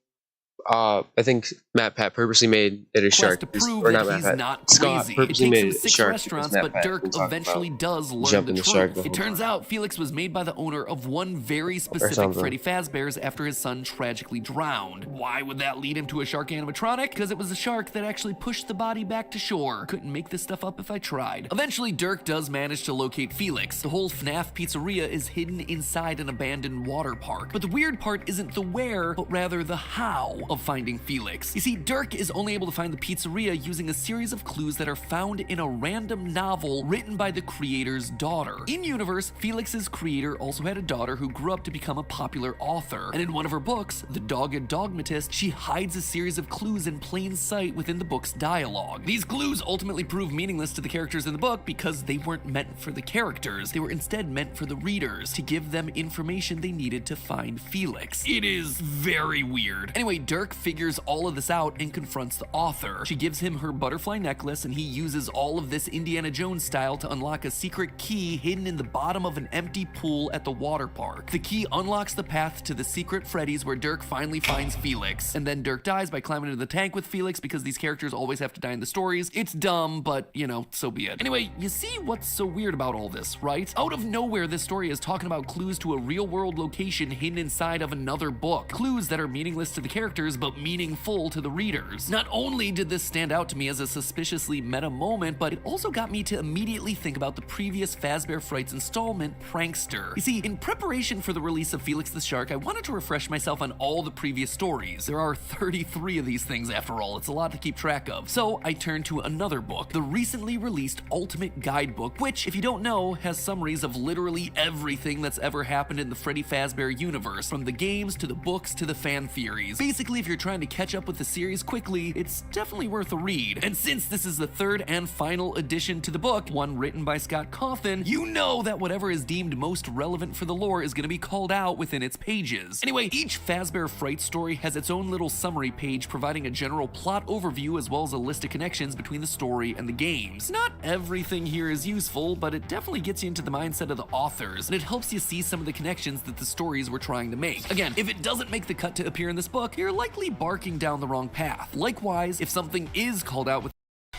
I think Matt Pat purposely made it a shark, or not Matt Pat. Scott purposely made it a shark. Restaurants, but Dirk eventually does learn the truth. It turns out Felix was made by the owner of one very specific Freddy Fazbear's after his son tragically drowned. Why would that lead him to a shark animatronic? Because it was a shark that actually pushed the body back to shore. Couldn't make this stuff up if I tried. Eventually, Dirk does manage to locate Felix. The whole FNAF pizzeria is hidden inside an abandoned water park. But the weird part isn't the where, but rather the how of finding Felix. You see, Dirk is only able to find the pizzeria using a series of clues that are found in a random novel written by the creator's daughter. In universe, Felix's creator also had a daughter who grew up to become a popular author, and in one of her books, The Dogged Dogmatist, she hides a series of clues in plain sight within the book's dialogue. These clues ultimately prove meaningless to the characters in the book because they weren't meant for the characters. They were instead meant for the readers, to give them information they needed to find Felix. It is very weird. Anyway, Dirk figures all of this out and confronts the author. She gives him her butterfly necklace, and he uses all of this Indiana Jones style to unlock a secret key hidden in the bottom of an empty pool at the water park. The key unlocks the path to the secret Freddy's where Dirk finally finds Felix. And then Dirk dies by climbing into the tank with Felix because these characters always have to die in the stories. It's dumb, but you know, so be it. Anyway, you see what's so weird about all this, right? Out of nowhere, this story is talking about clues to a real-world location hidden inside of another book. Clues that are meaningless to the characters, but meaningful to the readers. Not only did this stand out to me as a suspiciously meta moment, but it also got me to immediately think about the previous Fazbear Frights installment, Prankster. You see, in preparation for the release of Felix the Shark, I wanted to refresh myself on all the previous stories. There are 33 of these things after all, it's a lot to keep track of. So I turned to another book, the recently released Ultimate Guidebook, which, if you don't know, has summaries of literally everything that's ever happened in the Freddy Fazbear universe, from the games to the books to the fan theories. Basically, if you're trying to catch up with the series quickly, it's definitely worth a read. And since this is the third and final addition to the book, one written by Scott Cawthon, you know that whatever is deemed most relevant for the lore is going to be called out within its pages. Anyway, each Fazbear Fright story has its own little summary page providing a general plot overview as well as a list of connections between the story and the games. Not everything here is useful, but it definitely gets you into the mindset of the authors, and it helps you see some of the connections that the stories were trying to make. Again, if it doesn't make the cut to appear in this book, you're likely barking down the wrong path. Likewise, if something is called out with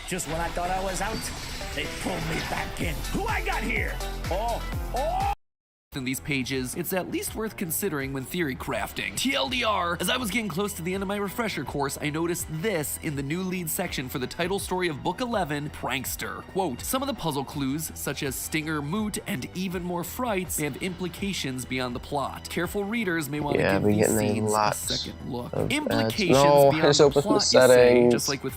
just when I thought I was out, they pulled me back in. Who I got here? Oh! in these pages, it's at least worth considering when theory crafting. TLDR, as I was getting close to the end of my refresher course, I noticed this in the new lead section for the title story of Book 11, Prankster. Quote, some of the puzzle clues, such as Stinger, Moot, and even more frights, may have implications beyond the plot. Careful readers may want to give these scenes a second look. Implications beyond the plot, you say, just like with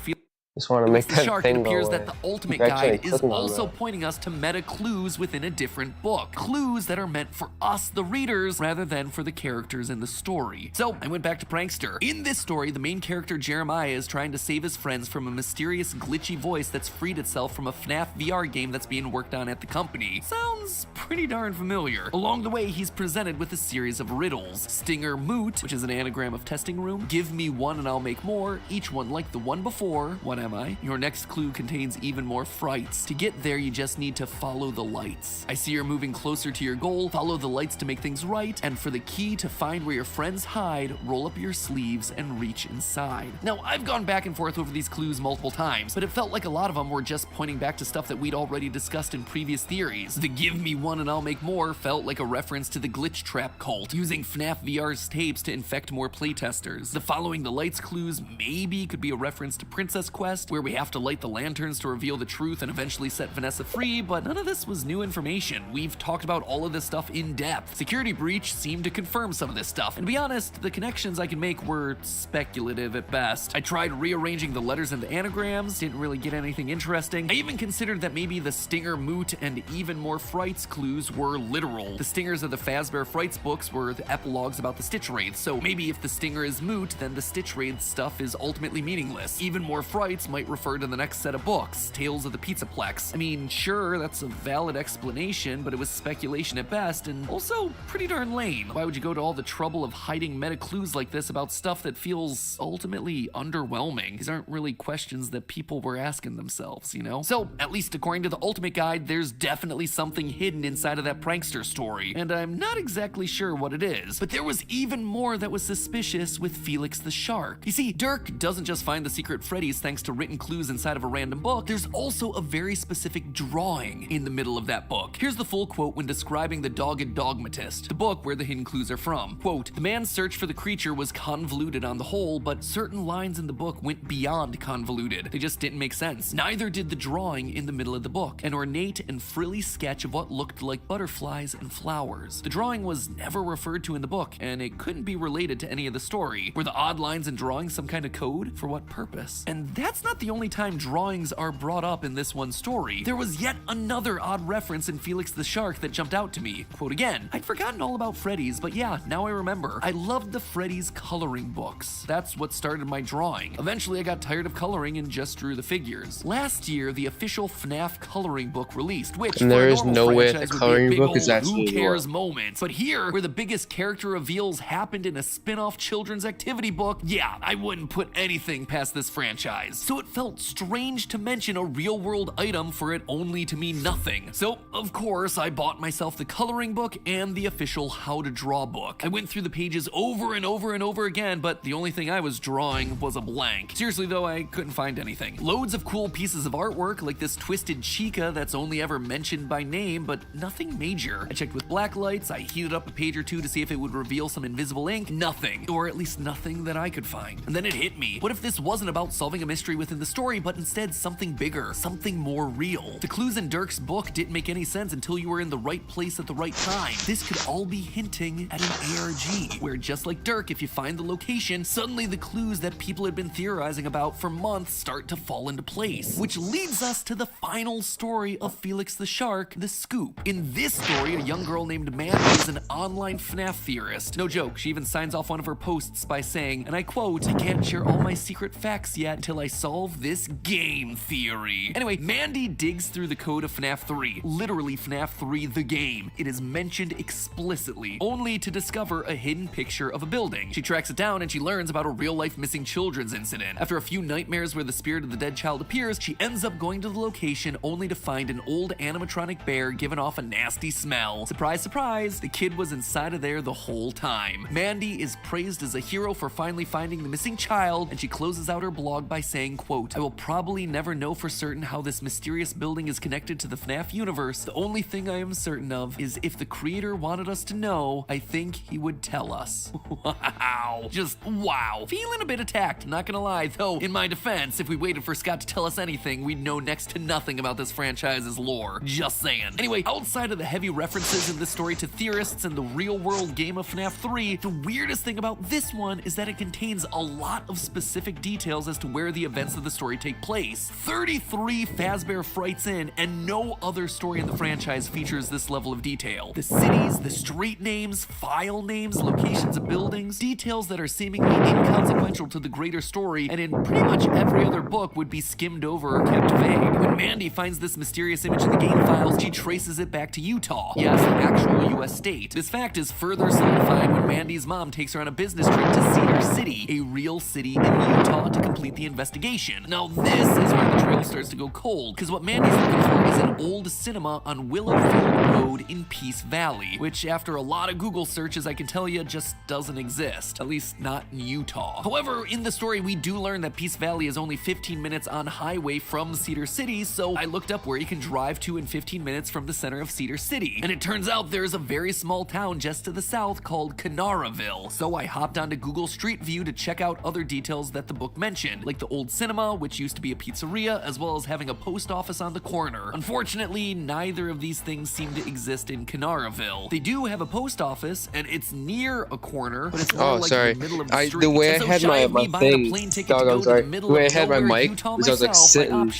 just want to make the that Shark, thing it appears go that away. the ultimate guide is also pointing us to meta clues within a different book. Clues that are meant for us, the readers, rather than for the characters in the story. So I went back to Prankster. In this story, the main character Jeremiah is trying to save his friends from a mysterious glitchy voice that's freed itself from a FNAF VR game that's being worked on at the company. Sounds pretty darn familiar. Along the way, he's presented with a series of riddles. Stinger Moot, which is an anagram of testing room. Give me one and I'll make more, each one like the one before. What am I? Your next clue contains even more frights. To get there, you just need to follow the lights. I see you're moving closer to your goal. Follow the lights to make things right. And for the key to find where your friends hide, roll up your sleeves and reach inside. Now, I've gone back and forth over these clues multiple times, but it felt like a lot of them were just pointing back to stuff that we'd already discussed in previous theories. The give me one and I'll make more felt like a reference to the glitch trap cult, using FNAF VR's tapes to infect more playtesters. The following the lights clues maybe could be a reference to Princess Quest, where we have to light the lanterns to reveal the truth and eventually set Vanessa free, but none of this was new information. We've talked about all of this stuff in depth. Security Breach seemed to confirm some of this stuff, and to be honest, the connections I could make were speculative at best. I tried rearranging the letters into anagrams, didn't really get anything interesting. I even considered that maybe the Stinger, Moot, and even more frights clues were literal. The Stingers of the Fazbear Frights books were the epilogues about the Stitch Wraiths, so maybe if the Stinger is Moot, then the Stitch Wraith stuff is ultimately meaningless. Even more frights might refer to the next set of books, Tales of the Pizzaplex. I mean, sure, that's a valid explanation, but it was speculation at best, and also pretty darn lame. Why would you go to all the trouble of hiding meta clues like this about stuff that feels ultimately underwhelming? These aren't really questions that people were asking themselves, you know? So, at least according to the Ultimate Guide, there's definitely something hidden inside of that prankster story, and I'm not exactly sure what it is. But there was even more that was suspicious with Felix the Shark. You see, Dirk doesn't just find the secret Freddy's thanks to written clues inside of a random book. There's also a very specific drawing in the middle of that book. Here's the full quote when describing the Dogged Dogmatist, the book where the hidden clues are from. Quote, the man's search for the creature was convoluted on the whole, but certain lines in the book went beyond convoluted. They just didn't make sense. Neither did the drawing in the middle of the book, an ornate and frilly sketch of what looked like butterflies and flowers. The drawing was never referred to in the book, and it couldn't be related to any of the story. Were the odd lines and drawings some kind of code? For what purpose? And that's not the only time drawings are brought up in this one story. There was yet another odd reference in Felix the Shark that jumped out to me. Quote again, I'd forgotten all about Freddy's, but yeah, now I remember. I loved the Freddy's coloring books. That's what started my drawing. Eventually I got tired of coloring and just drew the figures. Last year, the official FNAF coloring book released, which and there is no way the coloring book is actually who cares moment. But here, where the biggest character reveals happened in a spin-off children's activity book, yeah, I wouldn't put anything past this franchise. So it felt strange to mention a real-world item for it only to mean nothing. So, of course, I bought myself the coloring book and the official How to Draw book. I went through the pages over and over and over again, but the only thing I was drawing was a blank. Seriously though, I couldn't find anything. Loads of cool pieces of artwork, like this twisted chica that's only ever mentioned by name, but nothing major. I checked with black lights, I heated up a page or two to see if it would reveal some invisible ink. Nothing. Or at least nothing that I could find. And then it hit me. What if this wasn't about solving a mystery within the story, but instead something bigger, something more real? The clues in Dirk's book didn't make any sense until you were in the right place at the right time. This could all be hinting at an ARG, where just like Dirk, if you find the location, suddenly the clues that people had been theorizing about for months start to fall into place. Which leads us to the final story of Felix the Shark, The Scoop. In this story, a young girl named Mandy is an online FNAF theorist. No joke, she even signs off one of her posts by saying, and I quote, I can't share all my secret facts yet until I solve this game theory. Anyway, Mandy digs through the code of FNAF 3, literally FNAF 3 the game. It is mentioned explicitly, only to discover a hidden picture of a building. She tracks it down and she learns about a real-life missing children's incident. After a few nightmares where the spirit of the dead child appears, she ends up going to the location only to find an old animatronic bear giving off a nasty smell. Surprise, surprise, the kid was inside of there the whole time. Mandy is praised as a hero for finally finding the missing child, and she closes out her blog by saying, saying, quote, "I will probably never know for certain how this mysterious building is connected to the FNAF universe. The only thing I am certain of is if the creator wanted us to know, I think he would tell us." Wow. Just wow. Feeling a bit attacked, not gonna lie, though in my defense, if we waited for Scott to tell us anything, we'd know next to nothing about this franchise's lore. Just saying. Anyway, outside of the heavy references in this story to theorists and the real-world game of FNAF 3, the weirdest thing about this one is that it contains a lot of specific details as to where the events of the story take place. 33 Fazbear Frights in, and no other story in the franchise features this level of detail. The cities, the street names, file names, locations of buildings, details that are seemingly inconsequential to the greater story, and in pretty much every other book would be skimmed over or kept vague. When Mandy finds this mysterious image in the game files, she traces it back to Utah. Yes, the actual US state. This fact is further solidified when Mandy's mom takes her on a business trip to Cedar City, a real city in Utah, to complete the investigation. Now this is where the trail starts to go cold, because what Mandy's looking for is an old cinema on Willowfield Road in Peace Valley, which after a lot of Google searches I can tell you just doesn't exist, at least not in Utah. However, in the story we do learn that Peace Valley is only 15 minutes on highway from Cedar City, so I looked up where you can drive to in 15 minutes from the center of Cedar City, and it turns out there's a very small town just to the south called Canaraville. So I hopped onto Google Street View to check out other details that the book mentioned, like the old cinema, which used to be a pizzeria, as well as having a post office on the corner. Unfortunately, neither of these things seem to exist in Canaraville. They do have a post office, and it's near a corner, but it's more like in the middle of the street. The way I had my thing, dog, I'm sorry. The way I had my mic was I was like sitting,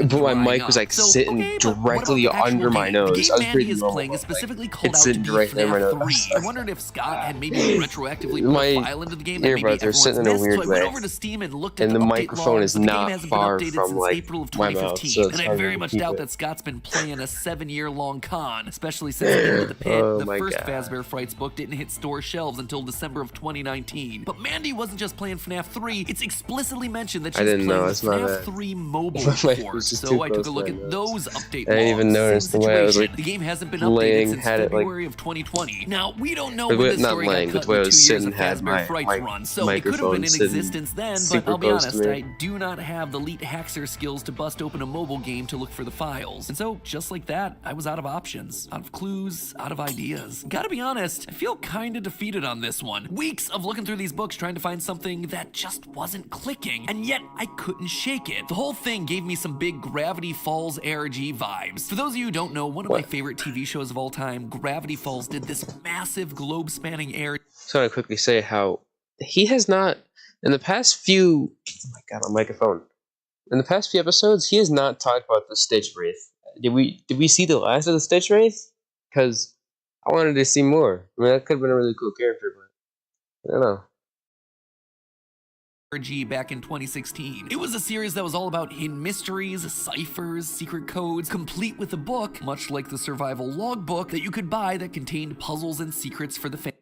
but my mic was like sitting directly under my nose. I was pretty normal. It's sitting directly under my nose. I wondered if Scott had maybe retroactively put a file into the game that maybe everyone's sitting in a missed, weird so I went over to Steam and looked at and the update microphone logs, is but the not game hasn't far been updated from since like April of my 2015, mouth, so it's and I hard very to much keep doubt it. that Scott's been playing a 7-year-long con, especially since Into the Pit, Oh the my first God. Fazbear Frights book, didn't hit store shelves until December of 2019. But Mandy wasn't just playing FNAF 3, it's explicitly mentioned that I she's didn't playing know, the it's not FNAF that. 3 mobile My mic port, was just so too I took a close look to at my those update I didn't even logs. notice Same the way I was, situation. like, The game hasn't been laying, updated since had it, like- February of 2020. Now, we don't know The when way- this not story laying, got but cut the way I with was 2 years sitting of had Fazbear my Frights run, so it could have microphone been in sitting existence then, but super I'll be close to honest, me. I do not have the elite hacker skills to bust open a mobile game to look for the files. And so, just like that, I was out of options, out of clues, out of ideas. Gotta be honest, I feel kinda defeated on this one. Weeks of looking through these books trying to find something that just wasn't clicking, and yet I couldn't shake it. The whole thing gave me some big Gravity Falls ARG vibes. For those of you who don't know, one of my favorite TV shows of all time, Gravity Falls, did this massive globe-spanning ARG. So I want to quickly say how he has not, in the past few, oh my god, my microphone. In the past few episodes, he has not talked about the Stitch Wraith. Did we see the last of the Stitch Wraith? Because I wanted to see more. I mean, that could have been a really cool character, but I don't know. Back in 2016. It was a series that was all about hidden mysteries, ciphers, secret codes, complete with a book, much like the survival logbook that you could buy that contained puzzles and secrets for the fan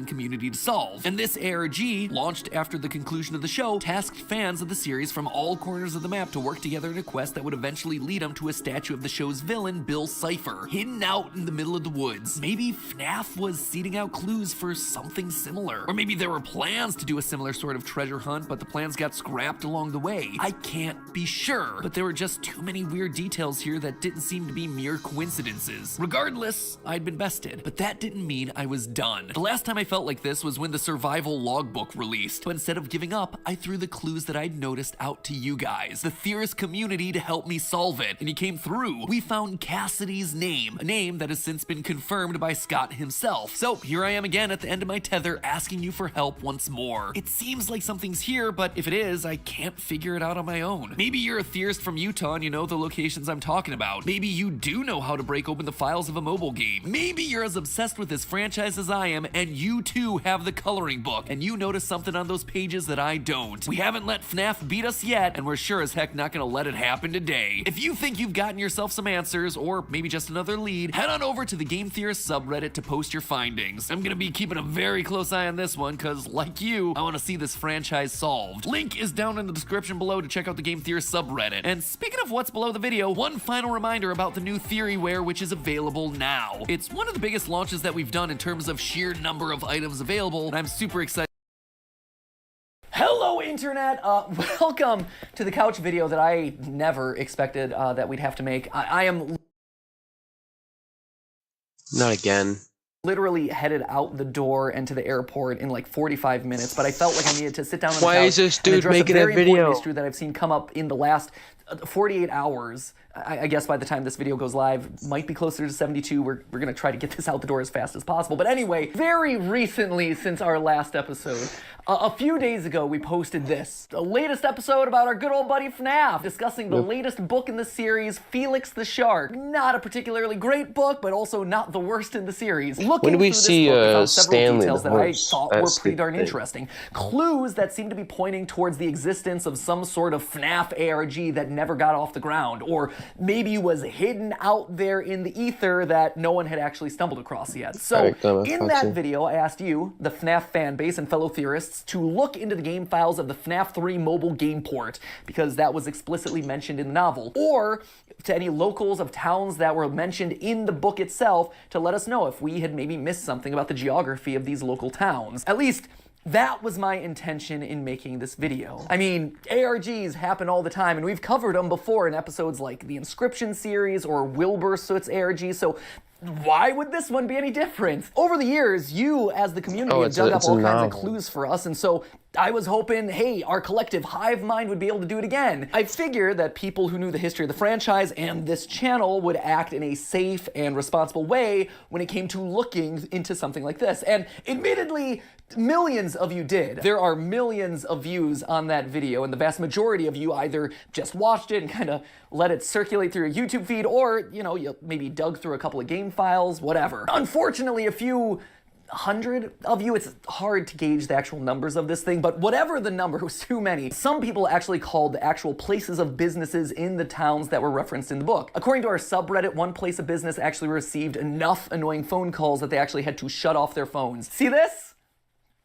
community to solve. And this ARG, launched after the conclusion of the show, tasked fans of the series from all corners of the map to work together in a quest that would eventually lead them to a statue of the show's villain, Bill Cipher, hidden out in the middle of the woods. Maybe FNAF was seeding out clues for something similar. Or maybe there were plans to do a similar sort of treasure hunt, but the plans got scrapped along the way. I can't be sure, but there were just too many weird details here that didn't seem to be mere coincidences. Regardless, I'd been bested, but that didn't mean I was done. The last time I felt like this was when the survival logbook released, but instead of giving up, I threw the clues that I'd noticed out to you guys, the theorist community, to help me solve it, and you came through. We found Cassidy's name, a name that has since been confirmed by Scott himself. So here I am again at the end of my tether, asking you for help once more. It seems like something's here, but if it is, I can't figure it out on my own. Maybe you're a theorist from Utah and you know the locations I'm talking about. Maybe you do know how to break open the files of a mobile game. Maybe you're as obsessed with this franchise as I am, and you too have the coloring book, and you notice something on those pages that I don't. We haven't let FNAF beat us yet, and we're sure as heck not gonna let it happen today. If you think you've gotten yourself some answers, or maybe just another lead, head on over to the Game Theorist subreddit to post your findings. I'm gonna be keeping a very close eye on this one, cause like you, I wanna see this franchise solved. Link is down in the description below to check out the Game Theorist subreddit. And speaking of what's below the video, one final reminder about the new Theoryware, which is available now. It's one of the biggest launches that we've done in terms of sheer number of items available, and I'm super excited. Hello, internet, welcome to the couch video that I never expected that we'd have to make. I am Not again. literally headed out the door and to the airport in like 45 minutes, but I felt like I needed to sit down on the couch. Why is this dude making a very video? important mystery that I've seen come up in the last 48 hours. I guess by the time this video goes live, might be closer to 72. We're gonna try to get this out the door as fast as possible. But anyway, very recently since our last episode, a few days ago, we posted this. The latest episode about our good old buddy FNAF, discussing the latest book in the series, Felix the Shark. Not a particularly great book, but also not the worst in the series. Looking When do we through this see book, I found several Stanley details the that I horse? thought were That's pretty the darn thing. interesting. Clues that seem to be pointing towards the existence of some sort of FNAF ARG that never got off the ground, or maybe was hidden out there in the ether that no one had actually stumbled across yet. So, in that video, I asked you, the FNAF fan base and fellow theorists, to look into the game files of the FNAF 3 mobile game port, because that was explicitly mentioned in the novel, or to any locals of towns that were mentioned in the book itself to let us know if we had maybe missed something about the geography of these local towns. At least, that was my intention in making this video. I mean, ARGs happen all the time, and we've covered them before in episodes like the Inscription series or Wilbur Soot's ARG, so why would this one be any different? Over the years, you, as the community, have dug up all kinds of clues for us, and so I was hoping, hey, our collective hive mind would be able to do it again. I figured that people who knew the history of the franchise and this channel would act in a safe and responsible way when it came to looking into something like this. And admittedly, millions of you did. There are millions of views on that video, and the vast majority of you either just watched it and kind of let it circulate through your YouTube feed, or, you know, you maybe dug through a couple of game files, whatever. Unfortunately, a few 100 of you, it's hard to gauge the actual numbers of this thing, but whatever the number, it was too many. Some people actually called the actual places of businesses in the towns that were referenced in the book. According to our subreddit, one place of business actually received enough annoying phone calls that they actually had to shut off their phones. See this?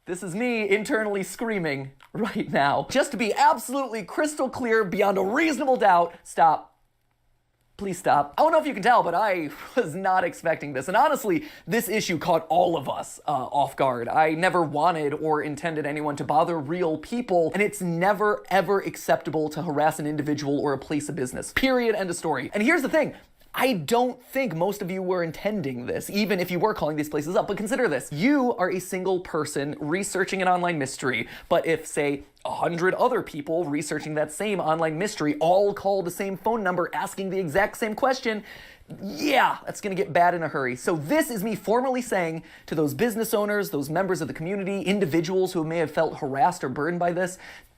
This is me internally screaming right now. Just to be absolutely crystal clear, beyond a reasonable doubt, stop. Please stop. I don't know if you can tell, but I was not expecting this. And honestly, this issue caught all of us off guard. I never wanted or intended anyone to bother real people, and it's never, ever acceptable to harass an individual or a place of business. Period, end of story. And here's the thing. I don't think most of you were intending this, even if you were calling these places up. But consider this. You are a single person researching an online mystery, but if, say, 100 other people researching that same online mystery all call the same phone number asking the exact same question, yeah, that's gonna get bad in a hurry. So this is me formally saying to those business owners, those members of the community, individuals who may have felt harassed or burdened by this,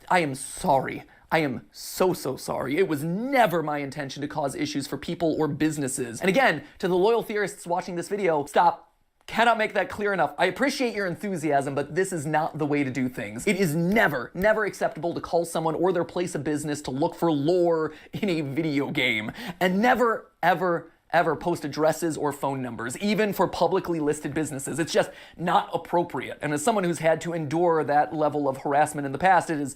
I am sorry. I am so sorry. It was never my intention to cause issues for people or businesses. And again, to the loyal theorists watching this video, stop. Cannot make that clear enough. I appreciate your enthusiasm, but this is not the way to do things. It is never acceptable to call someone or their place of business to look for lore in a video game. And never, ever post addresses or phone numbers, even for publicly listed businesses. It's just not appropriate. And as someone who's had to endure that level of harassment in the past, it is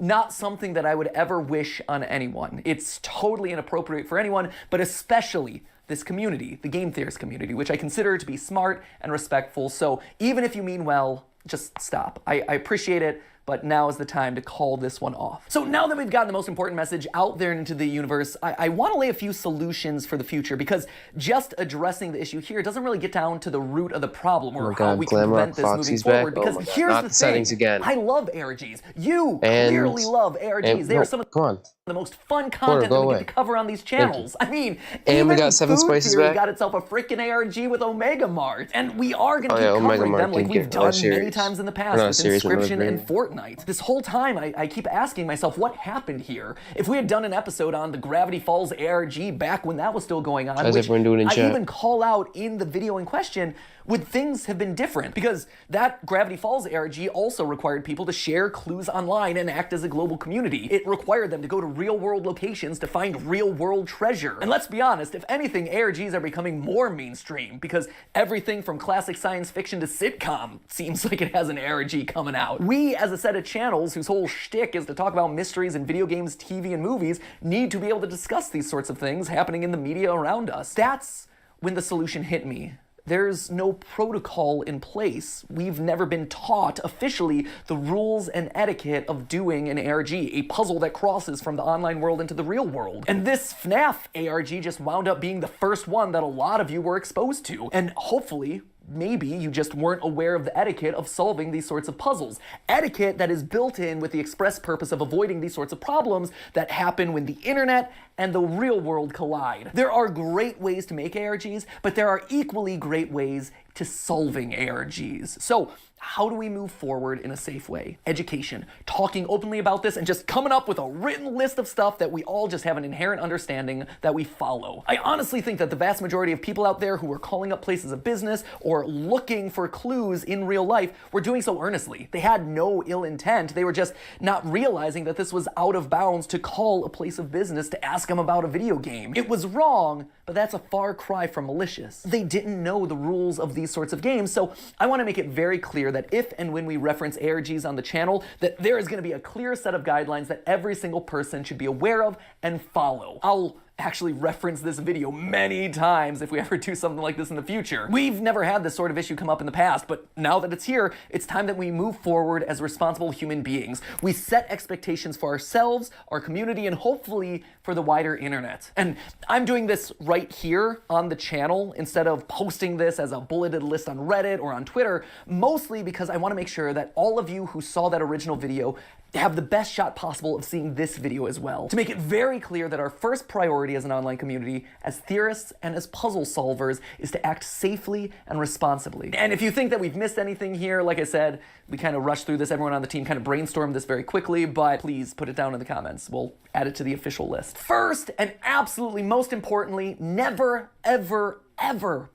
not something that I would ever wish on anyone. It's totally inappropriate for anyone, but especially this community, the game theorist community, which I consider to be smart and respectful. So even if you mean well, just stop. I appreciate it, but now is the time to call this one off. So now that we've gotten the most important message out there into the universe, I want to lay a few solutions for the future, because just addressing the issue here doesn't really get down to the root of the problem or how we can prevent this moving forward. Because here's the thing, again. I love ARGs. You clearly love ARGs. They are some of the most fun content that we get to cover on these channels. I mean, even we got 7 Food Spices Theory back. got itself a freaking ARG with Omega Mart. And we are going to keep Omega covering Mart them like did we've get done series. many times in the past Not with series, Inscription another and Fortnite. This whole time, I keep asking myself, what happened here? If we had done an episode on the Gravity Falls ARG back when that was still going on, How's which everyone doing in I chat? even call out in the video in question, would things have been different? Because that Gravity Falls ARG also required people to share clues online and act as a global community. It required them to go to real-world locations to find real-world treasure. And let's be honest, if anything, ARGs are becoming more mainstream, because everything from classic science fiction to sitcom seems like it has an ARG coming out. We, as a set of channels whose whole shtick is to talk about mysteries in video games, TV, and movies, need to be able to discuss these sorts of things happening in the media around us. That's when the solution hit me. There's no protocol in place. We've never been taught officially the rules and etiquette of doing an ARG, a puzzle that crosses from the online world into the real world. And this FNAF ARG just wound up being the first one that a lot of you were exposed to. And hopefully, maybe you just weren't aware of the etiquette of solving these sorts of puzzles. Etiquette that is built in with the express purpose of avoiding these sorts of problems that happen when the internet and the real world collide. There are great ways to make ARGs, but there are equally great ways to solving ARGs. So, how do we move forward in a safe way? Education, talking openly about this, and just coming up with a written list of stuff that we all just have an inherent understanding that we follow. I honestly think that the vast majority of people out there who are calling up places of business or looking for clues in real life were doing so earnestly. They had no ill intent. They were just not realizing that this was out of bounds to call a place of business to ask them about a video game. It was wrong, but that's a far cry from malicious. They didn't know the rules of these sorts of games, so I want to make it very clear that if and when we reference ARGs on the channel, that there is going to be a clear set of guidelines that every single person should be aware of and follow. I'll actually reference this video many times if we ever do something like this in the future. We've never had this sort of issue come up in the past, but now that it's here, it's time that we move forward as responsible human beings. We set expectations for ourselves, our community, and hopefully for the wider internet. And I'm doing this right here on the channel instead of posting this as a bulleted list on Reddit or on Twitter, mostly because I want to make sure that all of you who saw that original video have the best shot possible of seeing this video as well. To make it very clear that our first priority as an online community, as theorists and as puzzle solvers, is to act safely and responsibly. And if you think that we've missed anything here, like I said, we kind of rushed through this, everyone on the team kind of brainstormed this very quickly, but please put it down in the comments. We'll add it to the official list. First, and absolutely most importantly, never, ever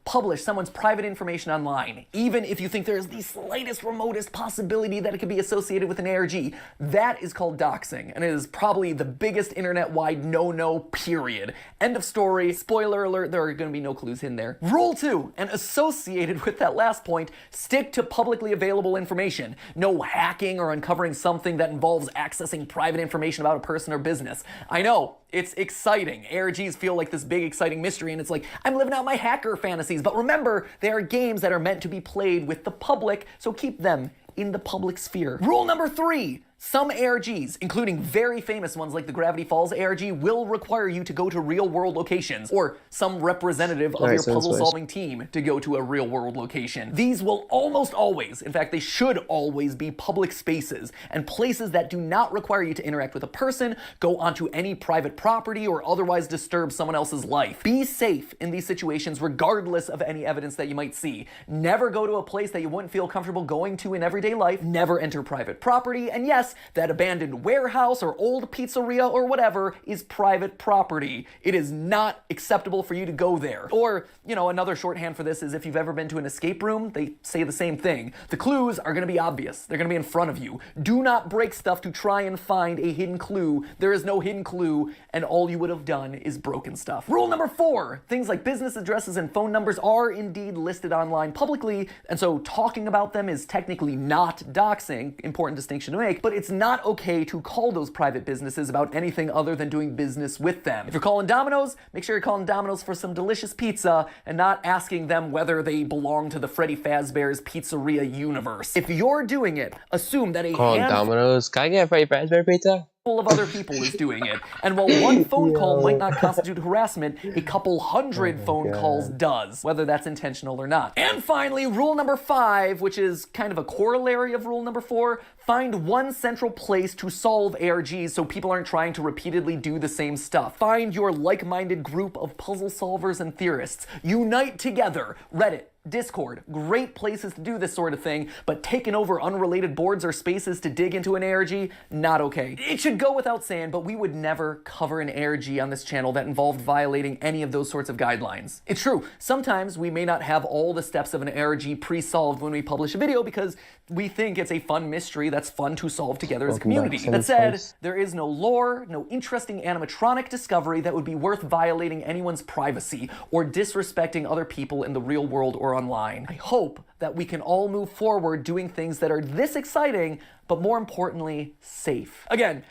publish someone's private information online, even if you think there's the slightest, remotest possibility that it could be associated with an ARG. That is called doxing, and it is probably the biggest internet-wide no-no, period. End of story. Spoiler alert, there are going to be no clues in there. Rule 2, and associated with that last point, stick to publicly available information. No hacking or uncovering something that involves accessing private information about a person or business. I know, it's exciting. ARGs feel like this big, exciting mystery, and it's like, I'm living out my hacker fantasies. But remember, they are games that are meant to be played with the public, so keep them in the public sphere. Rule number 3. Some ARGs, including very famous ones like the Gravity Falls ARG, will require you to go to real-world locations, or some representative of your puzzle-solving team to go to a real-world location. These will almost always, in fact, they should always be public spaces, and places that do not require you to interact with a person, go onto any private property, or otherwise disturb someone else's life. Be safe in these situations regardless of any evidence that you might see. Never go to a place that you wouldn't feel comfortable going to in everyday life. Never enter private property, and yes, that abandoned warehouse or old pizzeria or whatever is private property. It is not acceptable for you to go there. Or, you know, another shorthand for this is if you've ever been to an escape room, they say the same thing. The clues are going to be obvious. They're going to be in front of you. Do not break stuff to try and find a hidden clue. There is no hidden clue, and all you would have done is broken stuff. Rule number 4, things like business addresses and phone numbers are indeed listed online publicly, and so talking about them is technically not doxing, important distinction to make, but it's not okay to call those private businesses about anything other than doing business with them. If you're calling Domino's, make sure you're calling Domino's for some delicious pizza and not asking them whether they belong to the Freddy Fazbear's Pizzeria universe. If you're doing it, assume that a Domino's. Can I get a Freddy Fazbear pizza? Of other people is doing it. And while one phone call might not constitute harassment, a couple hundred phone calls does, whether that's intentional or not. And finally, rule number 5, which is kind of a corollary of rule number 4, find one central place to solve ARGs so people aren't trying to repeatedly do the same stuff. Find your like-minded group of puzzle solvers and theorists. Unite together. Reddit, Discord, great places to do this sort of thing, but taking over unrelated boards or spaces to dig into an ARG, not okay. It should go without saying, but we would never cover an ARG on this channel that involved violating any of those sorts of guidelines. It's true, sometimes we may not have all the steps of an ARG pre-solved when we publish a video because we think it's a fun mystery that's fun to solve together as a community. That said, there is no lore, no interesting animatronic discovery that would be worth violating anyone's privacy or disrespecting other people in the real world or online. I hope that we can all move forward doing things that are this exciting, but more importantly, safe. Again,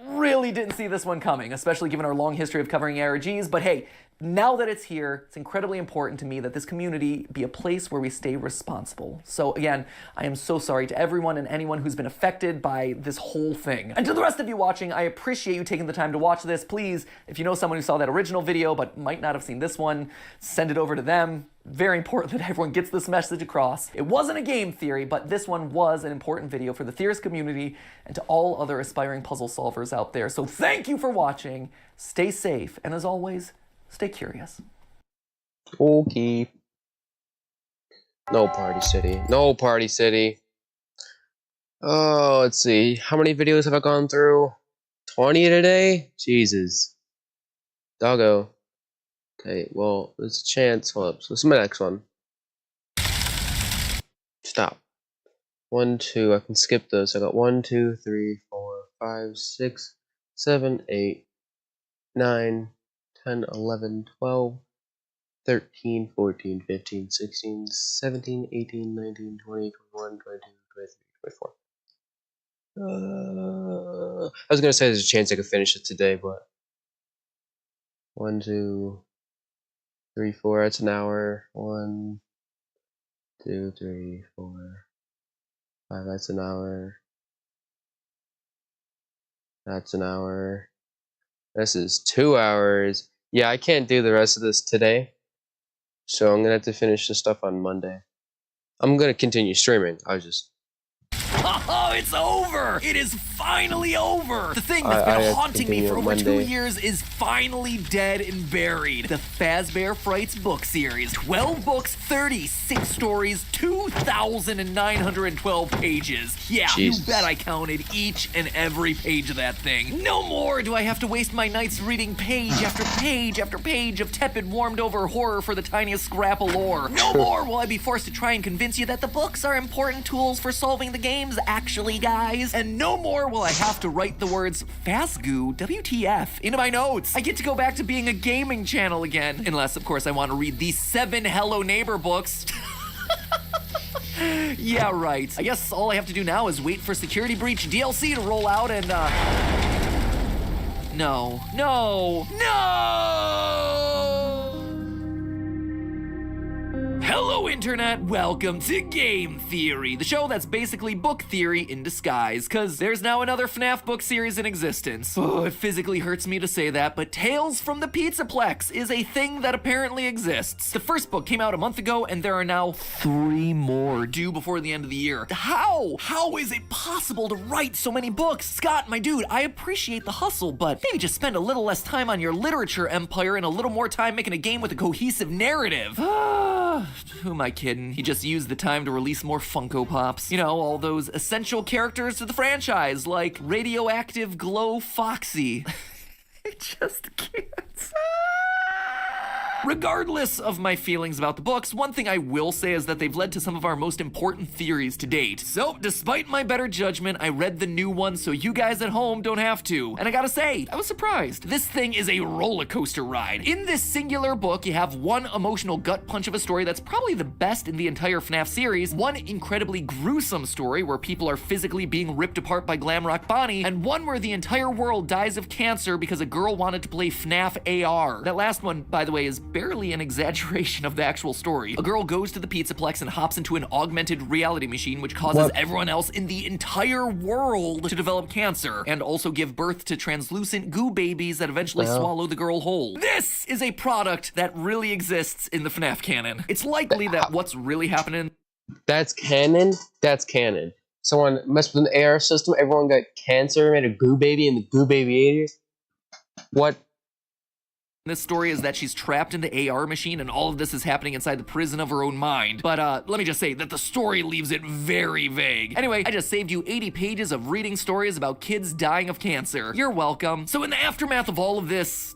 really didn't see this one coming, especially given our long history of covering ARGs, but hey, now that it's here, it's incredibly important to me that this community be a place where we stay responsible. So again, I am so sorry to everyone and anyone who's been affected by this whole thing. And to the rest of you watching, I appreciate you taking the time to watch this. Please, if you know someone who saw that original video but might not have seen this one, send it over to them. Very important that everyone gets this message across. It wasn't a game theory, but this one was an important video for the theorist community and to all other aspiring puzzle solvers out there. So thank you for watching, stay safe, and as always, stay curious. Okay. No Party City. No Party City. Oh, let's see. How many videos have I gone through? 20 today? Jesus. Doggo. Okay, well, there's a chance. Hold up. So this is my next one. Stop. 1, 2. I can skip those. I got 1, 2, 3, 4, 5, 6, 7, 8, 9, 10, 11, 12, 13, 14, 15, 16, 17, 18, 19, 20, 21, 22, 23, 24. I was gonna say there's a chance I could finish it today, but 1, 2, 3, 4, that's an hour. 1, 2, 3, 4, 5, that's an hour. That's an hour. This is 2 hours. Yeah, I can't do the rest of this today. So I'm gonna have to finish this stuff on Monday. I'm gonna continue streaming. Oh, it's over! It is finally over! The thing that's been haunting me for over 2 years is finally dead and buried. The Fazbear Frights book series. 12 books, 36 stories, 2,912 pages. Yeah, Jesus. You bet I counted each and every page of that thing. No more do I have to waste my nights reading page after page after page of tepid, warmed-over horror for the tiniest scrap of lore. No more will I be forced to try and convince you that the books are important tools for solving the games, actually, guys. And no more will I have to write the words Fazgoo WTF into my notes. I get to go back to being a gaming channel again. Unless, of course, I want to read these 7 Hello Neighbor books. Yeah, right. I guess all I have to do now is wait for Security Breach DLC to roll out and, No. Hello, Internet. Welcome to Game Theory, the show that's basically book theory in disguise, because there's now another FNAF book series in existence. Oh, it physically hurts me to say that, but Tales from the Pizzaplex is a thing that apparently exists. The first book came out a month ago, and there are now 3 more due before the end of the year. How? How is it possible to write so many books? Scott, my dude, I appreciate the hustle, but maybe just spend a little less time on your literature empire and a little more time making a game with a cohesive narrative. Who am I kidding? He just used the time to release more Funko Pops. You know, all those essential characters to the franchise, like Radioactive Glow Foxy. I just can't. Regardless of my feelings about the books, one thing I will say is that they've led to some of our most important theories to date. So, despite my better judgment, I read the new one so you guys at home don't have to. And I gotta say, I was surprised. This thing is a roller coaster ride. In this singular book, you have one emotional gut punch of a story that's probably the best in the entire FNAF series, one incredibly gruesome story where people are physically being ripped apart by Glamrock Bonnie, and one where the entire world dies of cancer because a girl wanted to play FNAF AR. That last one, by the way, is barely an exaggeration of the actual story. A girl goes to the Pizzaplex and hops into an augmented reality machine which causes everyone else in the entire world to develop cancer and also give birth to translucent goo babies that eventually swallow the girl whole. This is a product that really exists in the FNAF canon. It's likely that what's really happening... That's canon? That's canon. Someone messed with an AR system, everyone got cancer, made a goo baby, and the goo baby ate it? What? This story is that she's trapped in the AR machine and all of this is happening inside the prison of her own mind. But let me just say that the story leaves it very vague. Anyway, I just saved you 80 pages of reading stories about kids dying of cancer. You're welcome. So in the aftermath of all of this,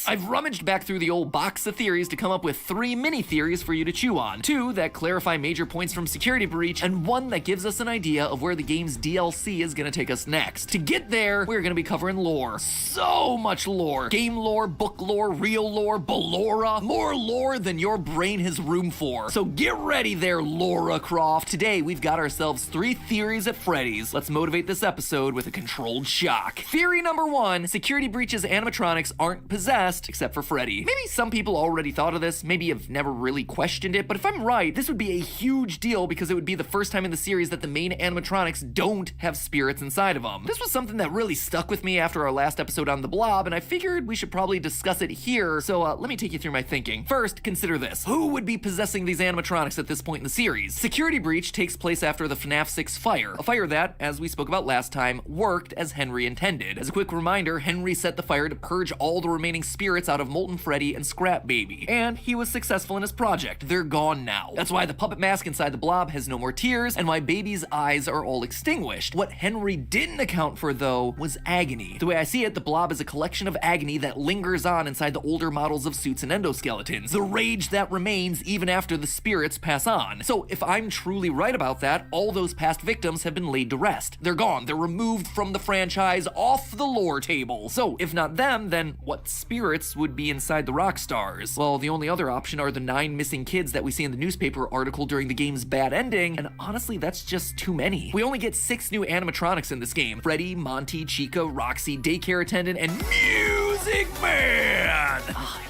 I've rummaged back through the old box of theories to come up with 3 mini theories for you to chew on. 2 that clarify major points from Security Breach, and 1 that gives us an idea of where the game's DLC is gonna take us next. To get there, we're gonna be covering lore. So much lore. Game lore, book lore, real lore, Ballora. More lore than your brain has room for. So get ready there, Laura Croft. Today, we've got ourselves 3 theories at Freddy's. Let's motivate this episode with a controlled shock. Theory number 1, Security Breach's animatronics aren't aren't possessed, except for Freddy. Maybe some people already thought of this, maybe have never really questioned it, but if I'm right, this would be a huge deal because it would be the first time in the series that the main animatronics don't have spirits inside of them. This was something that really stuck with me after our last episode on the Blob, and I figured we should probably discuss it here, so let me take you through my thinking. First, consider this. Who would be possessing these animatronics at this point in the series? Security breach takes place after the FNAF 6 fire, a fire that, as we spoke about last time, worked as Henry intended. As a quick reminder, Henry set the fire to purge all the remaining spirits out of Molten Freddy and Scrap Baby, and he was successful in his project. They're gone now. That's why the puppet mask inside the Blob has no more tears, and why Baby's eyes are all extinguished. What Henry didn't account for, though, was agony. The way I see it, the Blob is a collection of agony that lingers on inside the older models of suits and endoskeletons. The rage that remains even after the spirits pass on. So if I'm truly right about that, all those past victims have been laid to rest. They're gone. They're removed from the franchise, off the lore table. So if not them, then what spirits would be inside the rock stars? Well, the only other option are the 9 missing kids that we see in the newspaper article during the game's bad ending, and honestly, that's just too many. We only get 6 new animatronics in this game. Freddy, Monty, Chica, Roxy, daycare attendant, and Music Man!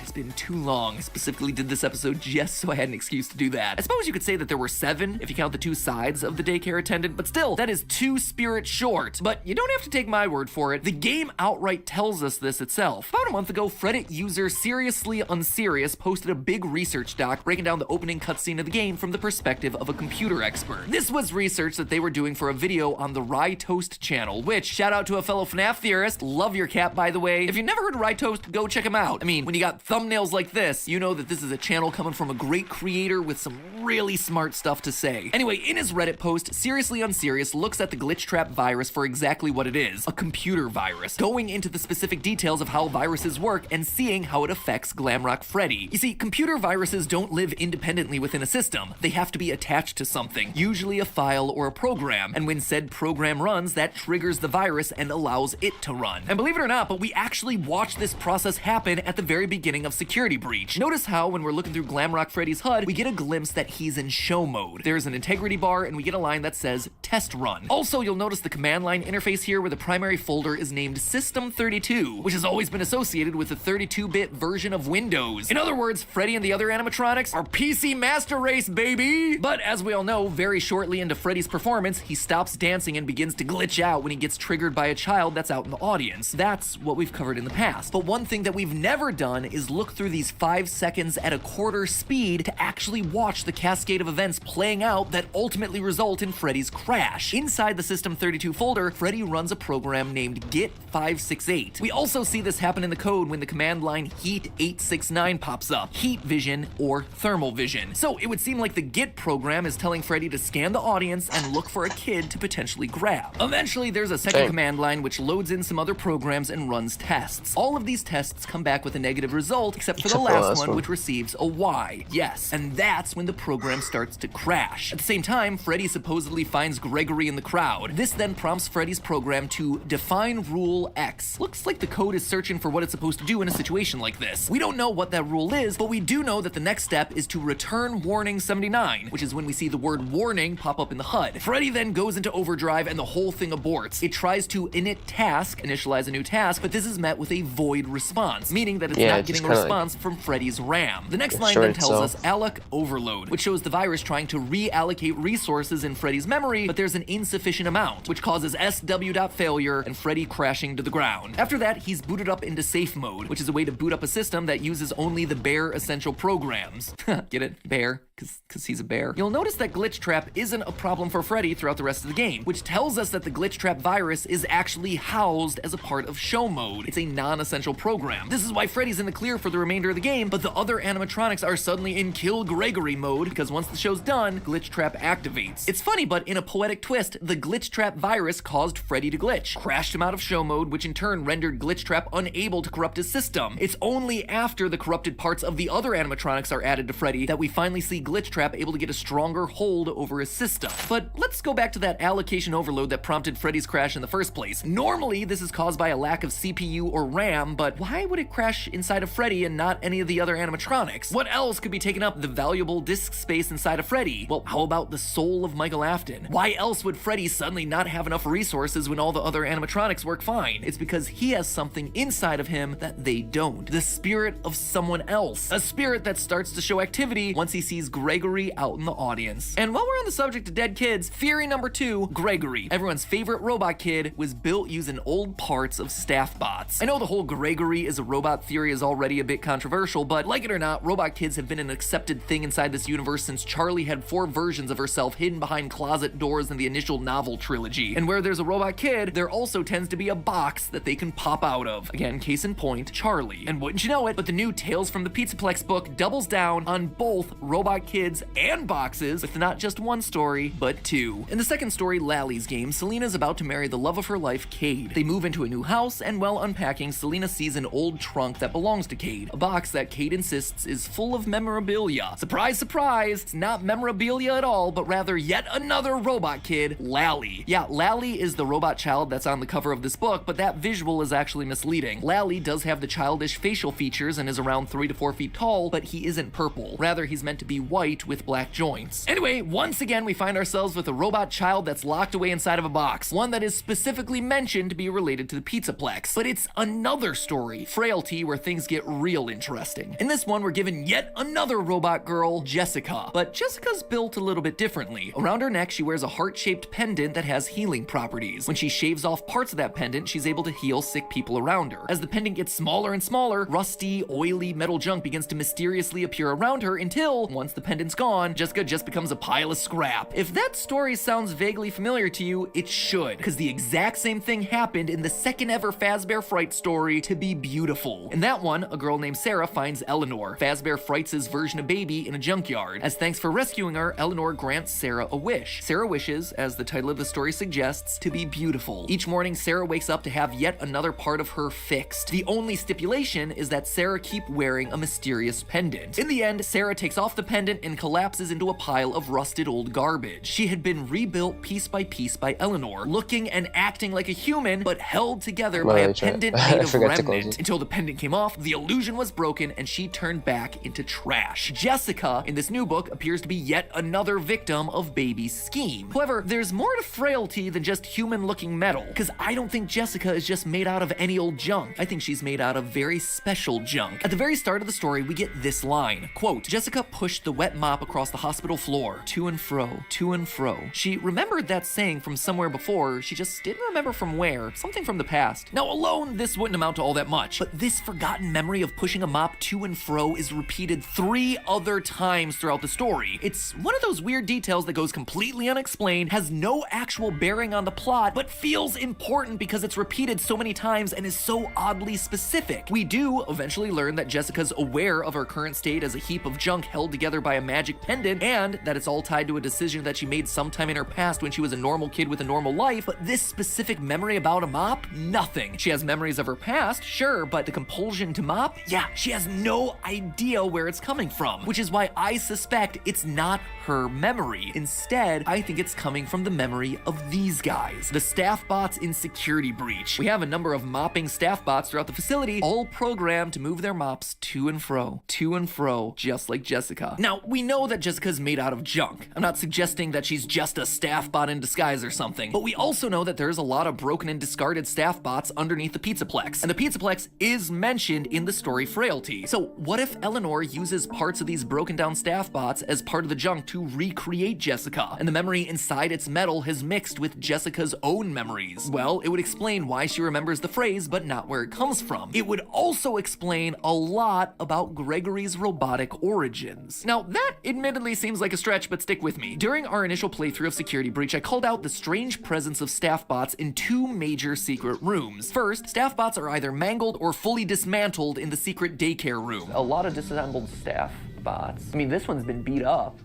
It's been too long. I specifically did this episode just so I had an excuse to do that. I suppose you could say that there were 7 if you count the 2 sides of the daycare attendant, but still, that is 2 spirits short. But you don't have to take my word for it. The game outright tells us this itself. About a month ago, Reddit user Seriously Unserious posted a big research doc breaking down the opening cutscene of the game from the perspective of a computer expert. This was research that they were doing for a video on the Rye Toast channel, which, shout out to a fellow FNAF theorist, love your cat by the way. If you've never heard of Rye Toast, go check him out. I mean, when you got thumbnails like this, you know that this is a channel coming from a great creator with some really smart stuff to say. Anyway, in his Reddit post, Seriously Unserious looks at the glitch trap virus for exactly what it is, a computer virus, going into the specific details of how viruses work and seeing how it affects Glamrock Freddy. You see, computer viruses don't live independently within a system. They have to be attached to something, usually a file or a program, and when said program runs, that triggers the virus and allows it to run. And believe it or not, but we actually watch this process happen at the very beginning of Security Breach. Notice how when we're looking through Glamrock Freddy's HUD, we get a glimpse that he's in show mode. There's an integrity bar and we get a line that says test run. Also, you'll notice the command line interface here where the primary folder is named System32, which has always been associated with the 32-bit version of Windows. In other words, Freddy and the other animatronics are PC Master Race, baby! But as we all know, very shortly into Freddy's performance, he stops dancing and begins to glitch out when he gets triggered by a child that's out in the audience. That's what we've covered in the past. But one thing that we've never done is look through these 5 seconds at a quarter speed to actually watch the cascade of events playing out that ultimately result in Freddy's crash. Inside the System32 folder, Freddy runs a program named Git568. We also see this happen in the code when the command line Heat869 pops up, heat vision or thermal vision. So it would seem like the Git program is telling Freddy to scan the audience and look for a kid to potentially grab. Eventually, there's a second command line which loads in some other programs and runs tests. All of these tests come back with a negative result, except for the last one, which receives a Y. Yes, and that's when the program starts to crash. At the same time, Freddy supposedly finds Gregory in the crowd. This then prompts Freddy's program to define rule X. Looks like the code is searching for what it's supposed to do in a situation like this. We don't know what that rule is, but we do know that the next step is to return warning 79, which is when we see the word warning pop up in the HUD. Freddy then goes into overdrive and the whole thing aborts. It tries to init task, initialize a new task, but this is met with a void response, meaning that it's not getting a response from Freddy's RAM. The next line then tells us Alloc overload, which shows the virus trying to reallocate resources in Freddy's memory, but there's an insufficient amount, which causes SW.failure and Freddy crashing to the ground. After that, he's booted up into safe mode, which is a way to boot up a system that uses only the bare essential programs. Get it? Bear? Because he's a bear. You'll notice that Glitch Trap isn't a problem for Freddy throughout the rest of the game, which tells us that the Glitch Trap virus is actually housed as a part of show mode. It's a non-essential program. This is why Freddy's in the clear for the remainder of the game, but the other animatronics are suddenly in Kill Gregory mode because once the show's done, Glitch Trap activates. It's funny, but in a poetic twist, the Glitch Trap virus caused Freddy to glitch, crashed him out of show mode, which in turn rendered Glitch Trap unable to corrupt his system. It's only after the corrupted parts of the other animatronics are added to Freddy that we finally see glitch trap able to get a stronger hold over his system. But let's go back to that allocation overload that prompted Freddy's crash in the first place. Normally, this is caused by a lack of CPU or RAM, but why would it crash inside of Freddy and not any of the other animatronics? What else could be taking up the valuable disk space inside of Freddy? Well, how about the soul of Michael Afton? Why else would Freddy suddenly not have enough resources when all the other animatronics work fine? It's because he has something inside of him that they don't. The spirit of someone else. A spirit that starts to show activity once he sees Gregory out in the audience. And while we're on the subject of dead kids, theory number 2, Gregory, everyone's favorite robot kid, was built using old parts of staff bots. I know the whole Gregory is a robot theory is already a bit controversial, but like it or not, robot kids have been an accepted thing inside this universe since Charlie had 4 versions of herself hidden behind closet doors in the initial novel trilogy. And where there's a robot kid, there also tends to be a box that they can pop out of. Again, case in point, Charlie. And wouldn't you know it, but the new Tales from the Pizzaplex book doubles down on both robot kids and boxes, with not just one story, but 2. In the second story, Lally's Game, Selena's about to marry the love of her life, Cade. They move into a new house, and while unpacking, Selena sees an old trunk that belongs to Cade, a box that Cade insists is full of memorabilia. Surprise, surprise, it's not memorabilia at all, but rather yet another robot kid, Lally. Yeah, Lally is the robot child that's on the cover of this book, but that visual is actually misleading. Lally does have the childish facial features and is around 3 to 4 feet tall, but he isn't purple. Rather, he's meant to be white with black joints. Anyway, once again, we find ourselves with a robot child that's locked away inside of a box, one that is specifically mentioned to be related to the Pizzaplex. But it's another story, Frailty, where things get real interesting. In this one, we're given yet another robot girl, Jessica. But Jessica's built a little bit differently. Around her neck, she wears a heart-shaped pendant that has healing properties. When she shaves off parts of that pendant, she's able to heal sick people around her. As the pendant gets smaller and smaller, rusty, oily metal junk begins to mysteriously appear around her until, once the pendant's gone, Jessica just becomes a pile of scrap. If that story sounds vaguely familiar to you, it should, because the exact same thing happened in the second ever Fazbear Fright story, To Be Beautiful. In that one, a girl named Sarah finds Eleanor, Fazbear Frights' version of Baby, in a junkyard. As thanks for rescuing her, Eleanor grants Sarah a wish. Sarah wishes, as the title of the story suggests, to be beautiful. Each morning, Sarah wakes up to have yet another part of her fixed. The only stipulation is that Sarah keep wearing a mysterious pendant. In the end, Sarah takes off the pendant and collapses into a pile of rusted old garbage. She had been rebuilt piece by Eleanor, looking and acting like a human, but held together by a pendant made of remnant. Until the pendant came off, the illusion was broken, and she turned back into trash. Jessica, in this new book, appears to be yet another victim of Baby's scheme. However, there's more to Frailty than just human-looking metal, because I don't think Jessica is just made out of any old junk. I think she's made out of very special junk. At the very start of the story, we get this line, quote, Jessica pushed the wet mop across the hospital floor, to and fro, to and fro. She remembered that saying from somewhere before, she just didn't remember from where, something from the past. Now alone, this wouldn't amount to all that much, but this forgotten memory of pushing a mop to and fro is repeated 3 other times throughout the story. It's one of those weird details that goes completely unexplained, has no actual bearing on the plot, but feels important because it's repeated so many times and is so oddly specific. We do eventually learn that Jessica's aware of her current state as a heap of junk held together by a magic pendant, and that it's all tied to a decision that she made sometime in her past when she was a normal kid with a normal life, but this specific memory about a mop? Nothing. She has memories of her past, sure, but the compulsion to mop? Yeah, she has no idea where it's coming from, which is why I suspect it's not her memory. Instead, I think it's coming from the memory of these guys, the staff bots in Security Breach. We have a number of mopping staff bots throughout the facility, all programmed to move their mops to and fro, just like Jessica. Now, we know that Jessica's made out of junk. I'm not suggesting that she's just a staff bot in disguise or something, but we also know that there's a lot of broken and discarded staff bots underneath the Pizzaplex, and the Pizzaplex is mentioned in the story Frailty. So what if Eleanor uses parts of these broken down staff bots as part of the junk to recreate Jessica, and the memory inside its metal has mixed with Jessica's own memories? Well, it would explain why she remembers the phrase, but not where it comes from. It would also explain a lot about Gregory's robotic origins. Now, that admittedly seems like a stretch, but stick with me. During our initial playthrough of Security Breach, I called out the strange presence of staff bots in 2 major secret rooms. First, staff bots are either mangled or fully dismantled in the secret daycare room. A lot of disassembled staff bots. I mean, this one's been beat up.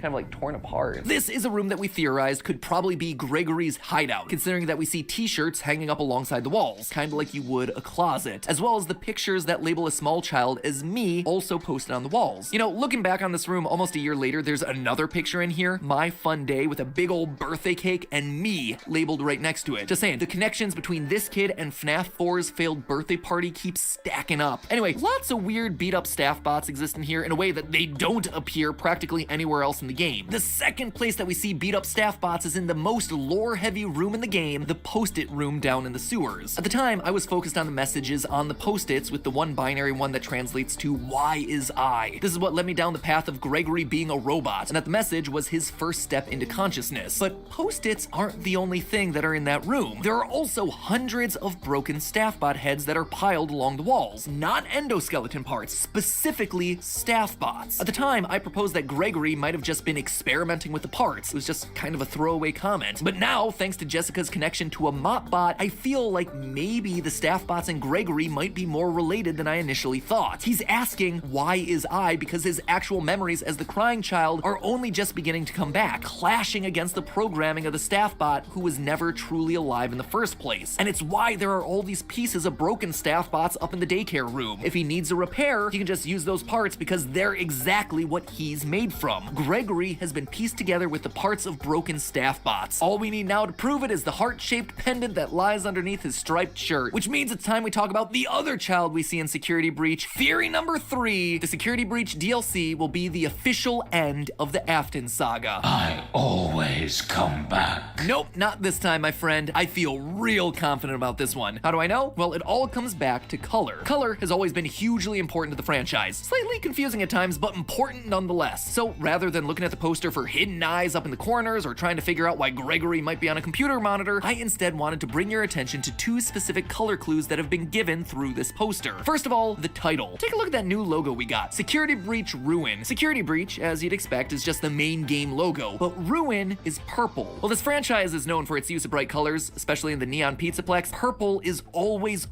kind of like torn apart. This is a room that we theorized could probably be Gregory's hideout, considering that we see t-shirts hanging up alongside the walls, kind of like you would a closet, as well as the pictures that label a small child as me also posted on the walls. You know, looking back on this room almost a year later, there's another picture in here, my fun day, with a big old birthday cake and me labeled right next to it. Just saying, the connections between this kid and FNAF 4's failed birthday party keep stacking up. Anyway, lots of weird beat up staff bots exist in here in a way that they don't appear practically anywhere else in the game. The second place that we see beat up staff bots is in the most lore heavy room in the game, the post-it room down in the sewers. At the time, I was focused on the messages on the post-its, with the one binary one that translates to "Why is I?" This is what led me down the path of Gregory being a robot, and that the message was his first step into consciousness. But post-its aren't the only thing that are in that room. There are also hundreds of broken staff bot heads that are piled along the walls, not endoskeleton parts, specifically staff bots. At the time, I proposed that Gregory might have just been experimenting with the parts. It was just kind of a throwaway comment. But now, thanks to Jessica's connection to a mop bot, I feel like maybe the staff bots and Gregory might be more related than I initially thought. He's asking, "Why is I?" because his actual memories as the crying child are only just beginning to come back, clashing against the programming of the staff bot who was never truly alive in the first place. And it's why there are all these pieces of broken staff bots up in the daycare room. If he needs a repair, he can just use those parts because they're exactly what he's made from. Gregory has been pieced together with the parts of broken staff bots. All we need now to prove it is the heart-shaped pendant that lies underneath his striped shirt, which means it's time we talk about the other child we see in Security Breach. Theory number 3, the Security Breach DLC will be the official end of the Afton saga. I always come back. Nope, not this time, my friend. I feel real confident about this one. How do I know? Well, it all comes back to color. Color has always been hugely important to the franchise. Slightly confusing at times, but important nonetheless. So rather than looking at the poster for hidden eyes up in the corners or trying to figure out why Gregory might be on a computer monitor, I instead wanted to bring your attention to 2 specific color clues that have been given through this poster. First of all, the title. Take a look at that new logo we got. Security Breach Ruin. Security Breach, as you'd expect, is just the main game logo, but Ruin is purple. Well, this franchise is known for its use of bright colors, especially in the neon pizzaplex. Purple is always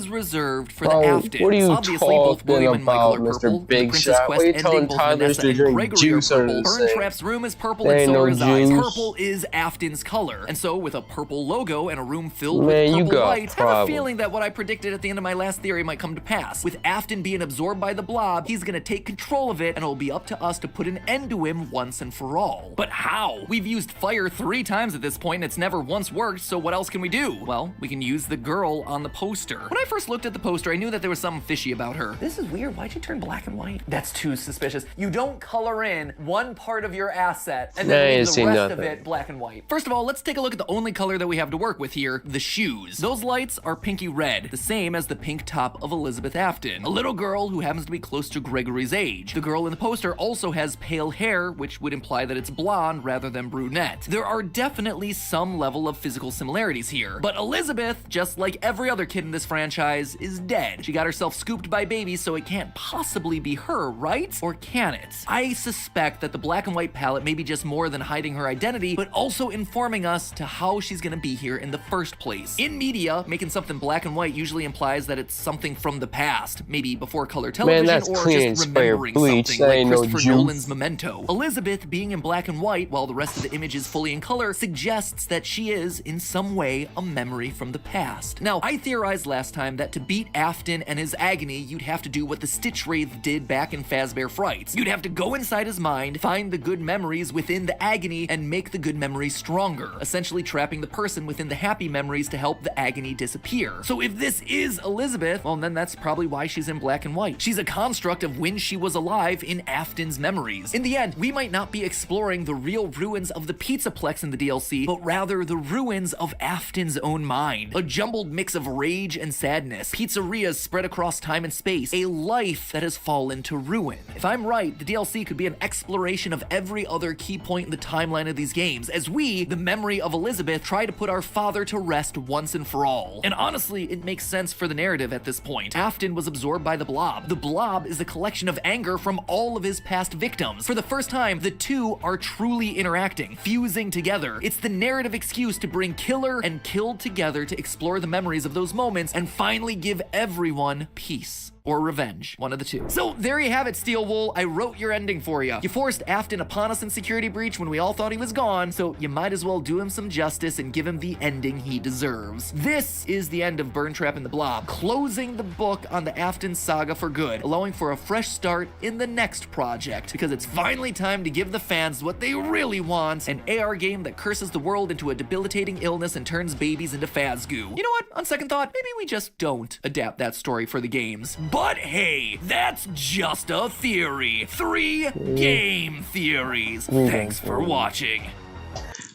reserved for the Aftons. What are you Obviously, both William and Michael are Mr. purple. Big Princess Shot? Quest What are you ending, telling both toddlers Vanessa to and drink Gregory are juice under purple. the Burn sink? Trap's room is purple, There and ain't so no are his eyes. juice. Purple is Afton's color. And so, with a purple logo and a room filled Man, with you purple got lights, I have a problem. feeling that what I predicted at the end of my last theory might come to pass. With Afton being absorbed by the blob, he's gonna take control of it, and it'll be up to us to put an end to him once and for all. But how? We've used fire 3 times at this point, and it's never once worked, so what else can we do? Well, we can use the girl on the poster. When I first looked at the poster, I knew that there was something fishy about her. This is weird. Why'd you turn black and white? That's too suspicious. You don't color in one part of your asset and I then ain't leave the seen rest nothing. of it black and white. First of all, let's take a look at the only color that we have to work with here, the shoes. Those lights are pinky red, the same as the pink top of Elizabeth Afton, a little girl who happens to be close to Gregory's age. The girl in the poster also has pale hair, which would imply that it's blonde rather than brunette. There are definitely some level of physical similarities here, but Elizabeth, just like every other kid in this franchise, is dead. She got herself scooped by babies, so it can't possibly be her, right? Or can it? I suspect that the black and white palette may be just more than hiding her identity, but also informing us to how she's gonna be here in the first place. In media, making something black and white usually implies that it's something from the past, maybe before color television, that's or clean just spray or remembering bleach. something That like ain't no Christopher juice. Nolan's Memento. Elizabeth being in black and white while the rest of the image is fully in color suggests that she is, in some way, a memory from the past. Now, I theorized last time that to beat Afton and his agony, you'd have to do what the Stitch Wraith did back in Fazbear Frights. You'd have to go inside his mind, find the good memories within the agony, and make the good memories stronger, essentially trapping the person within the happy memories to help the agony disappear. So if this is Elizabeth, well, then that's probably why she's in black and white. She's a construct of when she was alive in Afton's memories. In the end, we might not be exploring the real ruins of the Pizzaplex in the DLC, but rather the ruins of Afton's own mind. A jumbled mix of rage and sadness, pizzerias spread across time and space, a life that has fallen to ruin. If I'm right, the DLC could be an exploration of every other key point in the timeline of these games, as we, the memory of Elizabeth, try to put our father to rest once and for all. And honestly, it makes sense for the narrative at this point. Afton was absorbed by the blob. The blob is a collection of anger from all of his past victims. For the first time, the two are truly interacting, fusing together. It's the narrative excuse to bring killer and killed together to explore the memories of those moments and finally give everyone peace. or revenge. One of the two. So there you have it, Steel Wool. I wrote your ending for you. You forced Afton upon us in security breach when we all thought he was gone, so you might as well do him some justice and give him the ending he deserves. This is the end of Burn Trap and the Blob, closing the book on the Afton saga for good, allowing for a fresh start in the next project, because it's finally time to give the fans what they really want, an AR game that curses the world into a debilitating illness and turns babies into Fazgoo. You know what? On second thought, maybe we just don't adapt that story for the games. But hey, that's just a theory. 3 game theories. Thanks for watching.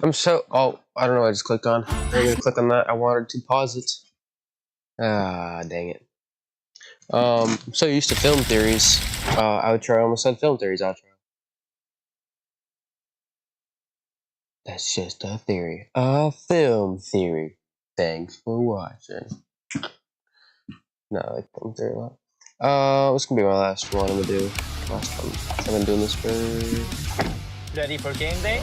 I don't know what I just clicked on. I'm gonna click on that. I wanted to pause it. Ah, dang it. I'm so used to film theories. Outro. I almost said film theories outro. That's just a theory. A film theory. Thanks for watching. No, I like film theory a lot. What's gonna be my last one I'm gonna do? Last one. I've been doing this for... Ready for game day?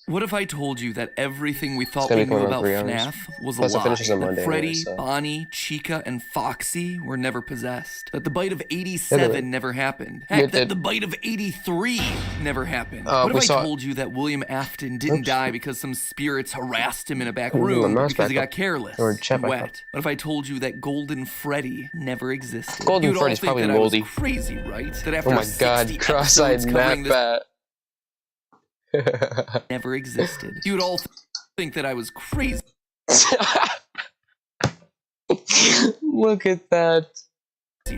What if I told you that everything we thought we knew about FNAF was a lie? That Freddy, Bonnie, Chica, and Foxy were never possessed. That the bite of 87 never happened. Heck, that the bite of 83 never happened. What if I told you that William Afton didn't die because some spirits harassed him in a back room because he got careless and wet? What if I told you that Golden Freddy never existed? Golden Freddy's probably moldy. Crazy, right? That after oh my god, cross-eyed Matt. Never existed. You would all think that I was crazy. Look at that.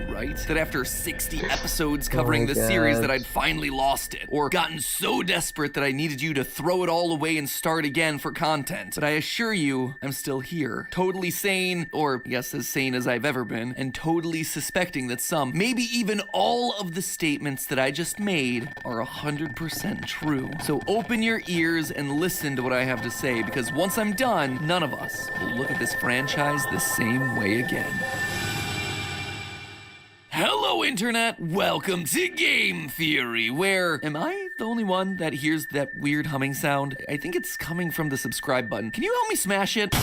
Right? That after 60 episodes covering the series that I'd finally lost it, or gotten so desperate that I needed you to throw it all away and start again for content. But I assure you, I'm still here, totally sane, or I guess as sane as I've ever been, and totally suspecting that some, maybe even all of the statements that I just made are 100% true. So open your ears and listen to what I have to say, because once I'm done, none of us will look at this franchise the same way again. Hello, Internet! Welcome to Game Theory, where... Am I the only one that hears that weird humming sound? I think it's coming from the subscribe button. Can you help me smash it?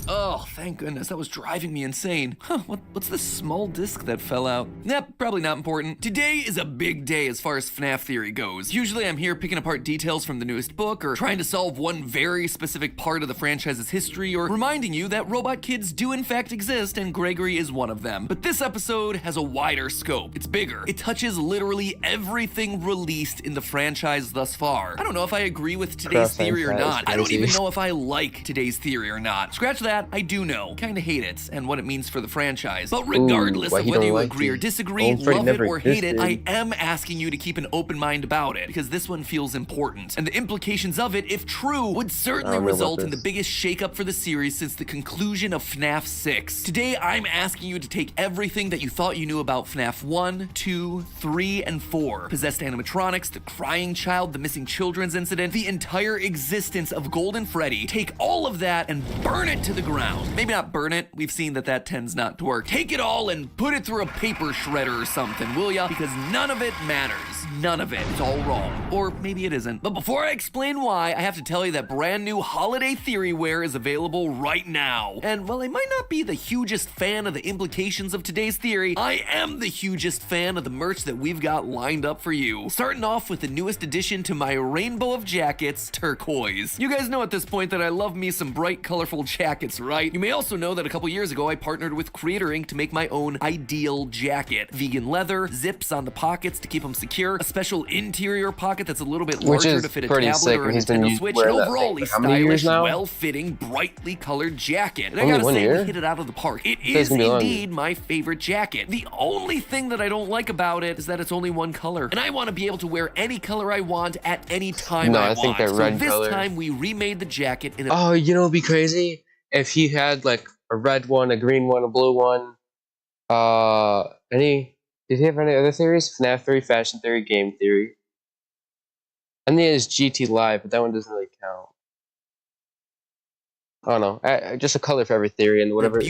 Oh, thank goodness, that was driving me insane. Huh, what's this small disc that fell out? Yep, probably not important. Today is a big day as far as FNAF theory goes. Usually I'm here picking apart details from the newest book, or trying to solve one very specific part of the franchise's history, or reminding you that robot kids do in fact exist and Gregory is one of them. But this episode has a wider scope. It's bigger. It touches literally everything released in the franchise thus far. I don't know if I agree with today's theory or not. I don't even know if I like today's theory or not. Scratch that. I do know. Kinda hate it, and what it means for the franchise. But regardless of whether you agree or disagree, love it or hate it, I am asking you to keep an open mind about it, because this one feels important. And the implications of it, if true, would certainly result in the biggest shakeup for the series since the conclusion of FNAF 6. Today, I'm asking you to take everything that you thought you knew about FNAF 1, 2, 3, and 4. Possessed animatronics, the crying child, the missing children's incident, the entire existence of Golden Freddy. Take all of that and burn it to the ground. Maybe not burn it, we've seen that that tends not to work. Take it all and put it through a paper shredder or something, will ya? Because none of it matters. None of it. It's all wrong. Or maybe it isn't. But before I explain why, I have to tell you that brand new holiday theory wear is available right now. And while I might not be the hugest fan of the implications of today's theory, I am the hugest fan of the merch that we've got lined up for you. Starting off with the newest addition to my rainbow of jackets, turquoise. You guys know at this point that I love me some bright, colorful jackets, right? You may also know that a couple years ago I partnered with Creator Inc. to make my own ideal jacket. Vegan leather, zips on the pockets to keep them secure, a special interior pocket that's a little bit larger to fit a tablet or a Nintendo Switch, and overall a stylish, well-fitting, brightly colored jacket. And I gotta say, we hit it out of the park. It is indeed my favorite jacket. The only thing that I don't like about it is that it's only one color, and I want to be able to wear any color I want at any time I want. think that red color. So this time we remade the jacket in a... Oh, you know, it'd be crazy if he had like a red one, a green one, a blue one. Did he have any other theories? FNAF theory, fashion theory, game theory. And then there's GT Live, but that one doesn't really count. I don't know. Just a color for every theory, and whatever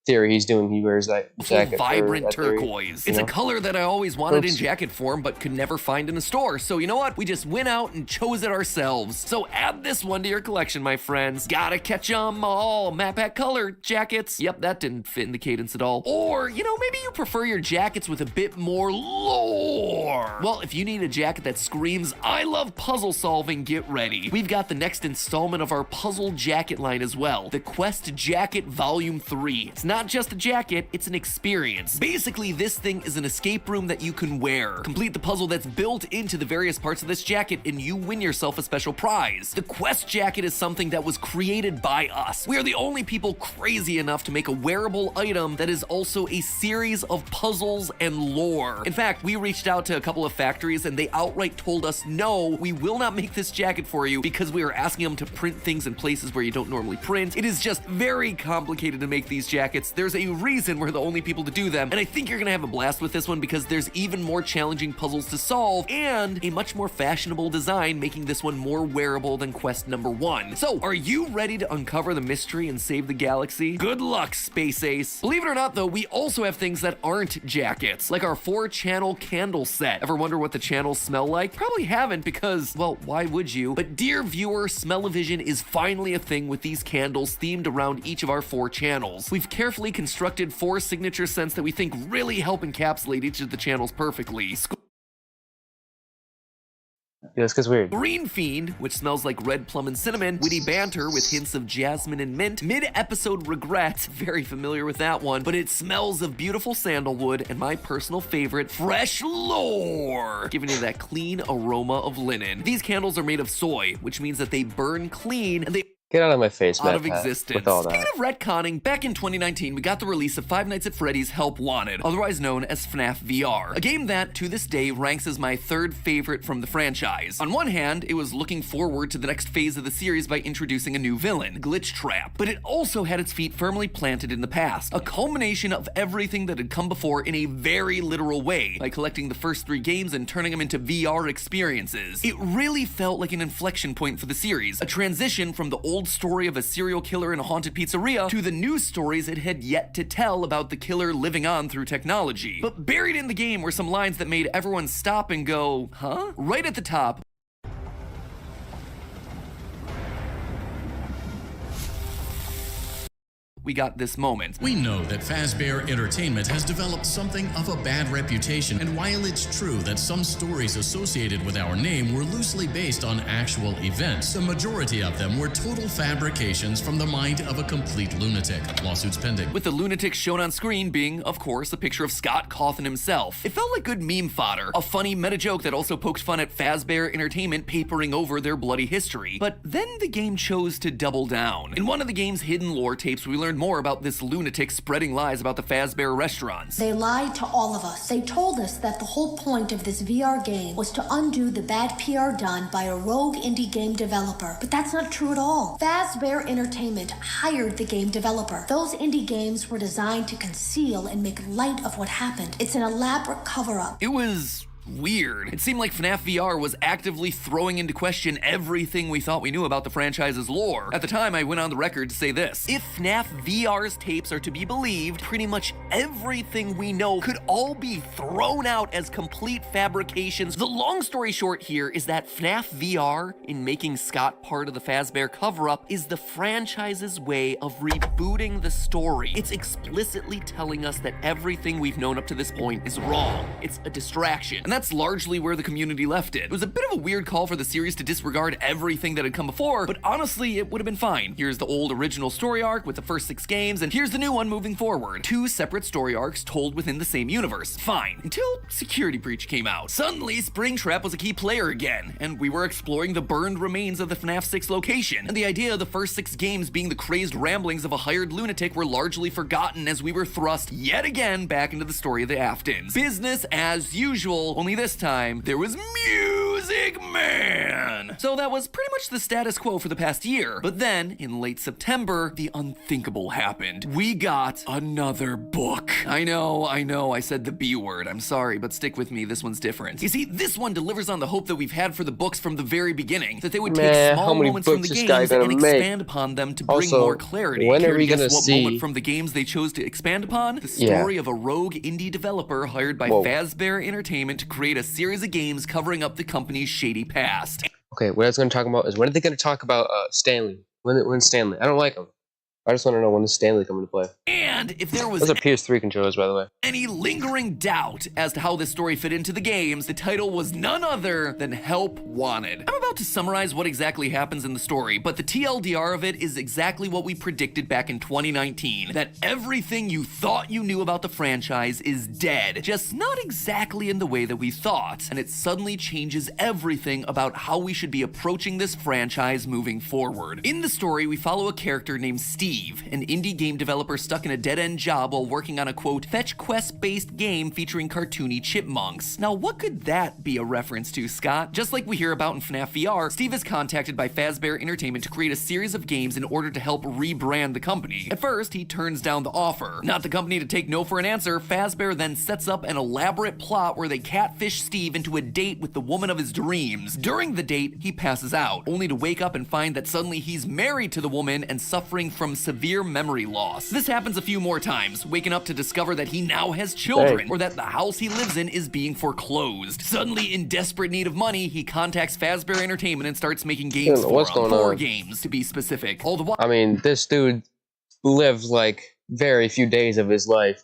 theory he wears that jacket. Vibrant turquoise. Theory, it's a color that I always wanted in jacket form, but could never find in a store. So you know what? We just went out and chose it ourselves. So add this one to your collection, my friends. Gotta catch 'em all. Map Pack color jackets. Yep, that didn't fit in the cadence at all. Or, you know, maybe you prefer your jackets with a bit more lore. Well, if you need a jacket that screams, I love puzzle solving, get ready. We've got the next installment of our puzzle jacket line as well. The Quest Jacket Volume 3. It's not just a jacket, it's an experience. Basically, this thing is an escape room that you can wear. Complete the puzzle that's built into the various parts of this jacket and you win yourself a special prize. The Quest Jacket is something that was created by us. We are the only people crazy enough to make a wearable item that is also a series of puzzles and lore. In fact, we reached out to a couple of factories and they outright told us, no, we will not make this jacket for you because we are asking them to print things in places where you don't normally print. It is just very complicated to make these jackets. There's a reason we're the only people to do them, and I think you're gonna have a blast with this one because there's even more challenging puzzles to solve and a much more fashionable design, making this one more wearable than Quest number 1. So, are you ready to uncover the mystery and save the galaxy? Good luck, Space Ace. Believe it or not though, we also have things that aren't jackets, like our 4-channel candle set. Ever wonder what the channels smell like? Probably haven't because, well, why would you? But dear viewer, smell-o-vision is finally a thing with these candles themed around each of our 4 channels. We've carefully constructed 4 signature scents that we think really help encapsulate each of the channels perfectly. Yeah, this gets weird. Green Fiend, which smells like red plum and cinnamon. Witty Banter with hints of jasmine and mint. Mid-episode Regret, very familiar with that one, but it smells of beautiful sandalwood, and my personal favorite, Fresh Lore, giving you that clean aroma of linen. These candles are made of soy, which means that they burn clean and they get out of my face, out Matt, of existence. with all that. Speaking of retconning, back in 2019, we got the release of Five Nights at Freddy's Help Wanted, otherwise known as FNAF VR, a game that, to this day, ranks as my 3rd favorite from the franchise. On one hand, it was looking forward to the next phase of the series by introducing a new villain, Glitch Trap, but it also had its feet firmly planted in the past, a culmination of everything that had come before in a very literal way, by collecting the first 3 games and turning them into VR experiences. It really felt like an inflection point for the series, a transition from the old story of a serial killer in a haunted pizzeria to the new stories it had yet to tell about the killer living on through technology. But buried in the game were some lines that made everyone stop and go, huh? Right at the top, we got this moment. We know that Fazbear Entertainment has developed something of a bad reputation, and while it's true that some stories associated with our name were loosely based on actual events, the majority of them were total fabrications from the mind of a complete lunatic. Lawsuits pending. With the lunatic shown on screen being, of course, a picture of Scott Cawthon himself. It felt like good meme fodder, a funny meta joke that also poked fun at Fazbear Entertainment papering over their bloody history. But then the game chose to double down. In one of the game's hidden lore tapes, we learned more about this lunatic spreading lies about the Fazbear restaurants. They lied to all of us. They told us that the whole point of this VR game was to undo the bad PR done by a rogue indie game developer. But that's not true at all. Fazbear Entertainment hired the game developer. Those indie games were designed to conceal and make light of what happened. It's an elaborate cover-up. It was weird. It seemed like FNAF VR was actively throwing into question everything we thought we knew about the franchise's lore. At the time, I went on the record to say this: if FNAF VR's tapes are to be believed, pretty much everything we know could all be thrown out as complete fabrications. The long story short here is that FNAF VR, in making Scott part of the Fazbear cover-up, is the franchise's way of rebooting the story. It's explicitly telling us that everything we've known up to this point is wrong. It's a distraction. And that's largely where the community left it. It was a bit of a weird call for the series to disregard everything that had come before, but honestly, it would have been fine. Here's the old original story arc with the first 6 games, and here's the new one moving forward. 2 separate story arcs told within the same universe. Fine. Until Security Breach came out. Suddenly, Springtrap was a key player again, and we were exploring the burned remains of the FNAF 6 location. And the idea of the first 6 games being the crazed ramblings of a hired lunatic were largely forgotten as we were thrust yet again back into the story of the Aftons. Business as usual, only this time, there was music Music Man! So that was pretty much the status quo for the past year. But then, in late September, the unthinkable happened. We got another book. I know, I said the B word. I'm sorry, but stick with me, this one's different. You see, this one delivers on the hope that we've had for the books from the very beginning, that they would take small moments from the games and expand upon them to bring more clarity. When are we Guess gonna what see moment from the games they chose to expand upon? The story of a rogue indie developer hired by Fazbear Entertainment to create a series of games covering up the company's shady past. Okay, what I was going to talk about is when are they going to talk about Stanley? When Stanley? I don't like him. I just want to know when is Stanley coming to play. And if there was those are PS3 controllers, by the way. Any lingering doubt as to how this story fit into the games, the title was none other than Help Wanted. I'm about to summarize what exactly happens in the story, but the TLDR of it is exactly what we predicted back in 2019, that everything you thought you knew about the franchise is dead, just not exactly in the way that we thought, and it suddenly changes everything about how we should be approaching this franchise moving forward. In the story, we follow a character named Steve, an indie game developer stuck in a dead-end job while working on a, quote, fetch quest-based game featuring cartoony chipmunks. Now, what could that be a reference to, Scott? Just like we hear about in FNAF VR, Steve is contacted by Fazbear Entertainment to create a series of games in order to help rebrand the company. At first, he turns down the offer. Not the company to take no for an answer, Fazbear then sets up an elaborate plot where they catfish Steve into a date with the woman of his dreams. During the date, he passes out, only to wake up and find that suddenly he's married to the woman and suffering from severe memory loss. This happens a few more times, waking up to discover that he now has children, or that the house he lives in is being foreclosed. Suddenly, in desperate need of money, he contacts Fazbear Entertainment and starts making games for him. 4 games, to be specific. All the while, I mean, this dude lived like very few days of his life.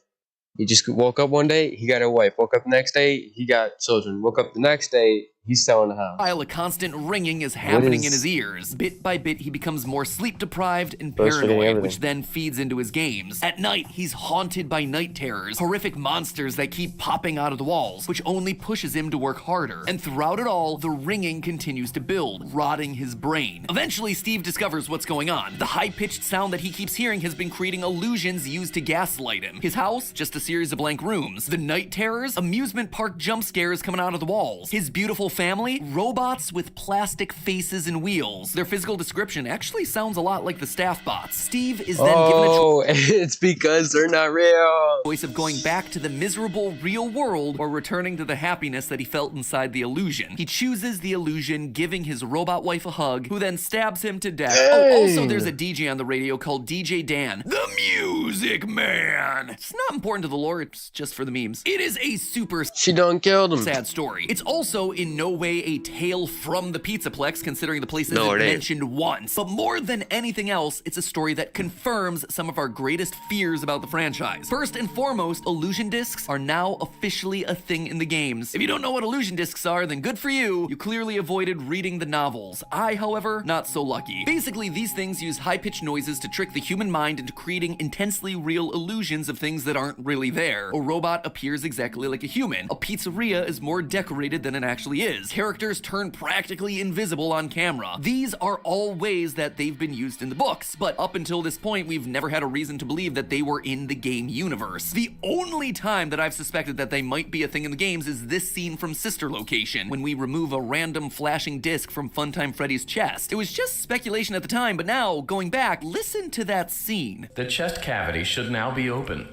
He just woke up one day, he got a wife. Woke up the next day, he got children. Woke up the next day, he's selling the house. While a constant ringing is happening in his ears. Bit by bit, he becomes more sleep-deprived and paranoid, which then feeds into his games. At night, he's haunted by night terrors, horrific monsters that keep popping out of the walls, which only pushes him to work harder. And throughout it all, the ringing continues to build, rotting his brain. Eventually, Steve discovers what's going on. The high-pitched sound that he keeps hearing has been creating illusions used to gaslight him. His house, just a series of blank rooms. The night terrors, amusement park jump scares coming out of the walls. His beautiful family, robots with plastic faces and wheels. Their physical description actually sounds a lot like the staff bots. Steve is then given a it's because they're not real. Choice of going back to the miserable real world or returning to the happiness that he felt inside the illusion. He chooses the illusion, giving his robot wife a hug, who then stabs him to death. Oh, also there's a DJ on the radio called DJ Dan, the Music Man. It's not important to the lore, it's just for the memes. It is a super she done killed him. Sad story. It's also in no way a tale from the Pizzaplex, considering the place isn't mentioned once. But more than anything else, it's a story that confirms some of our greatest fears about the franchise. First and foremost, illusion discs are now officially a thing in the games. If you don't know what illusion discs are, then good for you. You clearly avoided reading the novels. I, however, not so lucky. Basically, these things use high-pitched noises to trick the human mind into creating intensely real illusions of things that aren't really there. A robot appears exactly like a human. A pizzeria is more decorated than it actually is. Characters turn practically invisible on camera. These are all ways that they've been used in the books, but up until this point, we've never had a reason to believe that they were in the game universe. The only time that I've suspected that they might be a thing in the games is this scene from Sister Location, when we remove a random flashing disc from Funtime Freddy's chest. It was just speculation at the time, but now, going back, listen to that scene. The chest cavity should now be open.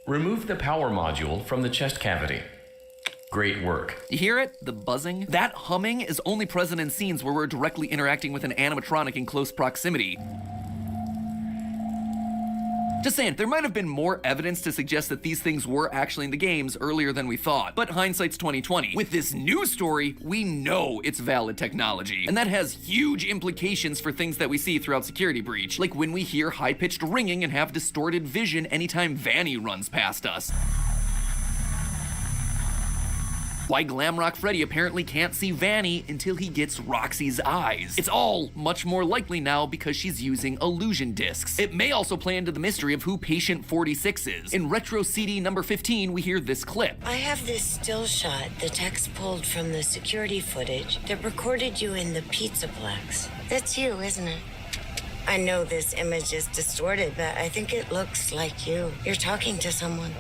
Remove the power module from the chest cavity. Great work. You hear it? The buzzing? That humming is only present in scenes where we're directly interacting with an animatronic in close proximity. Just saying, there might have been more evidence to suggest that these things were actually in the games earlier than we thought, but hindsight's 2020. With this new story, we know it's valid technology, and that has huge implications for things that we see throughout Security Breach, like when we hear high-pitched ringing and have distorted vision anytime Vanny runs past us. Why Glamrock Freddy apparently can't see Vanny until he gets Roxy's eyes. It's all much more likely now because she's using illusion discs. It may also play into the mystery of who Patient 46 is. In Retro CD number 15, we hear this clip. I have this still shot the text pulled from the security footage that recorded you in the Pizzaplex. That's you, isn't it? I know this image is distorted, but I think it looks like you. You're talking to someone.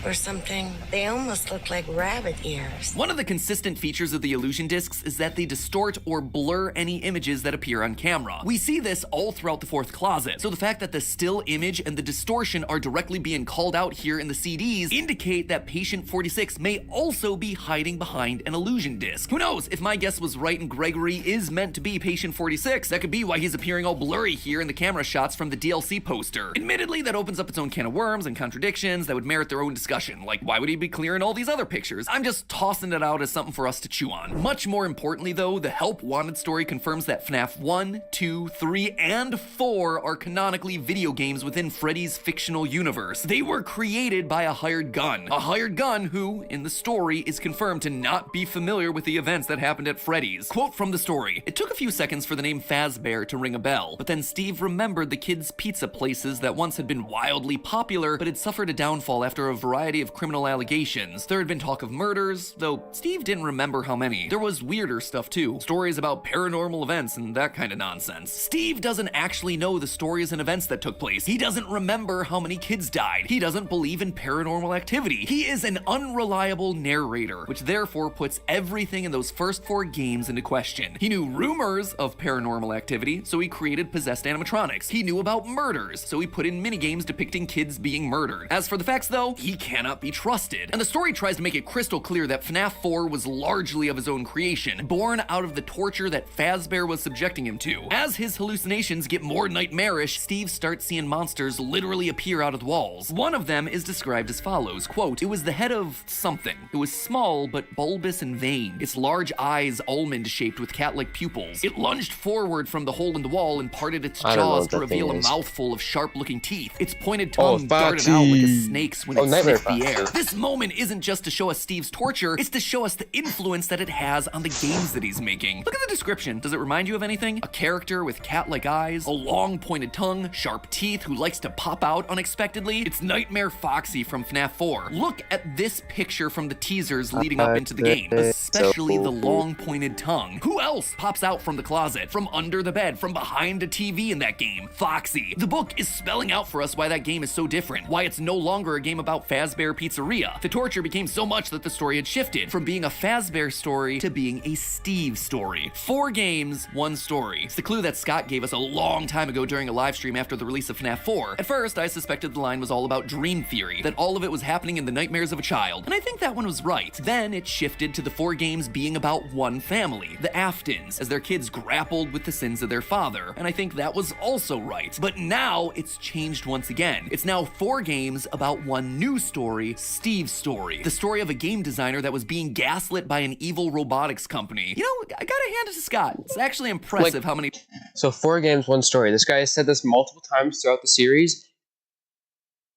or something. They almost look like rabbit ears. One of the consistent features of the illusion discs is that they distort or blur any images that appear on camera. We see this all throughout the fourth closet, so the fact that the still image and the distortion are directly being called out here in the CDs indicate that Patient 46 may also be hiding behind an illusion disc. Who knows, if my guess was right and Gregory is meant to be Patient 46, that could be why he's appearing all blurry here in the camera shots from the DLC poster. Admittedly, that opens up its own can of worms and contradictions that would merit their own discussion, like why would he be clearing all these other pictures? I'm just tossing it out as something for us to chew on. Much more importantly though, the Help Wanted story confirms that FNAF 1, 2, 3, and 4 are canonically video games within Freddy's fictional universe. They were created by a hired gun. A hired gun who, in the story, is confirmed to not be familiar with the events that happened at Freddy's. Quote from the story: "It took a few seconds for the name Fazbear to ring a bell, but then Steve remembered the kids' pizza places that once had been wildly popular, but had suffered a downfall after a variety of criminal allegations. There had been talk of murders, though Steve didn't remember how many. There was weirder stuff too, stories about paranormal events and that kind of nonsense. Steve doesn't actually know the stories and events that took place. He doesn't remember how many kids died. He doesn't believe in paranormal activity. He is an unreliable narrator, which therefore puts everything in those first 4 games into question. He knew rumors of paranormal activity, so he created possessed animatronics. He knew about murders, so he put in minigames depicting kids being murdered. As for the facts though, he cannot be trusted. And the story tries to make it crystal clear that FNAF 4 was largely of his own creation, born out of the torture that Fazbear was subjecting him to. As his hallucinations get more nightmarish, Steve starts seeing monsters literally appear out of the walls. One of them is described as follows, quote, "It was the head of something. It was small but bulbous and vain, its large eyes almond-shaped with cat-like pupils. It lunged forward from the hole in the wall and parted its jaws to reveal a mouthful of sharp-looking teeth. Its pointed tongue darted out like a snake's when it sniffed the air." This moment isn't just to show us Steve's torture, it's to show us the influence that it has on the games that he's making. Look at the description. Does it remind you of anything? A character with cat-like eyes, a long pointed tongue, sharp teeth, who likes to pop out unexpectedly? It's Nightmare Foxy from FNAF 4. Look at this picture from the teasers leading up into the game, especially the long pointed tongue. Who else pops out from the closet, from under the bed, from behind a TV in that game? Foxy. The book is spelling out for us why that game is so different, why it's no longer a game about Fazbear Pizzeria. The torture became so much that the story had shifted from being a Fazbear story to being a Steve story. 4 games, 1 story. It's the clue that Scott gave us a long time ago during a live stream after the release of FNAF 4. At first, I suspected the line was all about dream theory, that all of it was happening in the nightmares of a child, and I think that one was right. Then it shifted to the 4 games being about one family, the Aftons, as their kids grappled with the sins of their father, and I think that was also right. But now it's changed once again. It's now 4 games about one new story, Steve's story. The story of a game designer that was being gaslit by an evil robotics company. You know, I gotta hand it to Scott. It's actually impressive how many... So 4 games, 1 story. This guy has said this multiple times throughout the series,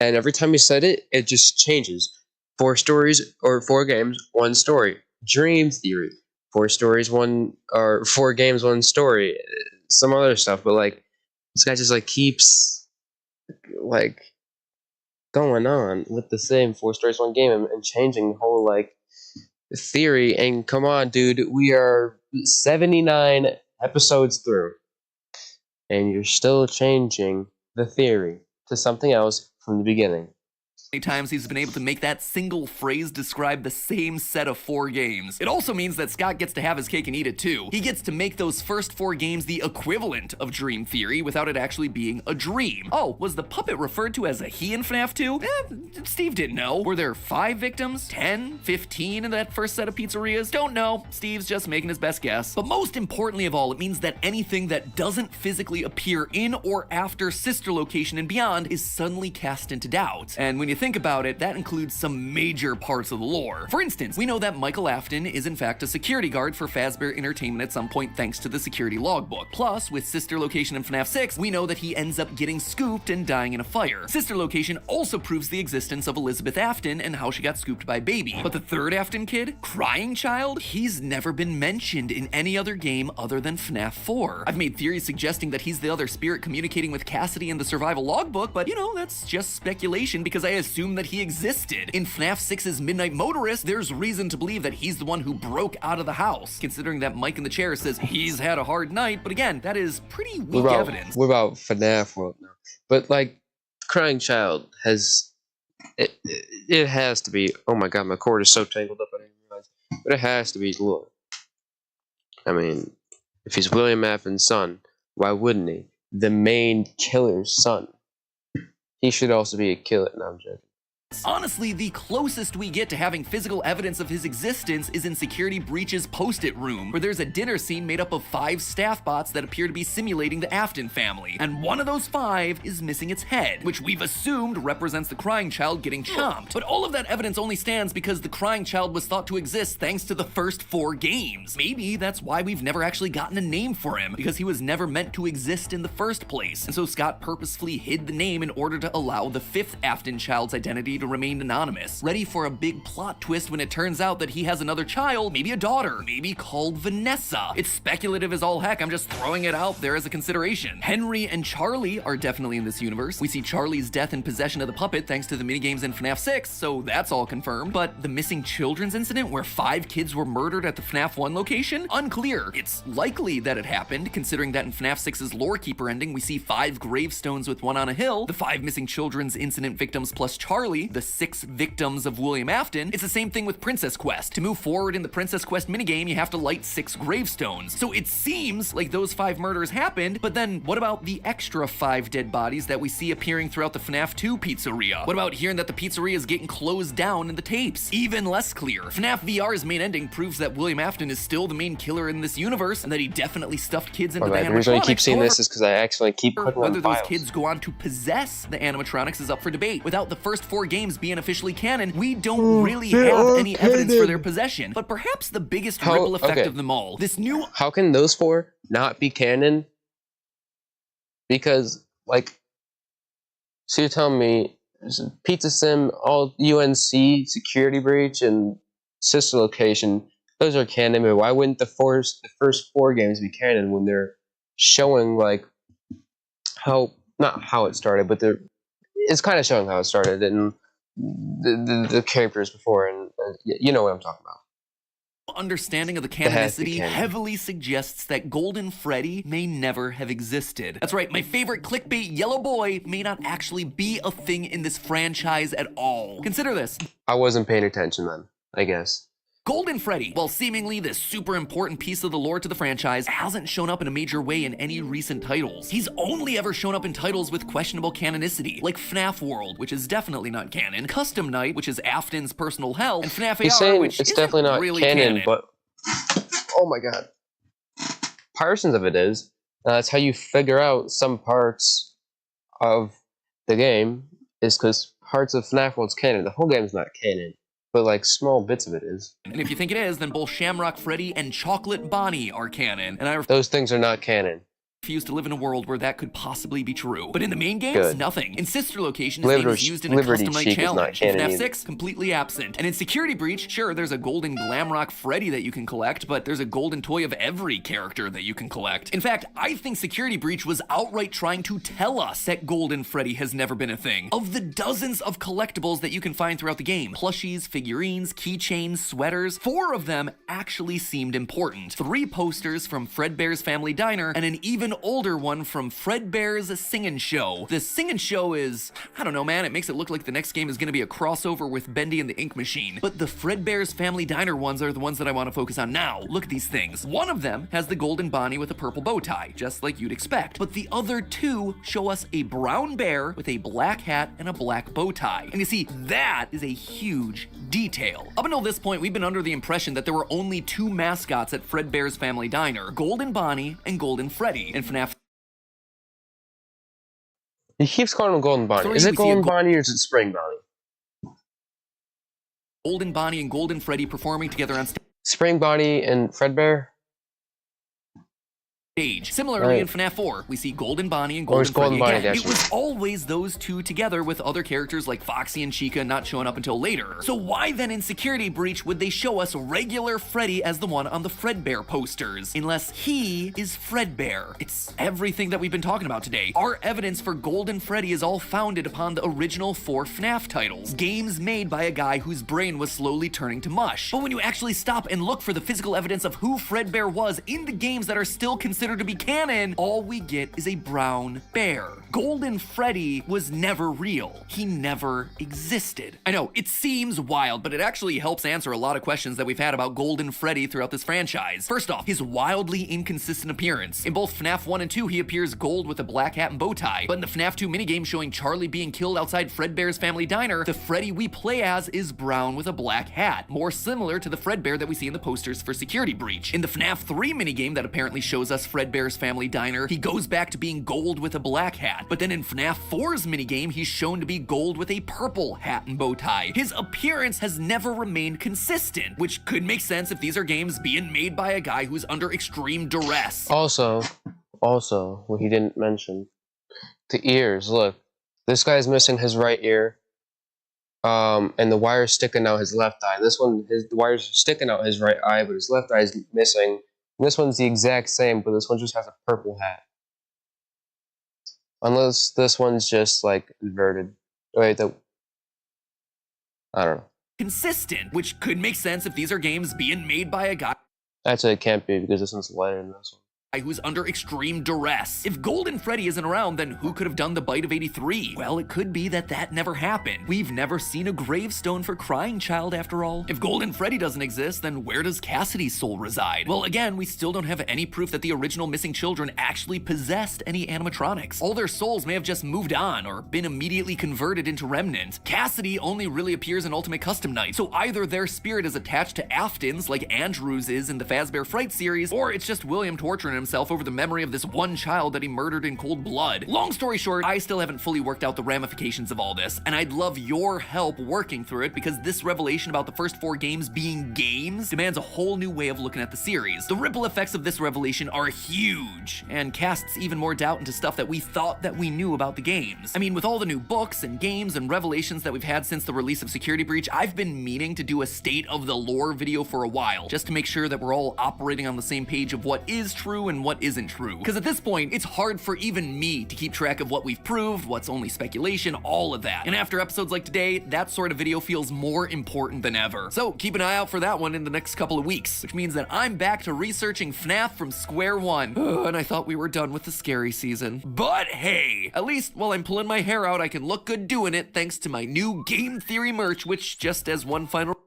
and every time he said it, it just changes. 4 stories, or 4 games, 1 story. Dream theory. 4 stories, 1, or 4 games, 1 story. Some other stuff, but like, this guy just like keeps like going on with the same 4 stories, 1 game and changing the whole like theory. And come on, dude, we are 79 episodes through, and you're still changing the theory to something else from the beginning. Times he's been able to make that single phrase describe the same set of 4 games. It also means that Scott gets to have his cake and eat it too. He gets to make those first 4 games the equivalent of dream theory without it actually being a dream. Oh, was the puppet referred to as a he in FNAF 2? Steve didn't know. Were there 5 victims? 10? 15 in that first set of pizzerias? Don't know. Steve's just making his best guess. But most importantly of all, it means that anything that doesn't physically appear in or after Sister Location and beyond is suddenly cast into doubt. And when you think about it, that includes some major parts of the lore. For instance, we know that Michael Afton is in fact a security guard for Fazbear Entertainment at some point thanks to the security logbook. Plus, with Sister Location in FNAF 6, we know that he ends up getting scooped and dying in a fire. Sister Location also proves the existence of Elizabeth Afton and how she got scooped by Baby. But the third Afton kid, Crying Child, he's never been mentioned in any other game other than FNAF 4. I've made theories suggesting that he's the other spirit communicating with Cassidy in the survival logbook, but you know, that's just speculation because I assume that he existed. In FNAF 6's Midnight Motorist, there's reason to believe that he's the one who broke out of the house, considering that Mike in the chair says he's had a hard night, but again, that is pretty weak evidence. What about FNAF World now? But like, Crying Child has It has to be. Oh my god, my cord is so tangled up. I didn't realize. But it has to be. Look. I mean, if he's William Afton's son, why wouldn't he? The main killer's son. He should also be a killer. No, I'm joking. Honestly, the closest we get to having physical evidence of his existence is in Security Breach's post-it room, where there's a dinner scene made up of 5 staff bots that appear to be simulating the Afton family, and one of those 5 is missing its head, which we've assumed represents the crying child getting chomped. But all of that evidence only stands because the crying child was thought to exist thanks to the first 4 games. Maybe that's why we've never actually gotten a name for him, because he was never meant to exist in the first place, and so Scott purposefully hid the name in order to allow the 5th Afton child's identity to remain anonymous, ready for a big plot twist when it turns out that he has another child, maybe a daughter, maybe called Vanessa. It's speculative as all heck, I'm just throwing it out there as a consideration. Henry and Charlie are definitely in this universe. We see Charlie's death and possession of the puppet thanks to the minigames in FNAF 6, so that's all confirmed. But the missing children's incident where 5 kids were murdered at the FNAF 1 location? Unclear. It's likely that it happened, considering that in FNAF 6's Lorekeeper ending, we see 5 gravestones with one on a hill, the 5 missing children's incident victims plus Charlie, the 6 victims of William Afton. It's the same thing with Princess Quest. To move forward in the Princess Quest minigame, you have to light 6 gravestones. So it seems like those 5 murders happened, but then what about the extra 5 dead bodies that we see appearing throughout the FNAF 2 pizzeria? What about hearing that the pizzeria is getting closed down in the tapes? Even less clear. FNAF VR's main ending proves that William Afton is still the main killer in this universe, and that he definitely stuffed kids into the animatronics. The reason I keep seeing this is because I actually keep clicking on whether those files. kids go on to possess the animatronics is up for debate. Without the first 4 games being officially canon, we don't really have any evidence for their possession. But perhaps the biggest ripple effect of them all, this new... How can those 4 not be canon? Because, like... So you're telling me Pizza Sim, all UNC, Security Breach, and Sister Location, those are canon, but why wouldn't the first 4 games be canon when they're showing, like, how... Not how it started, but it's kind of showing how it started, and the characters before, and you know what I'm talking about. Understanding of the canonicity heavily suggests that Golden Freddy may never have existed. That's right, my favorite clickbait yellow boy may not actually be a thing in this franchise at all. Consider this. I wasn't paying attention then, I guess. Golden Freddy, while seemingly this super important piece of the lore to the franchise, hasn't shown up in a major way in any recent titles. He's only ever shown up in titles with questionable canonicity, like FNAF World, which is definitely not canon, Custom Night, which is Afton's personal hell, and FNAF AR, which it's definitely not really canon, but oh my god, portions of it is. That's how you figure out some parts of the game, is because parts of FNAF World's canon. The whole game's not canon, but like small bits of it is. And if you think it is, then both Shamrock Freddy and Chocolate Bonnie are canon, and those things are not canon. Refuse to live in a world where that could possibly be true. But in the main games, nothing. In Sister Location, his name is used in a Custom Night challenge. In FNAF 6, completely absent. And in Security Breach, sure, there's a golden Glamrock Freddy that you can collect, but there's a golden toy of every character that you can collect. In fact, I think Security Breach was outright trying to tell us that Golden Freddy has never been a thing. Of the dozens of collectibles that you can find throughout the game, plushies, figurines, keychains, sweaters, 4 of them actually seemed important. 3 posters from Fredbear's Family Diner, and an even older one from Fredbear's Singin' Show. The Singin' Show is, I don't know, man, it makes it look like the next game is gonna be a crossover with Bendy and the Ink Machine. But the Fredbear's Family Diner ones are the ones that I want to focus on now. Look at these things. One of them has the golden Bonnie with a purple bow tie, just like you'd expect. But the other 2 show us a brown bear with a black hat and a black bow tie. And you see, that is a huge detail. Up until this point, we've been under the impression that there were only 2 mascots at Fredbear's Family Diner, Golden Bonnie and Golden Freddy. In FNAF He keeps calling him Golden Bonnie. Is it Golden Bonnie or is it Spring Bonnie? Golden Bonnie and Golden Freddy performing together on stage. Spring Bonnie and Fredbear? Similarly, in FNAF 4, we see Golden Bonnie and Golden Freddy again. It was always those 2 together, with other characters like Foxy and Chica not showing up until later. So why then in Security Breach would they show us regular Freddy as the one on the Fredbear posters? Unless he is Fredbear. It's everything that we've been talking about today. Our evidence for Golden Freddy is all founded upon the original 4 FNAF titles. Games made by a guy whose brain was slowly turning to mush. But when you actually stop and look for the physical evidence of who Fredbear was in the games that are still considered consider to be canon, all we get is a brown bear. Golden Freddy was never real. He never existed. I know, it seems wild, but it actually helps answer a lot of questions that we've had about Golden Freddy throughout this franchise. First off, his wildly inconsistent appearance. In both FNAF 1 and 2, he appears gold with a black hat and bow tie, but in the FNAF 2 minigame showing Charlie being killed outside Fredbear's family diner, the Freddy we play as is brown with a black hat, more similar to the Fredbear that we see in the posters for Security Breach. In the FNAF 3 minigame that apparently shows us Fredbear's family diner, he goes back to being gold with a black hat, but then in FNAF 4's minigame, he's shown to be gold with a purple hat and bow tie. His appearance has never remained consistent, which could make sense if these are games being made by a guy who's under extreme duress. Also, what he didn't mention, the ears. Look, this guy's missing his right ear, and the wire's sticking out his left eye. This one, the wire's sticking out his right eye, but his left eye is missing. And this one's the exact same, but this one just has a purple hat. Unless this one's just like inverted. Wait, I don't know. Consistent, which could make sense if these are games being made by a guy. Actually, it can't be because this one's lighter than this one. Who's under extreme duress. If Golden Freddy isn't around, then who could have done the bite of 83? Well, it could be that that never happened. We've never seen a gravestone for Crying Child after all. If Golden Freddy doesn't exist, then where does Cassidy's soul reside? Well, again, we still don't have any proof that the original missing children actually possessed any animatronics. All their souls may have just moved on or been immediately converted into remnants. Cassidy only really appears in Ultimate Custom Night, so either their spirit is attached to Afton's like Andrew's is in the Fazbear Fright series, or it's just William torturing himself over the memory of this one child that he murdered in cold blood. Long story short, I still haven't fully worked out the ramifications of all this, and I'd love your help working through it because this revelation about the first 4 games being games demands a whole new way of looking at the series. The ripple effects of this revelation are huge, and casts even more doubt into stuff that we thought that we knew about the games. I mean, with all the new books and games and revelations that we've had since the release of Security Breach, I've been meaning to do a state of the lore video for a while, just to make sure that we're all operating on the same page of what is true and what isn't true. Because at this point, it's hard for even me to keep track of what we've proved, what's only speculation, all of that. And after episodes like today, that sort of video feels more important than ever. So keep an eye out for that one in the next couple of weeks, which means that I'm back to researching FNAF from square one. And I thought we were done with the scary season. But hey, at least while I'm pulling my hair out, I can look good doing it thanks to my new Game Theory merch, which just as one final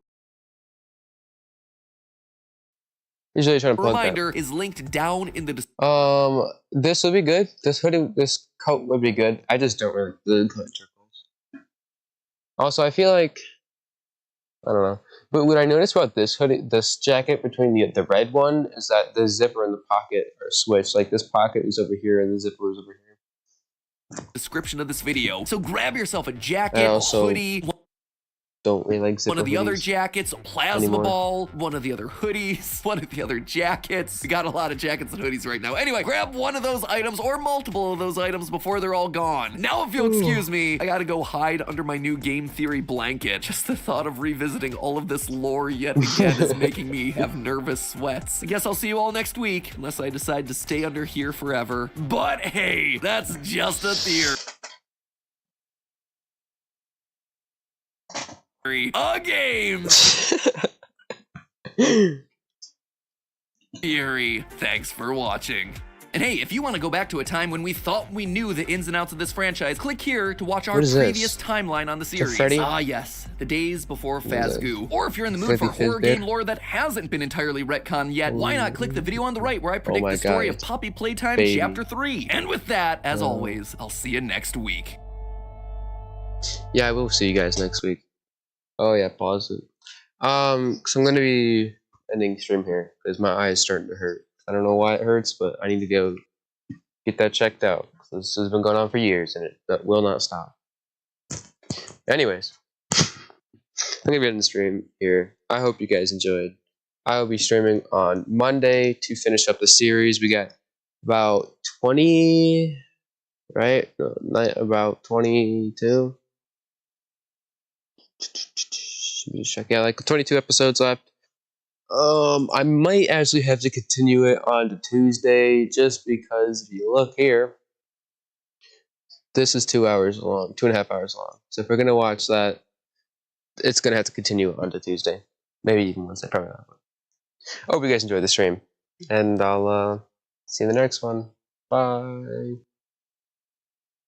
Usually trying to plug reminder that. is linked down in the this would be good. This hoodie, this coat would be good. I just don't really do color circles. Also, I feel like I don't know. But what I noticed about this hoodie, this jacket between the red one is that the zipper and the pocket are switched. Like this pocket is over here and the zipper is over here. Description of this video. So grab yourself a jacket, And also, hoodie. Don't really like zipper One of the other hoodies jackets, plasma anymore. ball, one of the other hoodies, one of the other jackets. We got a lot of jackets and hoodies right now. Anyway, grab one of those items or multiple of those items before they're all gone. Now, if you'll excuse me, I gotta go hide under my new Game Theory blanket. Just the thought of revisiting all of this lore yet again is making me have nervous sweats. I guess I'll see you all next week, unless I decide to stay under here forever. But hey, that's just a theory. A game theory. Thanks for watching. And hey, if you want to go back to a time when we thought we knew the ins and outs of this franchise, click here to watch our previous timeline on the series. Ah, yes, the days before Fazgoo. Or if you're in the mood for horror game lore that hasn't been entirely retconned yet, why not click the video on the right where I predict the story of Poppy Playtime Chapter 3. And with that, as always, I'll see you next week. Yeah, I will see you guys next week. Oh yeah, pause it. So I'm gonna be ending stream here because my eye is starting to hurt. I don't know why it hurts, but I need to go get that checked out. This has been going on for years and it will not stop. Anyways, I'm gonna be ending the stream here. I hope you guys enjoyed. I will be streaming on Monday to finish up the series. We got about 20, right? No, about 22. Let me check out, like 22 episodes left. I might actually have to continue it on to Tuesday just because if you look here, this is 2 hours long, 2.5 hours long. So if we're gonna watch that, it's gonna have to continue on to Tuesday, maybe even Wednesday. Probably not. I hope you guys enjoyed the stream, and I'll See you in the next one. Bye.